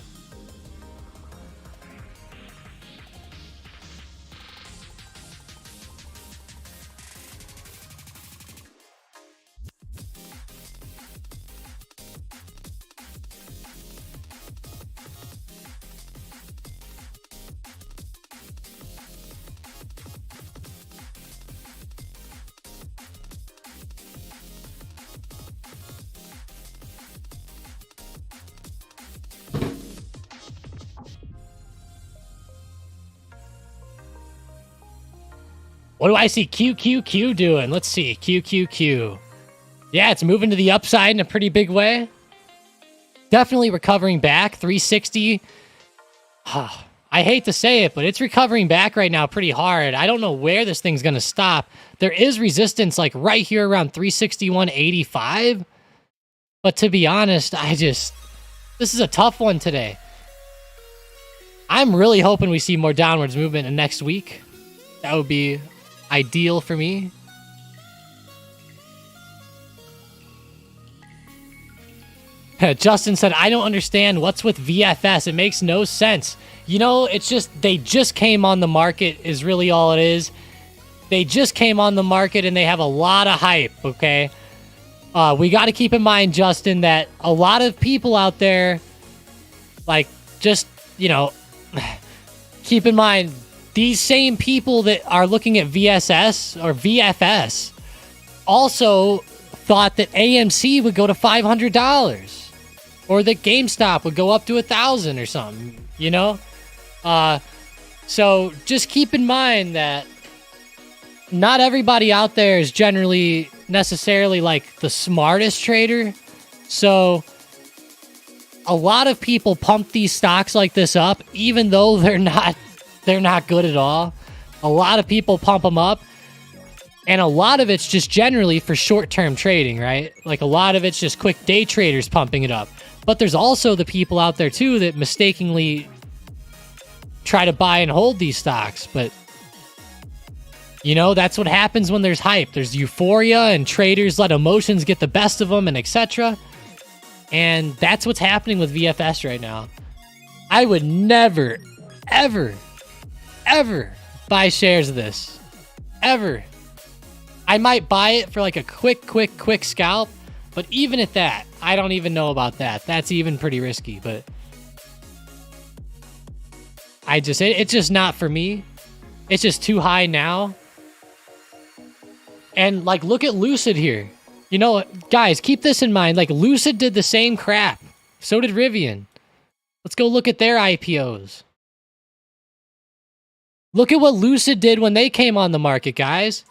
What do I see QQQ doing? Let's see. QQQ. Yeah, it's moving to the upside in a pretty big way. Definitely recovering back. 360. I hate to say it, but it's recovering back right now pretty hard. I don't know where this thing's going to stop. There is resistance like right here around 361.85. But to be honest, this is a tough one today. I'm really hoping we see more downwards movement in next week. That would be ideal for me. Justin said, I don't understand what's with VFS. It makes no sense. You know, it's just, they just came on the market is really all it is. They just came on the market and they have a lot of hype, okay? We got to keep in mind, Justin, that a lot of people out there, like, just, you know, keep in mind, these same people that are looking at VSS or VFS also thought that AMC would go to $500 or that GameStop would go up to 1,000 or something, you know? So just keep in mind that not everybody out there is generally necessarily like the smartest trader. So a lot of people pump these stocks like this up, even though they're not good at all. A lot of people pump them up, and a lot of it's just generally for short-term trading, right? Like a lot of it's just quick day traders pumping it up. But there's also the people out there too that mistakenly try to buy and hold these stocks. But you know, that's what happens when there's hype. There's euphoria and traders let emotions get the best of them and etc. And that's what's happening with VFS right now. I would never, ever buy shares of this. Ever. I might buy it for like a quick scalp, but even at that, I don't even know about that. That's even pretty risky, but it's just not for me. It's just too high now. And like, look at Lucid here. You know, guys, keep this in mind. Like, Lucid did the same crap. So did Rivian. Let's go look at their IPOs. Look at what Lucid did when they came on the market, guys.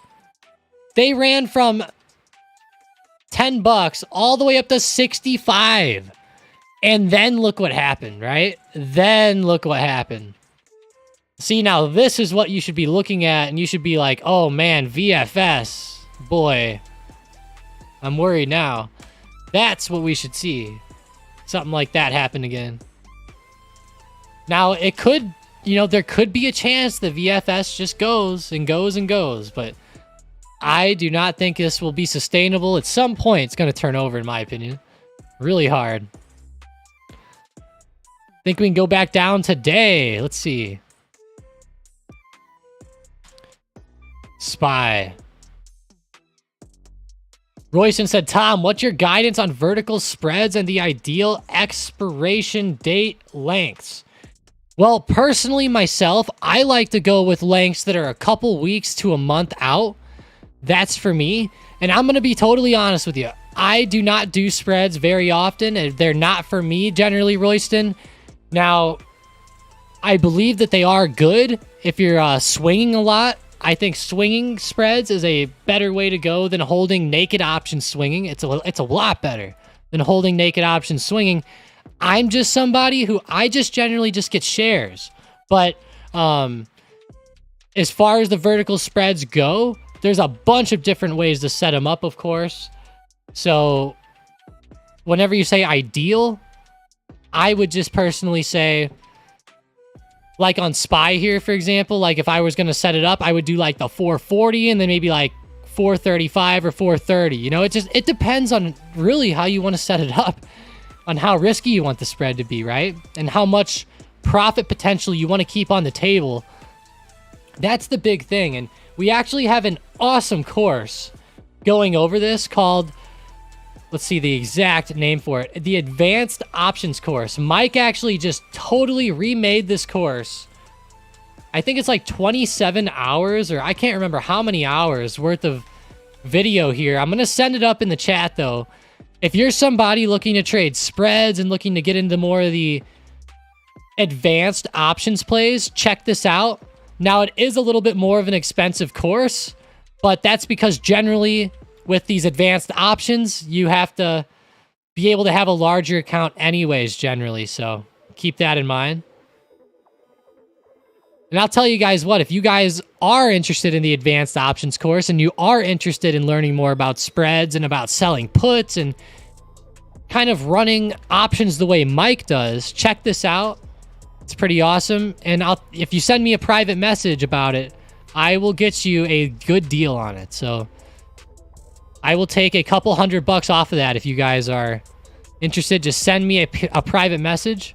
They ran from $10 all the way up to 65. And then look what happened, right? Then look what happened. See, now this is what you should be looking at, and you should be like, oh man, VFS, boy, I'm worried now. That's what we should see. Something like that happen again. Now, it could, you know, there could be a chance the VFS just goes and goes and goes, but I do not think this will be sustainable. At some point, it's going to turn over, in my opinion. Really hard. Think we can go back down today. Let's see. SPY. Royston said, Tom, what's your guidance on vertical spreads and the ideal expiration date lengths? Well, personally, myself, I like to go with lengths that are a couple weeks to a month out. That's for me. And I'm going to be totally honest with you. I do not do spreads very often. And they're not for me, generally, Royston. Now, I believe that they are good if you're swinging a lot. I think swinging spreads is a better way to go than holding naked option swinging. It's a lot better than holding naked option swinging. I'm just somebody who I just generally just get shares. But as far as the vertical spreads go, there's a bunch of different ways to set them up, of course. So whenever you say ideal, I would just personally say, like on SPY here, for example, like if I was going to set it up, I would do like the 440 and then maybe like 435 or 430. You know, it depends on really how you want to set it up, on how risky you want the spread to be, right? And how much profit potential you want to keep on the table. That's the big thing. And we actually have an awesome course going over this called, let's see the exact name for it, the Advanced Options course. Mike actually just totally remade this course. I think it's like 27 hours, or I can't remember how many hours worth of video here. I'm going to send it up in the chat, though. If you're somebody looking to trade spreads and looking to get into more of the advanced options plays, check this out. Now, it is a little bit more of an expensive course, but that's because generally with these advanced options, you have to be able to have a larger account anyways, generally. So keep that in mind. And I'll tell you guys what, if you guys are interested in the advanced options course and you are interested in learning more about spreads and about selling puts and kind of running options the way Mike does, check this out. It's pretty awesome. And if you send me a private message about it, I will get you a good deal on it. So I will take a couple $100 off of that if you guys are interested. Just send me a private message.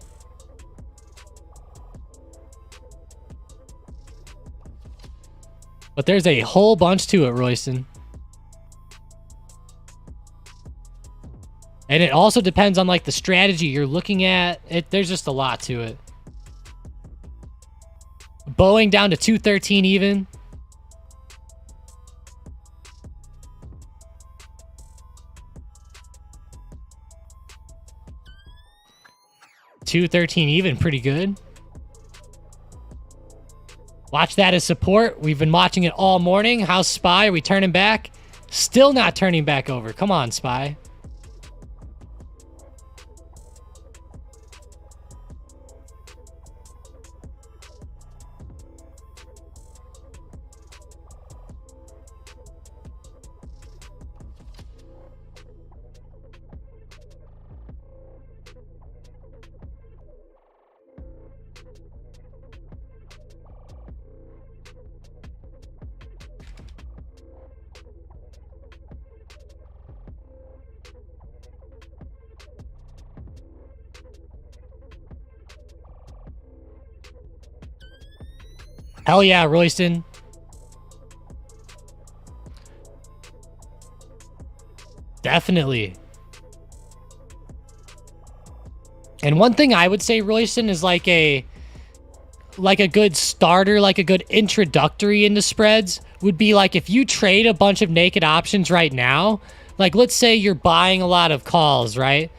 But there's a whole bunch to it, Royston. And it also depends on like the strategy you're looking at. There's just a lot to it. Boeing down to 213 even. $213 even, pretty good. Watch that as support. We've been watching it all morning. How's SPY? Are we turning back? Still not turning back over. Come on, SPY. Hell yeah, Royston. Definitely. And one thing I would say, Royston, is like a good starter, like a good introductory into spreads would be like if you trade a bunch of naked options right now, like let's say you're buying a lot of calls, right?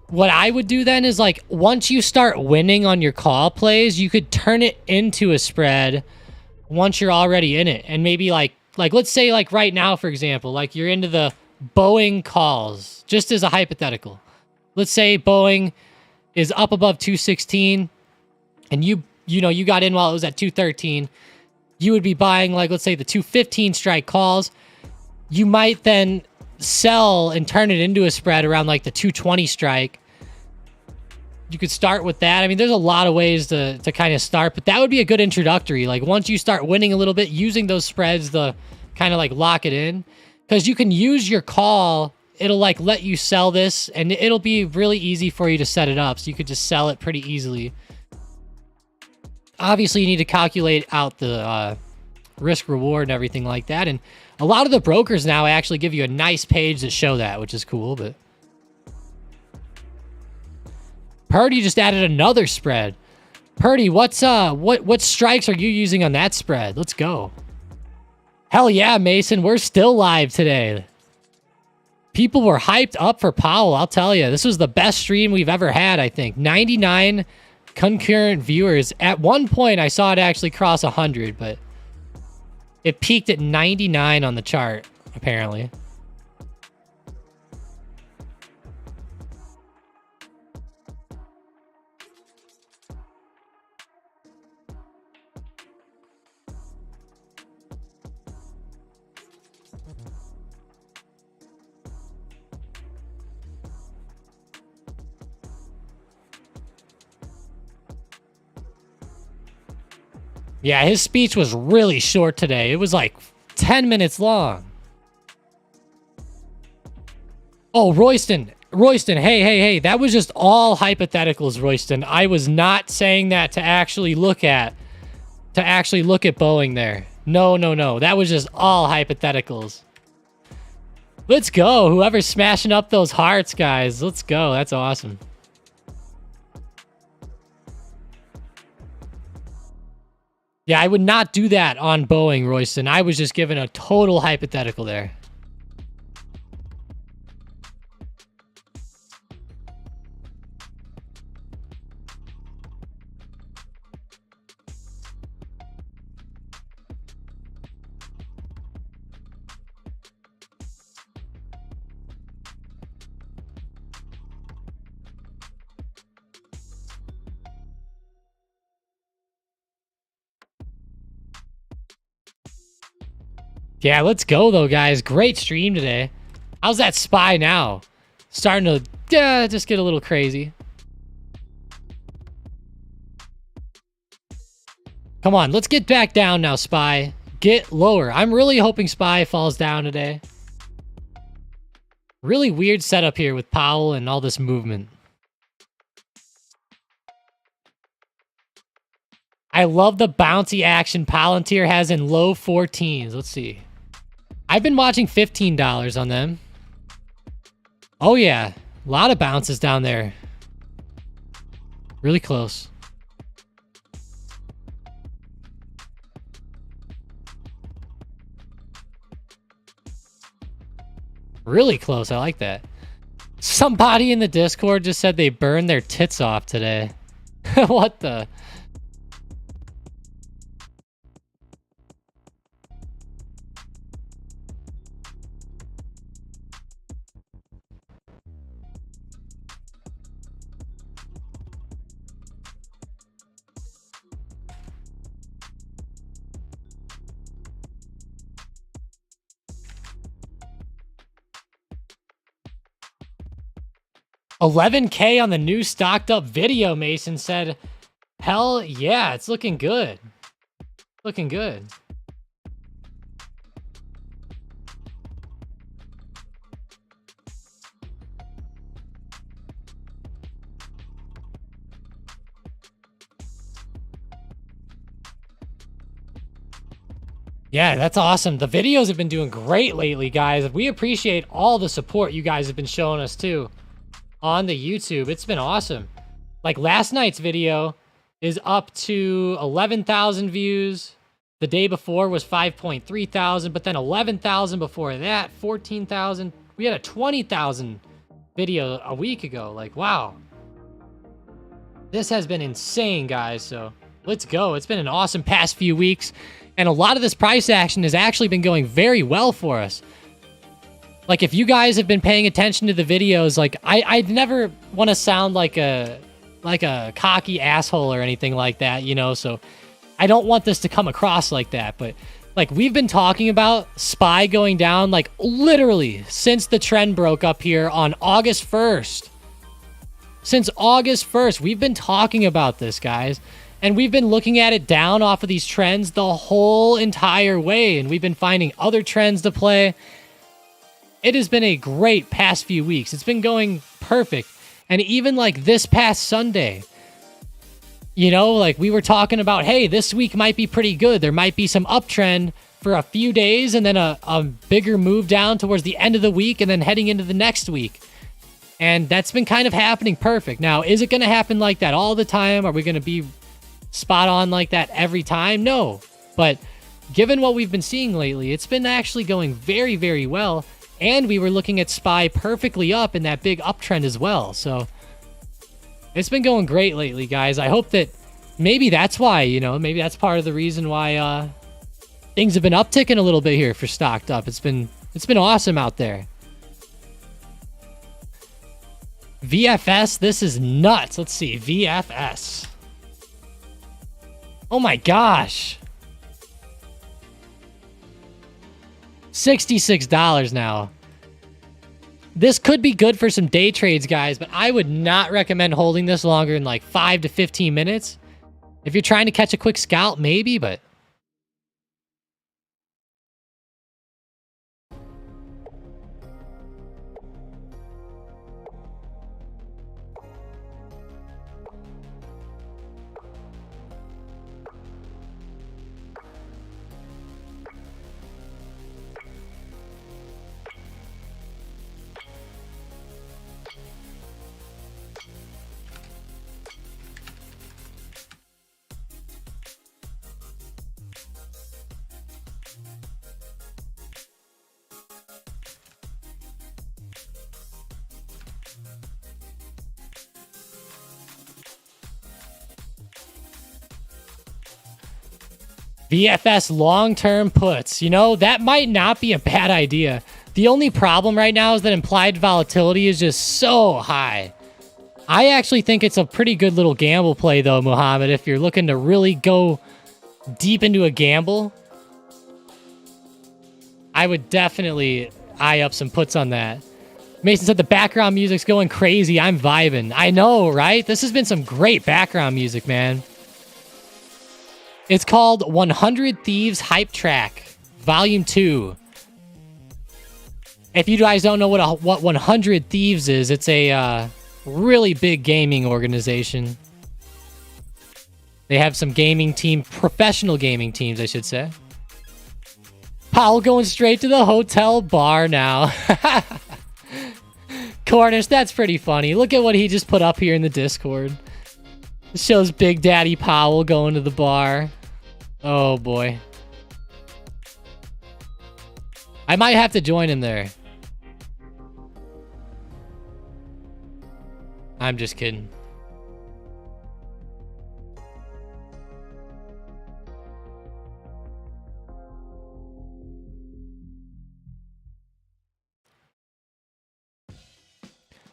What I would do then is like once you start winning on your call plays, you could turn it into a spread once you're already in it. And maybe like let's say like right now, for example, like you're into the Boeing calls, just as a hypothetical. Let's say Boeing is up above 216 and you got in while it was at 213. You would be buying like, let's say the 215 strike calls. You might then sell and turn it into a spread around like the 220 strike. you could start with that. I mean, there's a lot of ways to kind of start, but that would be a good introductory. Like once you start winning a little bit, using those spreads to kind of like lock it in, because you can use your call. It'll like let you sell this, and it'll be really easy for you to set it up. So you could just sell it pretty easily. Obviously, you need to calculate out the risk reward and everything like that. And a lot of the brokers now actually give you a nice page to show that, which is cool. But Purdy just added another spread. Purdy, what strikes are you using on that spread? Let's go. Hell yeah, Mason. We're still live today. People were hyped up for Powell, I'll tell you. This was the best stream we've ever had, I think. 99 concurrent viewers. At one point, I saw it actually cross 100, but it peaked at 99 on the chart, apparently. Yeah, his speech was really short today. It was like 10 minutes long. Oh, Royston, hey. That was just all hypotheticals, Royston. I was not saying that to actually look at Boeing there. No. That was just all hypotheticals. Let's go. Whoever's smashing up those hearts, guys. Let's go. That's awesome. Yeah, I would not do that on Boeing, Royston. I was just giving a total hypothetical there. Yeah, let's go, though, guys. Great stream today. How's that SPY now? Starting to just get a little crazy. Come on, let's get back down now, SPY. Get lower. I'm really hoping SPY falls down today. Really weird setup here with Powell and all this movement. I love the bouncy action Palantir has in low 14s. Let's see. I've been watching $15 on them. Oh, yeah. A lot of bounces down there. Really close. Really close. I like that. Somebody in the Discord just said they burned their tits off today. What the... $11K on the new stocked up video, Mason said. Hell yeah, it's looking good. Looking good. Yeah, that's awesome. The videos have been doing great lately, guys. We appreciate all the support you guys have been showing us too. On the YouTube. It's been awesome. Like last night's video is up to 11,000 views. The day before was 5.3 thousand, but then 11,000 before that, 14,000. We had a 20,000 video a week ago. Like, wow. This has been insane, guys. So let's go. It's been an awesome past few weeks. And a lot of this price action has actually been going very well for us. Like, if you guys have been paying attention to the videos, like, I'd never want to sound like a cocky asshole or anything like that, you know? So I don't want this to come across like that. But, like, we've been talking about SPY going down, like, literally since the trend broke up here on August 1st. since August 1st. We've been talking about this, guys. And we've been looking at it down off of these trends the whole entire way. And we've been finding other trends to play. It has been a great past few weeks. It's been going perfect. And even like this past Sunday, you know, like we were talking about, hey, this week might be pretty good. There might be some uptrend for a few days and then a bigger move down towards the end of the week and then heading into the next week. And that's been kind of happening perfect. Now, is it going to happen like that all the time? Are we going to be spot on like that every time? No. But given what we've been seeing lately, it's been actually going very, very well. And we were looking at SPY perfectly up in that big uptrend as well. So it's been going great lately, guys. I hope that maybe that's why, you know, maybe that's part of the reason why things have been upticking a little bit here for Stocked Up. It's been awesome out there. VFS, this is nuts. Let's see, VFS. Oh my gosh. $66 now. This could be good for some day trades, guys, but I would not recommend holding this longer than like 5 to 15 minutes. If you're trying to catch a quick scalp, maybe, but VFS long-term puts. You know, that might not be a bad idea. The only problem right now is that implied volatility is just so high. I actually think it's a pretty good little gamble play, though, Muhammad, if you're looking to really go deep into a gamble. I would definitely eye up some puts on that. Mason said the background music's going crazy. I'm vibing. I know, right? This has been some great background music, man. It's called 100 Thieves Hype Track, Volume 2. If you guys don't know what 100 Thieves is, it's a really big gaming organization. They have some professional gaming teams, I should say. Powell going straight to the hotel bar now. Cornish, that's pretty funny. Look at what he just put up here in the Discord. It shows Big Daddy Powell going to the bar. Oh, boy. I might have to join him there. I'm just kidding.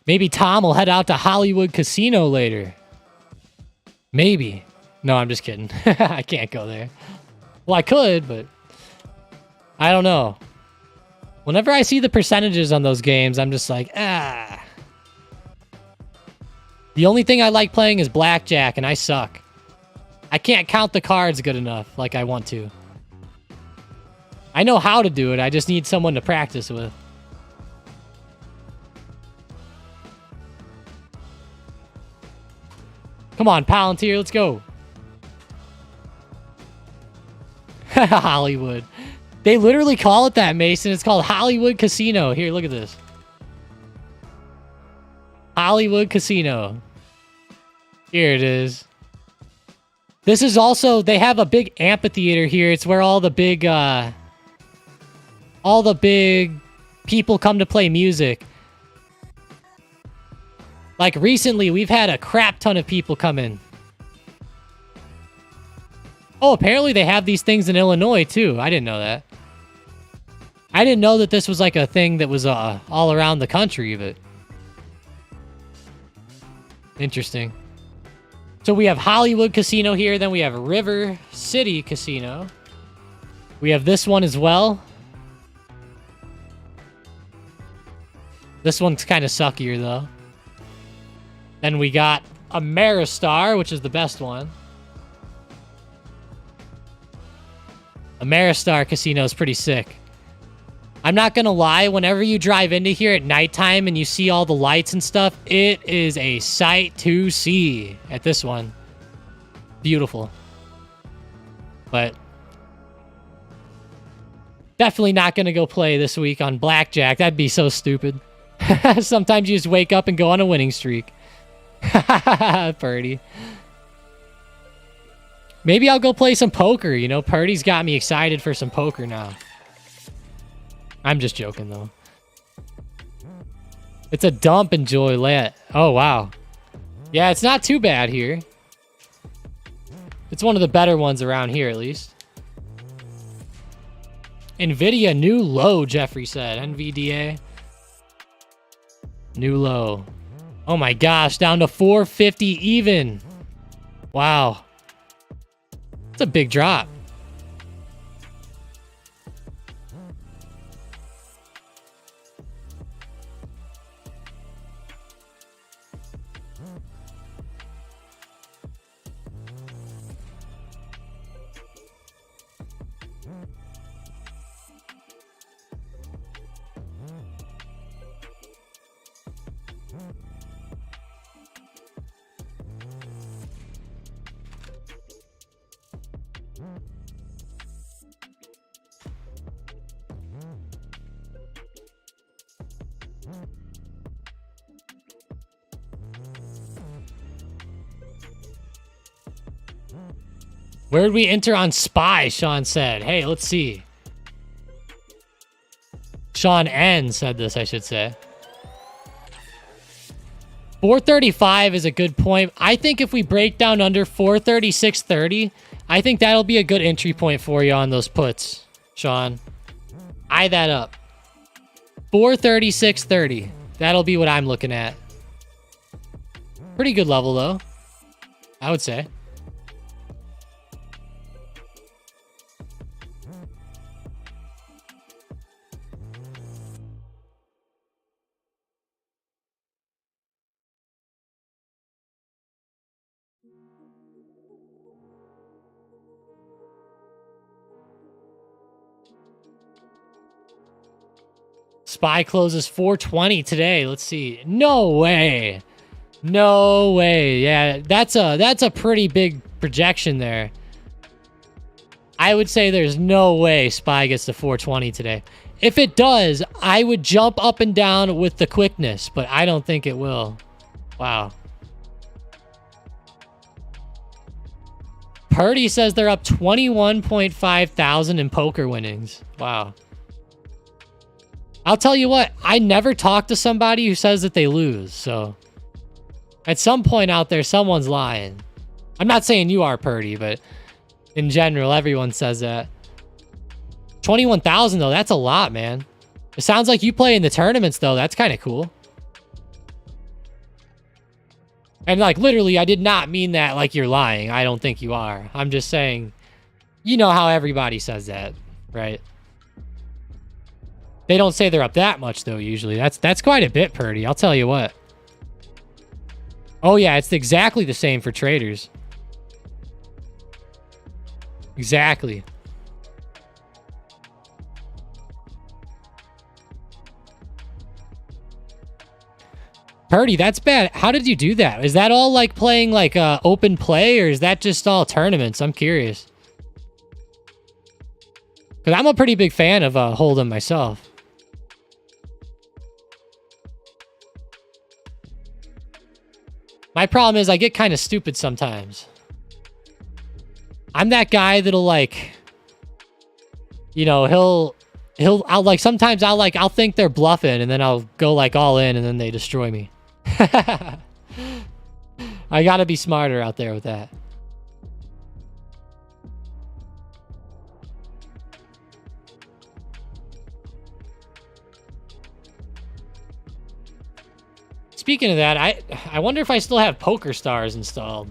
Maybe Tom will head out to Hollywood Casino later. Maybe. No, I'm just kidding. I can't go there. Well, I could, but I don't know. Whenever I see the percentages on those games, I'm just like, ah. The only thing I like playing is blackjack, and I suck. I can't count the cards good enough like I want to. I know how to do it. I just need someone to practice with. Come on, Palantir, let's go. Hollywood. They literally call it that, Mason. It's called Hollywood Casino. Here, look at this. Hollywood Casino. Here it is. This is also, they have a big amphitheater here. It's where all the big people come to play music. Like recently, we've had a crap ton of people come in. Oh, apparently they have these things in Illinois too. I didn't know that. I didn't know that this was like a thing that was all around the country, but interesting. So we have Hollywood Casino here, then we have River City Casino. We have this one as well. This one's kind of suckier though. Then we got Ameristar, which is the best one. Ameristar Casino is pretty sick. I'm not gonna lie, whenever you drive into here at nighttime and you see all the lights and stuff, it is a sight to see at this one. Beautiful. But definitely not gonna go play this week on blackjack. That'd be so stupid. Sometimes you just wake up and go on a winning streak. Purdy. Maybe I'll go play some poker, you know? Purdy's got me excited for some poker now. I'm just joking, though. It's a dump in Joliet. Oh, wow. Yeah, it's not too bad here. It's one of the better ones around here, at least. NVIDIA, new low, Jeffrey said. NVDA. New low. Oh my gosh, down to 450 even. Wow. It's a big drop. Where'd we enter on SPY, Sean said. Hey, let's see. Sean N said this, I should say. 435 is a good point. I think if we break down under 436.30, I think that'll be a good entry point for you on those puts, Sean. Eye that up. 436.30. That'll be what I'm looking at. Pretty good level, though, I would say. SPY closes 420 today. Let's see. No way. No way. Yeah, that's a pretty big projection there. I would say there's no way SPY gets to 420 today. If it does, I would jump up and down with the quickness, but I don't think it will. Wow. Purdy says they're up 21.5 thousand in poker winnings. Wow. I'll tell you what, I never talk to somebody who says that they lose, so at some point out there, someone's lying. I'm not saying you are, Purdy, but in general, everyone says that. 21,000, though, that's a lot, man. It sounds like you play in the tournaments, though. That's kind of cool. And, like, literally, I did not mean that like you're lying. I don't think you are. I'm just saying, you know how everybody says that, right? They don't say they're up that much, though, usually. That's quite a bit, Purdy. I'll tell you what. Oh, yeah, it's exactly the same for traders. Exactly. Purdy, that's bad. How did you do that? Is that all like playing like open play, or is that just all tournaments? I'm curious. Because I'm a pretty big fan of Hold'em myself. My problem is I get kind of stupid sometimes. I'm that guy that'll like, you know, I'll think they're bluffing and then I'll go like all in and then they destroy me. I gotta be smarter out there with that. Speaking of that, I wonder if I still have Poker Stars installed.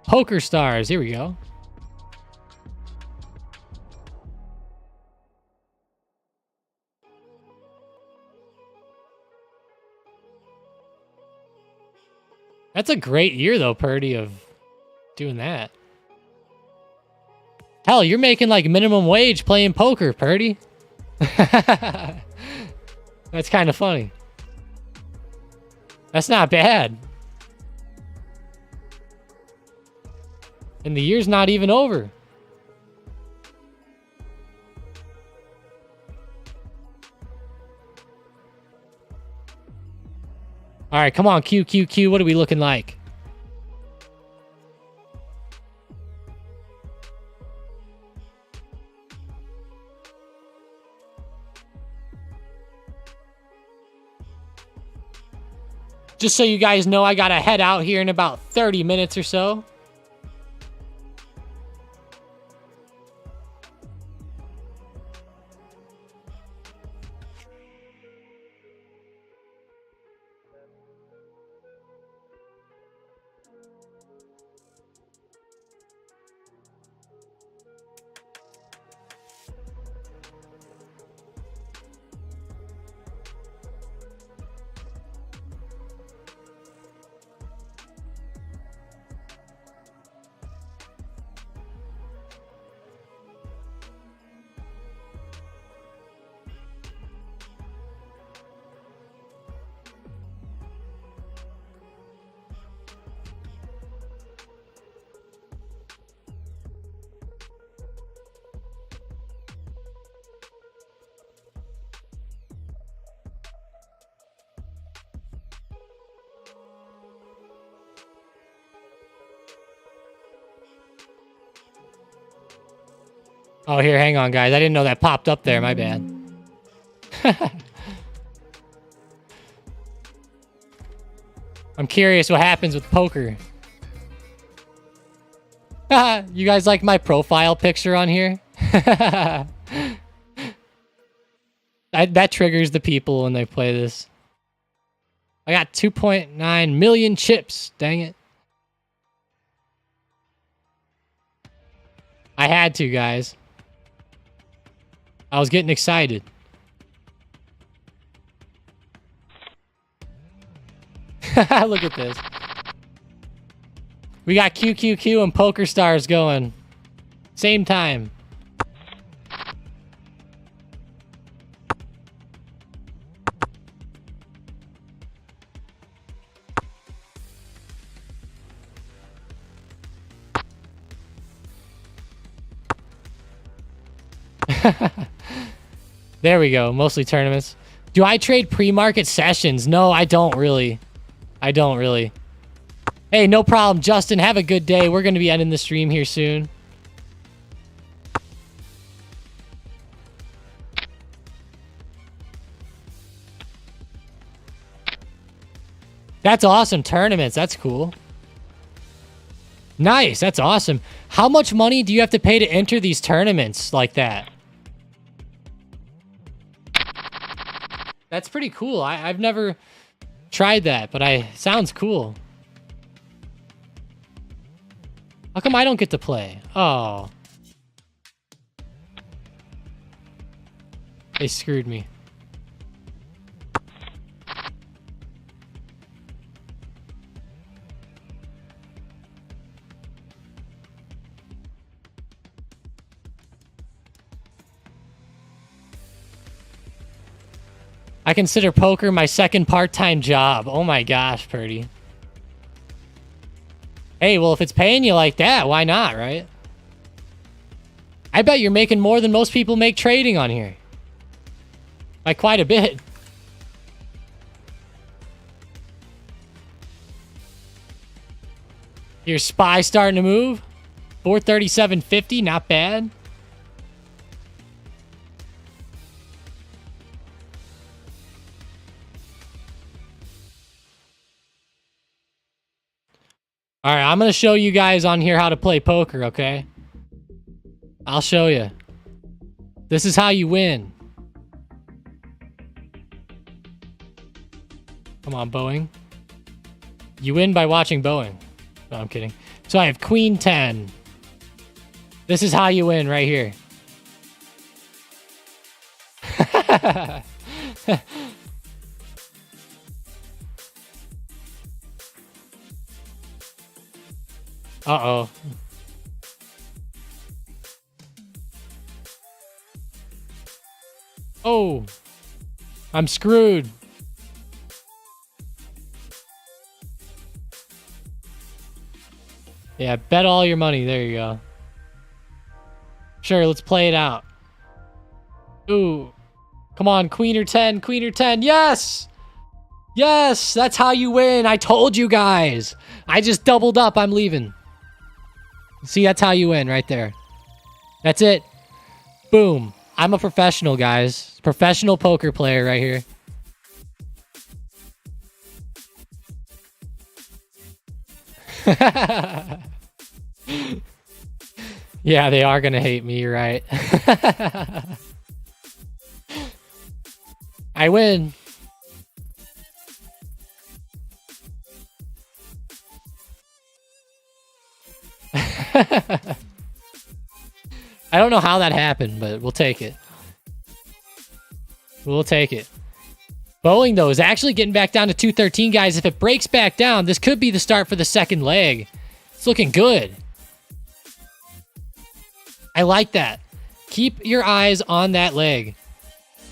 Poker Stars, here we go. That's a great year, though, Purdy, of doing that. Hell, you're making like minimum wage playing poker, Purdy. That's kind of funny. That's not bad. And the year's not even over. All right, come on, Q, Q, Q. What are we looking like? Just so you guys know, I gotta head out here in about 30 minutes or so. Oh, here, hang on, guys. I didn't know that popped up there. My bad. I'm curious what happens with poker. You guys like my profile picture on here? That triggers the people when they play this. I got 2.9 million chips. Dang it. I had to, guys. I was getting excited. Look at this. We got QQQ and Poker Stars going. Same time. There we go. Mostly tournaments. Do I trade pre-market sessions? No, I don't really. I don't really. Hey, no problem, Justin. Have a good day. We're going to be ending the stream here soon. That's awesome. Tournaments. That's cool. Nice. That's awesome. How much money do you have to pay to enter these tournaments like that? That's pretty cool. I've never tried that, but sounds cool. How come I don't get to play? Oh. They screwed me. I consider poker my second part-time job. Oh my gosh, Purdy. Hey, well, if it's paying you like that, why not, right? I bet you're making more than most people make trading on here. By quite a bit. Your SPY starting to move. 437.50, not bad. All right, I'm going to show you guys on here how to play poker, okay? I'll show you. This is how you win. Come on, Boeing. You win by watching Boeing. No, I'm kidding. So I have Queen 10. This is how you win right here. Uh-oh. Oh. I'm screwed. Yeah, bet all your money. There you go. Sure, let's play it out. Ooh. Come on, queen or 10, queen or 10. Yes! Yes, that's how you win. I told you guys. I just doubled up. I'm leaving. See, that's how you win right there. That's it. Boom. I'm a professional, guys. Professional poker player right here. Yeah, they are gonna hate me, you're right. I win. I don't know how that happened, but we'll take it. We'll take it. Bowling, though, is actually getting back down to 213, guys. If it breaks back down, this could be the start for the second leg. It's looking good. I like that. Keep your eyes on that leg.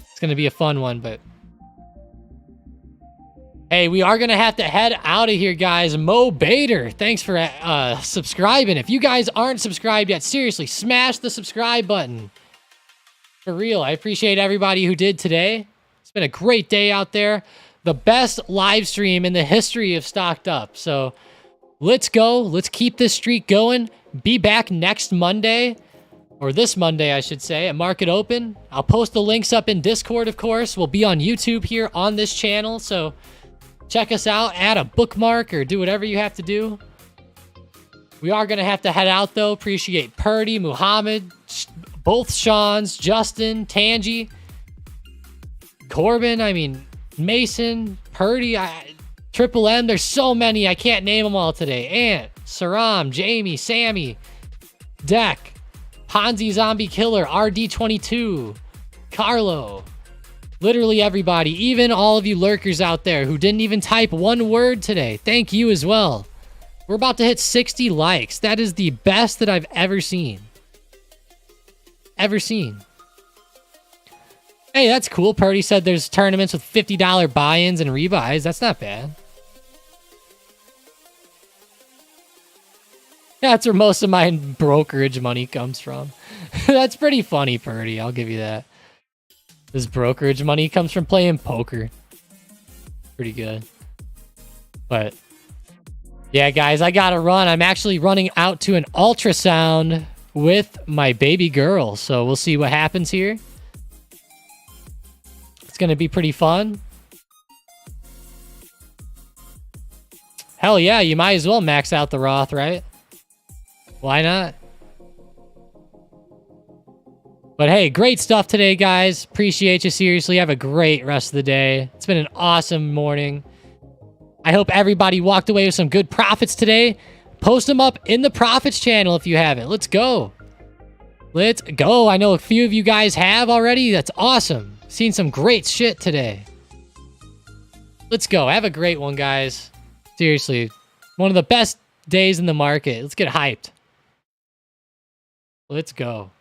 It's going to be a fun one, but... Hey, we are going to have to head out of here, guys. Mo Bader, thanks for subscribing. If you guys aren't subscribed yet, seriously, smash the subscribe button. For real, I appreciate everybody who did today. It's been a great day out there. The best live stream in the history of Stocked Up. So let's go. Let's keep this streak going. Be back next Monday, or this Monday, I should say, at Market Open. I'll post the links up in Discord, of course. We'll be on YouTube here on this channel, so check us out. Add a bookmark or do whatever you have to do. We are going to have to head out, though. Appreciate Purdy, Muhammad, both Sean's, Justin, Tangi, Corbin, I mean, Mason, Purdy, Triple M. There's so many. I can't name them all today. Ant, Saram, Jamie, Sammy, Deck, Ponzi Zombie Killer, RD22, Carlo. Literally everybody, even all of you lurkers out there who didn't even type one word today. Thank you as well. We're about to hit 60 likes. That is the best that I've ever seen. Ever seen. Hey, that's cool. Purdy said there's tournaments with $50 buy-ins and rebuys. That's not bad. That's where most of my brokerage money comes from. That's pretty funny, Purdy. I'll give you that. This brokerage money comes from playing poker. Pretty good. But yeah, guys, I gotta run. I'm actually running out to an ultrasound with my baby girl. So we'll see what happens here. It's gonna be pretty fun. Hell yeah, you might as well max out the Roth, right? Why not? But hey, great stuff today, guys. Appreciate you, seriously. Have a great rest of the day. It's been an awesome morning. I hope everybody walked away with some good profits today. Post them up in the profits channel if you haven't. Let's go. Let's go. I know a few of you guys have already. That's awesome. Seen some great shit today. Let's go. Have a great one, guys. Seriously. One of the best days in the market. Let's get hyped. Let's go.